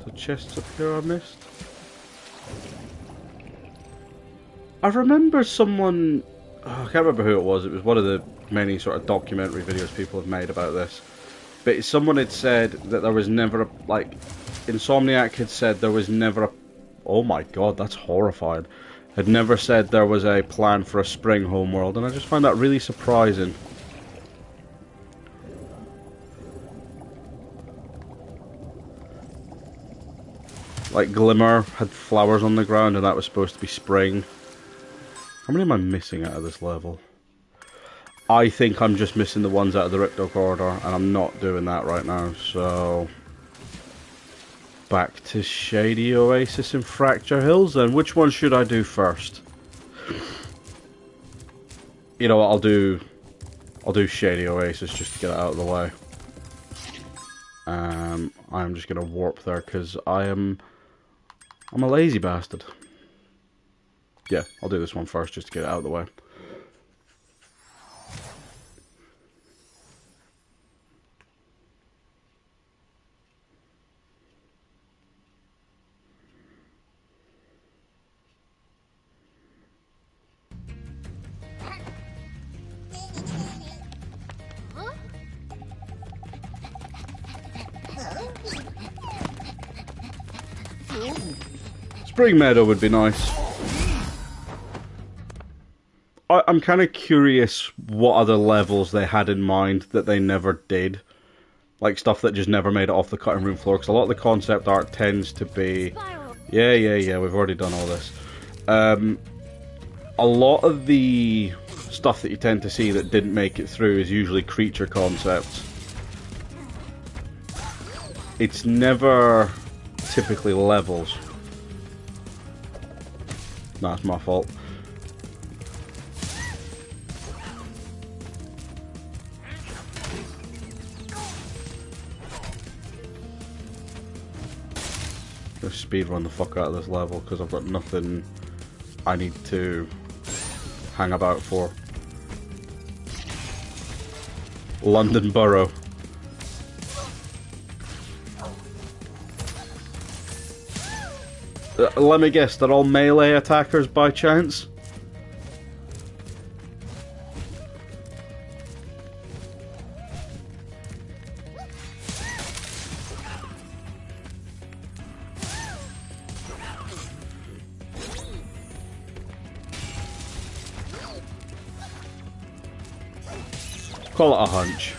So chests up here I missed. I remember someone... Oh, I can't remember who it was. It was one of the many sort of documentary videos people have made about this. But someone had said that there was never a, like, Insomniac had said there was never a, oh my god, that's horrifying, had never said there was a plan for a spring homeworld, and I just find that really surprising. Like, Glimmer had flowers on the ground and that was supposed to be spring. How many am I missing out of this level? I think I'm just missing the ones out of the Ripto corridor, and I'm not doing that right now, so... Back to Shady Oasis and Fracture Hills then. Which one should I do first? You know what, I'll do Shady Oasis just to get it out of the way. I'm just gonna warp there because I'm a lazy bastard. Yeah, I'll do this one first just to get it out of the way. Spring Meadow would be nice. I'm kind of curious what other levels they had in mind that they never did. Like stuff that just never made it off the cutting room floor. Because a lot of the concept art tends to be... Spyro. Yeah, we've already done all this. A lot of the stuff that you tend to see that didn't make it through is usually creature concepts. It's never typically levels. That's my fault. Just speedrun the fuck out of this level because I've got nothing I need to hang about for. London Borough. Let me guess, they're all melee attackers by chance? Call it a hunch.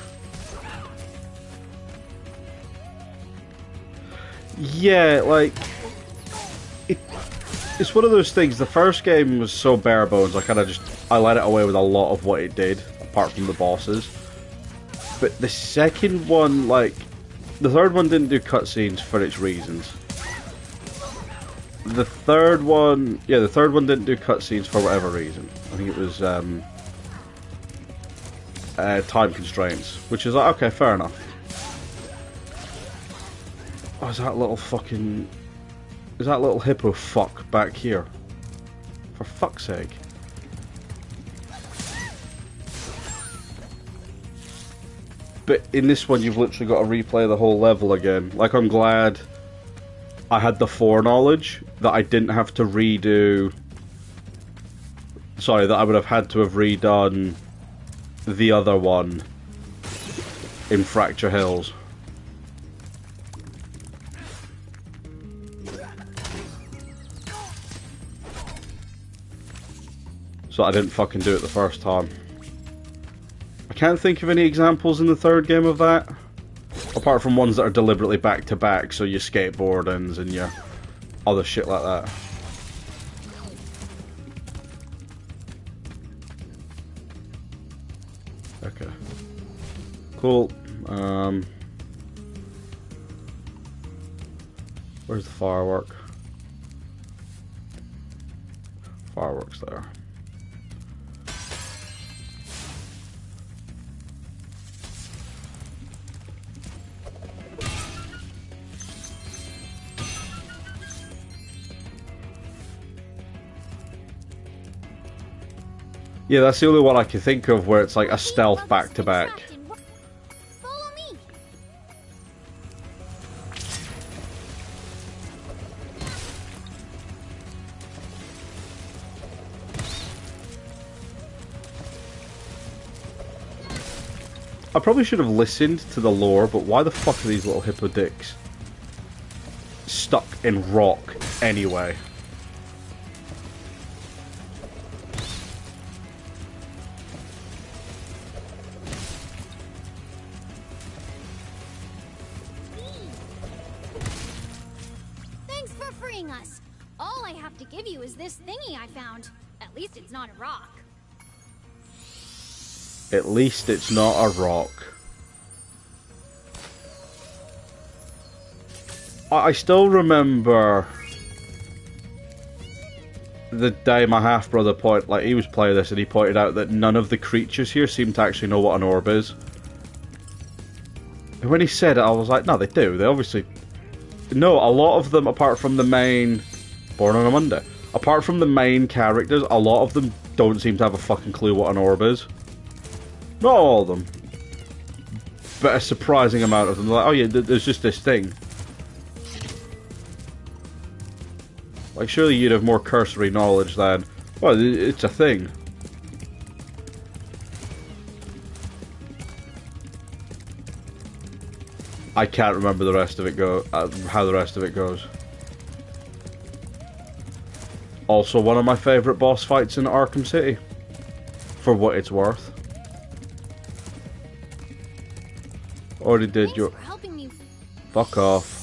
Yeah, like... It's one of those things, the first game was so bare bones, I let it away with a lot of what it did, apart from the bosses. But the second one, like... The third one didn't do cutscenes for its reasons. The third one... Yeah, the third one didn't do cutscenes for whatever reason. I think it was, time constraints, which is like, okay, fair enough. Oh, is that little fucking... Is that little hippo fuck back here? For fuck's sake. But in this one you've literally got to replay the whole level again. Like, I'm glad I had the foreknowledge that I didn't have to redo... Sorry, that I would have had to have redone the other one in Fracture Hills. So I didn't fucking do it the first time. I can't think of any examples in the third game of that. Apart from ones that are deliberately back to back, so your skateboardings and your other shit like that. Okay. Cool. Where's the firework? Fireworks there. Yeah, that's the only one I can think of where it's like a stealth back-to-back. Follow me. I probably should have listened to the lore, but why the fuck are these little hippo dicks stuck in rock anyway? Thanks for freeing us. All I have to give you is this thingy I found. At least it's not a rock. At least it's not a rock. I still remember the day my half-brother he was playing this and he pointed out that none of the creatures here seem to actually know what an orb is. And when he said it, I was like, no, they do. They obviously... No, a lot of them, apart from the main... Born on a Monday. Apart from the main characters, a lot of them don't seem to have a fucking clue what an orb is. Not all of them. But a surprising amount of them. Like, oh yeah, there's just this thing. Like, surely you'd have more cursory knowledge than, well, it's a thing. I can't remember the rest of it how the rest of it goes. Also, one of my favourite boss fights in Arkham City. For what it's worth. Already did your... Fuck off.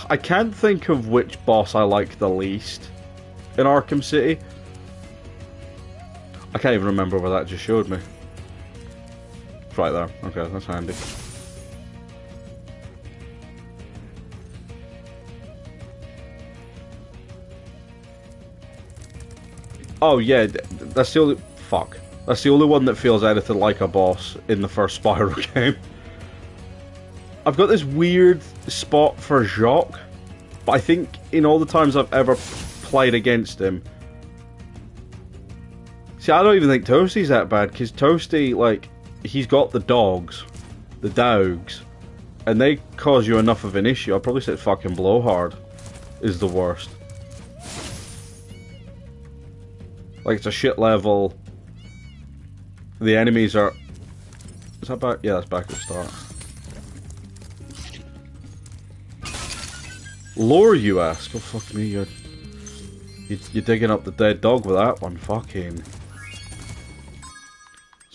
I can't think of which boss I like the least in Arkham City. I can't even remember where that just showed me. It's right there. Okay, that's handy. Oh yeah, that's the only... Fuck. That's the only one that feels anything like a boss in the first Spyro game. I've got this weird spot for Jacques, but I think in all the times I've ever played against him... See, I don't even think Toasty's that bad, because Toasty, like, he's got the dogs, and they cause you enough of an issue. I'd probably say fucking Blowhard is the worst. Like, it's a shit level. The enemies are... Is that back? Yeah, that's back at the start. Lore, you ask? Oh, fuck me, you're digging up the dead dog with that one. Fucking...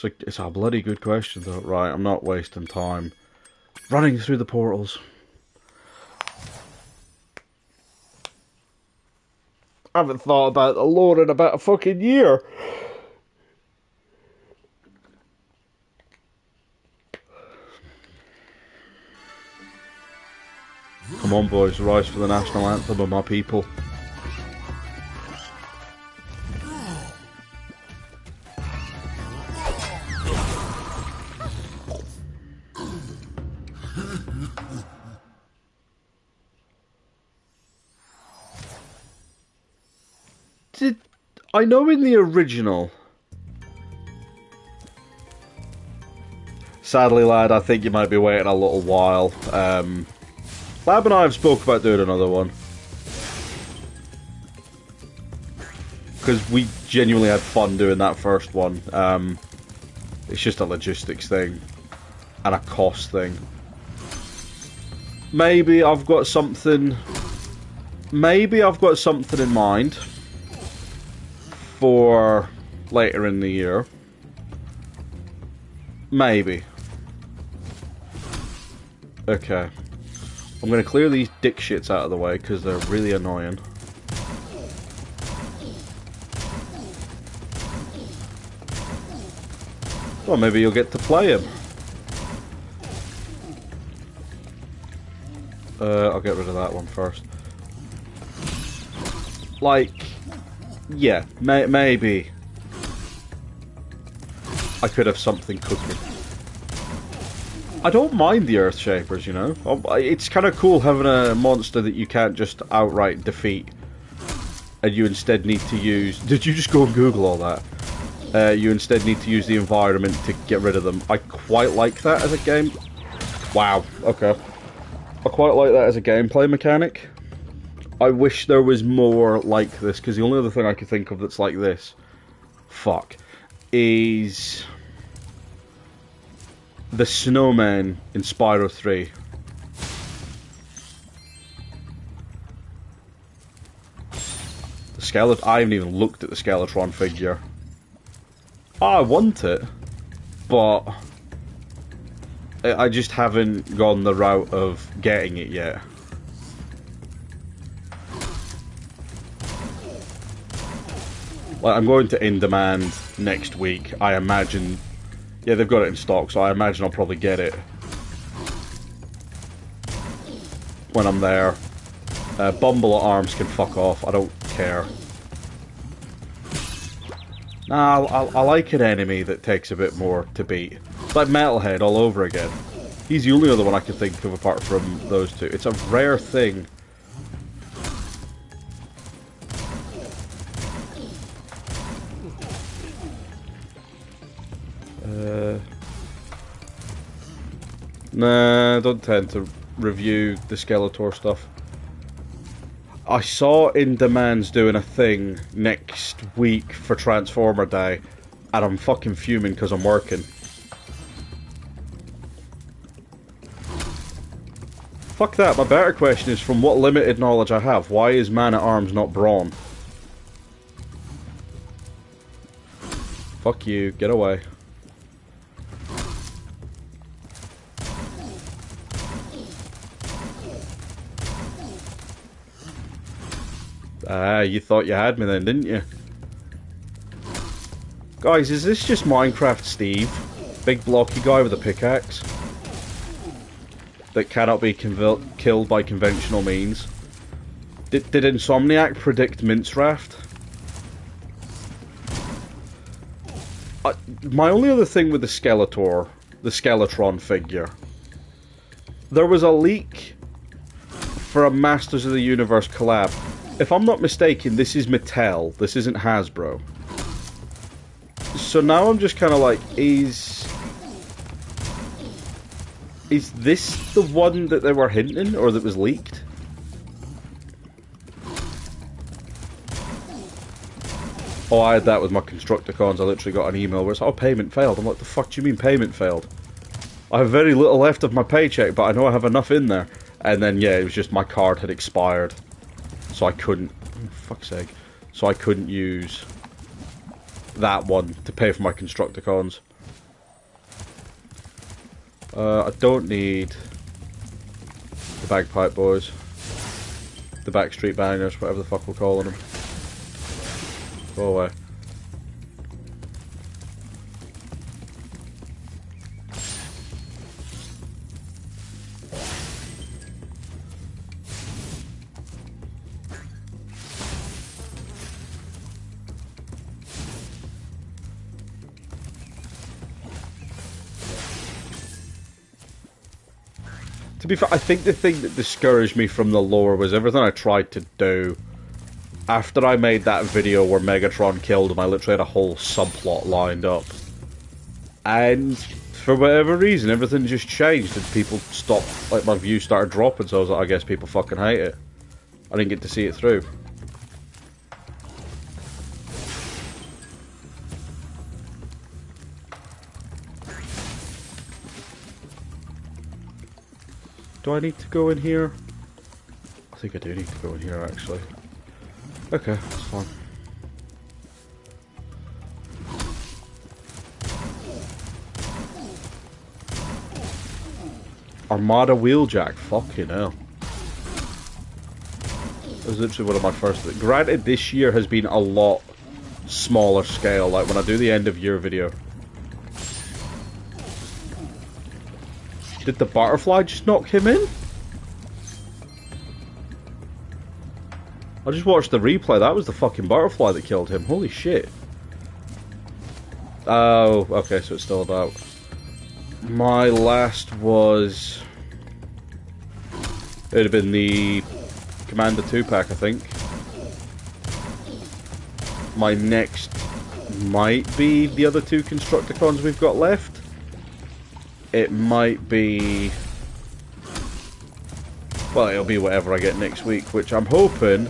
It's a bloody good question, though. Right, I'm not wasting time running through the portals. I haven't thought about the lore in about a fucking year. Come on, boys, rise for the national anthem of my people. I know in the original... Sadly, lad, I think you might be waiting a little while. Lab and I have spoke about doing another one. Because we genuinely had fun doing that first one. It's just a logistics thing. And a cost thing. Maybe I've got something... Maybe I've got something in mind for later in the year. Maybe. Okay. I'm going to clear these dick shits out of the way because they're really annoying. Well, maybe you'll get to play him. I'll get rid of that one first. Like, yeah, maybe I could have something cooking. I don't mind the Earth Shapers, you know. It's kind of cool having a monster that you can't just outright defeat, and you instead need to use... Did you just go and Google all that? You instead need to use the environment to get rid of them. I quite like that as a game. Wow, okay. I quite like that as a gameplay mechanic. I wish there was more like this, because the only other thing I could think of that's like this, is the snowman in Spyro 3. The skeleton. I haven't even looked at the Skeletron figure. I want it, but I just haven't gone the route of getting it yet. Like, I'm going to In Demand next week. I imagine... Yeah, they've got it in stock, so I imagine I'll probably get it when I'm there. Bumble at Arms can fuck off. I don't care. Nah, I like an enemy that takes a bit more to beat. It's like Metalhead all over again. He's the only other one I can think of apart from those two. It's a rare thing. Nah, I don't tend to review the Skeletor stuff. I saw In Demand's doing a thing next week for Transformer Day, and I'm fucking fuming because I'm working. Fuck that, my better question is, from what limited knowledge I have, why is Man-at-Arms not Brawn? Fuck you, get away. Ah, you thought you had me then, didn't you? Guys, is this just Minecraft Steve? Big blocky guy with a pickaxe? That cannot be killed by conventional means? Did Insomniac predict Mince-Raft? My only other thing with the Skeletron figure... There was a leak for a Masters of the Universe collab. If I'm not mistaken, this is Mattel. This isn't Hasbro. So now I'm just kind of like, is this the one that they were hinting, or that was leaked? Oh, I had that with my Constructicons. I literally got an email where it's like, oh, payment failed. I'm like, the fuck do you mean payment failed? I have very little left of my paycheck, but I know I have enough in there. And then, yeah, it was just my card had expired. So I couldn't... Oh, fuck's sake. So I couldn't use that one to pay for my Constructicons. I don't need the Bagpipe Boys. The Backstreet Bangers, whatever the fuck we're calling them. Go away. To be fair, I think the thing that discouraged me from the lore was everything I tried to do. After I made that video where Megatron killed him, I literally had a whole subplot lined up. And for whatever reason, everything just changed and people stopped, like my views started dropping, so I was like, I guess people fucking hate it. I didn't get to see it through. Do I need to go in here? I think I do need to go in here, actually. Okay, that's fine. Armada Wheeljack, fucking hell. That was literally one of my first... Granted, this year has been a lot smaller scale, like when I do the end of year video. Did the butterfly just knock him in? I just watched the replay. That was the fucking butterfly that killed him. Holy shit. Oh, okay, so it's still about. My last was... It would have been the Commander 2-pack, I think. My next might be the other two Constructicons we've got left. It might be Well, it'll be whatever I get next week, which I'm hoping,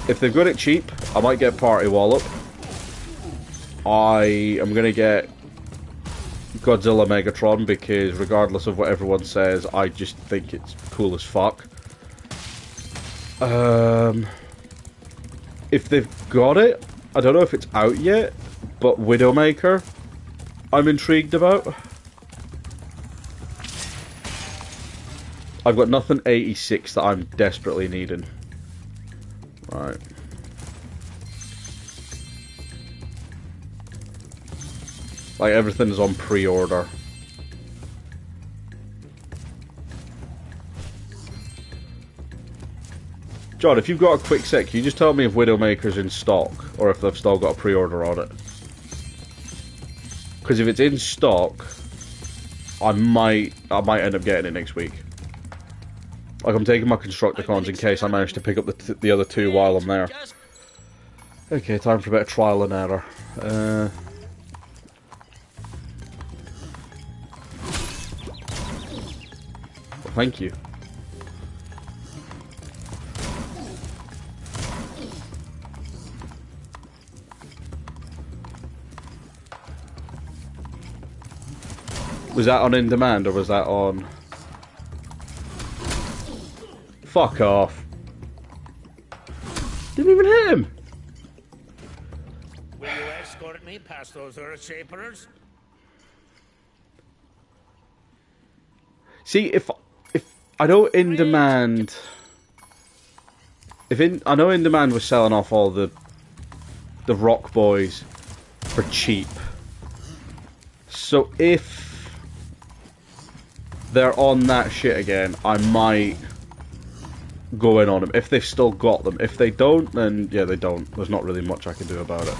if they've got it cheap, I might get Party Wallop. I am going to get Godzilla Megatron, because regardless of what everyone says, I just think it's cool as fuck. If they've got it, I don't know if it's out yet, but Widowmaker, I'm intrigued about. I've got nothing 86 that I'm desperately needing. Right. Like, everything's on pre-order. John, if you've got a quick sec, can you just tell me if Widowmaker's in stock, or if they've still got a pre-order on it? Because if it's in stock, I might end up getting it next week. Like, I'm taking my Constructicons in case I manage to pick up the other two while I'm there. Okay, time for a bit of trial and error. Thank you. Was that on In Demand, or was that on... Fuck off. Didn't even hit him. Will you escort me past those Earth Shaperers? See, if I know In Demand... I know In Demand was selling off all the Rock Boys for cheap. So if they're on that shit again, I might go in on them, if they've still got them. If they don't, then yeah, they don't. There's not really much I can do about it.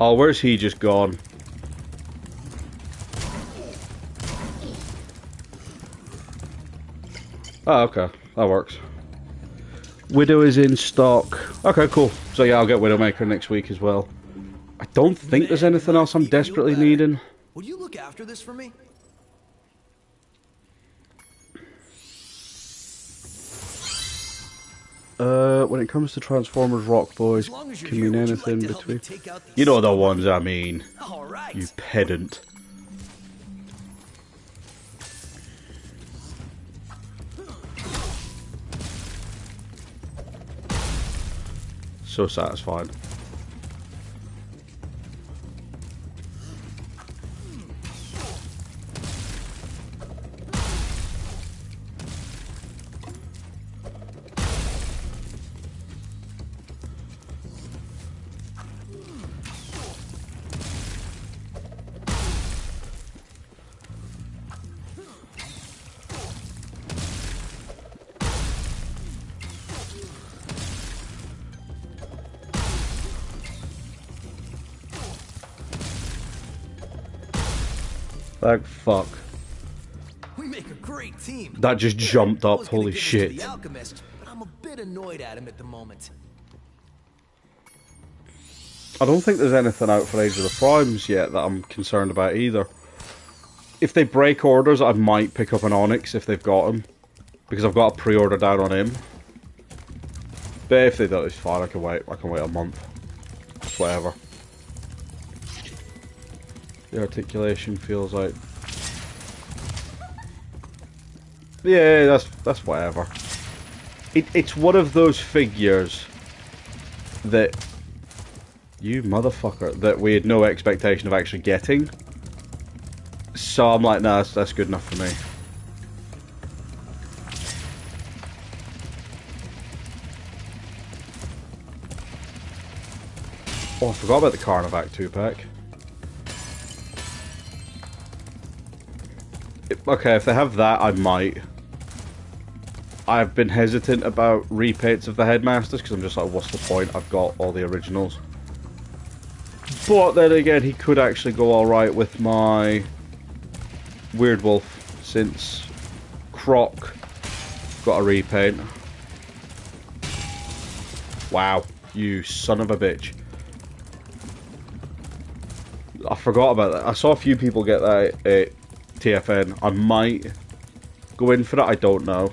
Oh, where's he just gone? Oh, okay. That works. Widow is in stock. Okay, cool. So yeah, I'll get Widowmaker next week as well. I don't think there's anything else I'm desperately needing. Would you look after this for me? When it comes to Transformers Rock Boys, can mean anything between... You know the ones I mean. Alright. You pedant. So satisfied. Thank fuck. We make a great team. That just jumped up, holy shit. The Alchemist, but I'm a bit annoyed at him at the moment. I don't think there's anything out for Age of the Primes yet that I'm concerned about either. If they break orders, I might pick up an Onyx if they've got him, because I've got a pre-order down on him. But if they don't, it's fine. I can wait. I can wait a month. It's whatever. The articulation feels like... Yeah, that's whatever. It's one of those figures that... You motherfucker. That we had no expectation of actually getting. So I'm like, nah, that's good enough for me. Oh, I forgot about the Carnivac 2-pack. Okay, if they have that, I might. I've been hesitant about repaints of the Headmasters because I'm just like, what's the point? I've got all the originals. But then again, he could actually go alright with my Weird Wolf, since Croc got a repaint. Wow, you son of a bitch. I forgot about that. I saw a few people get that at TFN. I might go in for that, I don't know.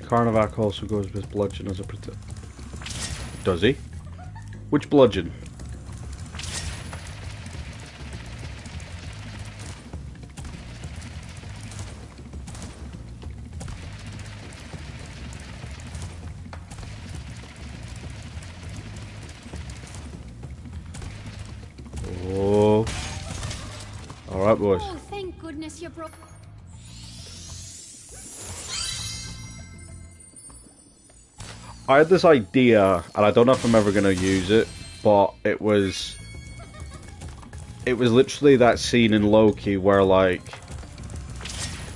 Carnivac also goes with bludgeon as a protect. Does he? Which bludgeon? Oh. Alright, boys. Oh, thank goodness you broke. I had this idea, and I don't know if I'm ever going to use it, but it was literally that scene in Loki where, like,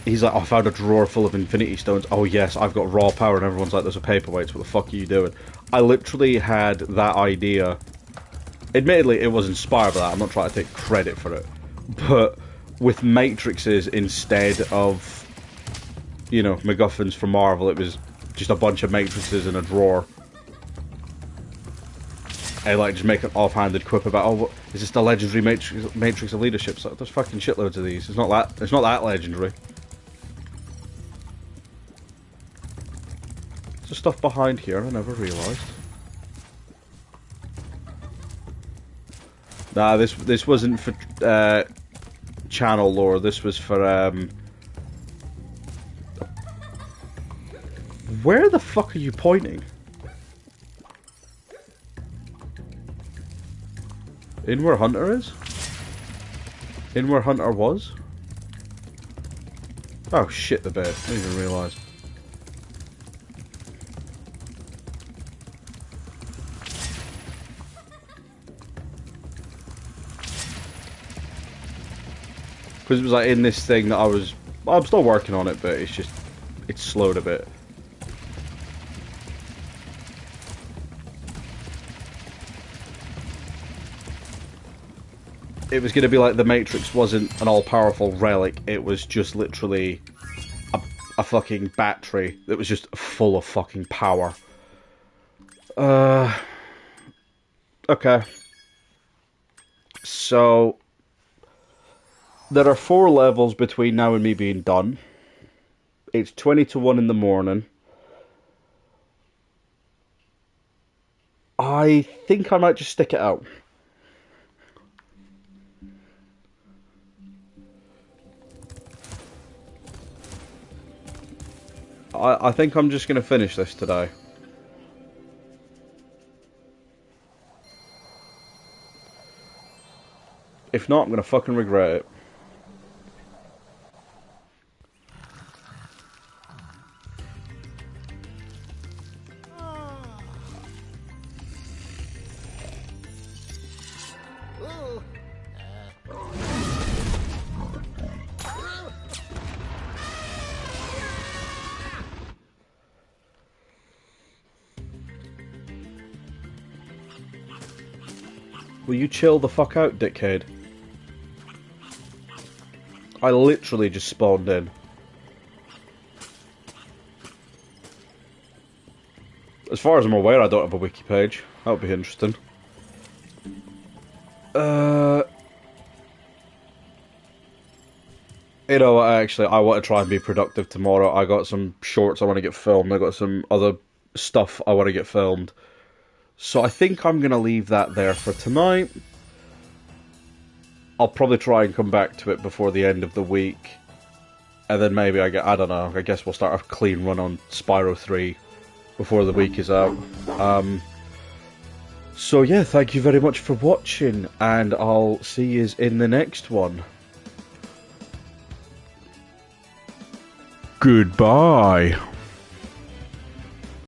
he's like, oh, I found a drawer full of Infinity Stones. Oh yes, I've got raw power, and everyone's like, there's a paperweight, what the fuck are you doing? I literally had that idea. Admittedly, it was inspired by that, I'm not trying to take credit for it. But with matrices instead of, you know, MacGuffins from Marvel, it was just a bunch of matrices in a drawer. And like just make an offhanded quip about, oh, what, is this the legendary matrix of leadership? So there's fucking shitloads of these. It's not that legendary. There's stuff behind here I never realised. Nah, this wasn't for channel lore. This was for where the fuck are you pointing? In where Hunter is? In where Hunter was? Oh shit, the bed. I didn't even realise. Because it was like in this thing that I'm still working on it, but it's slowed a bit. It was going to be like the Matrix wasn't an all-powerful relic, it was just literally a fucking battery that was just full of fucking power. Okay. So there are 4 levels between now and me being done. It's 20 to 1 in the morning. I think I might just stick it out. I think I'm just going to finish this today. If not, I'm going to fucking regret it. Will you chill the fuck out, dickhead? I literally just spawned in. As far as I'm aware, I don't have a wiki page. That would be interesting. You know what, actually, I want to try and be productive tomorrow. I got some shorts I want to get filmed. I got some other stuff I want to get filmed. So I think I'm going to leave that there for tonight. I'll probably try and come back to it before the end of the week. And then maybe I don't know, I guess we'll start a clean run on Spyro 3 before the week is out. So yeah, thank you very much for watching, and I'll see you in the next one. Goodbye.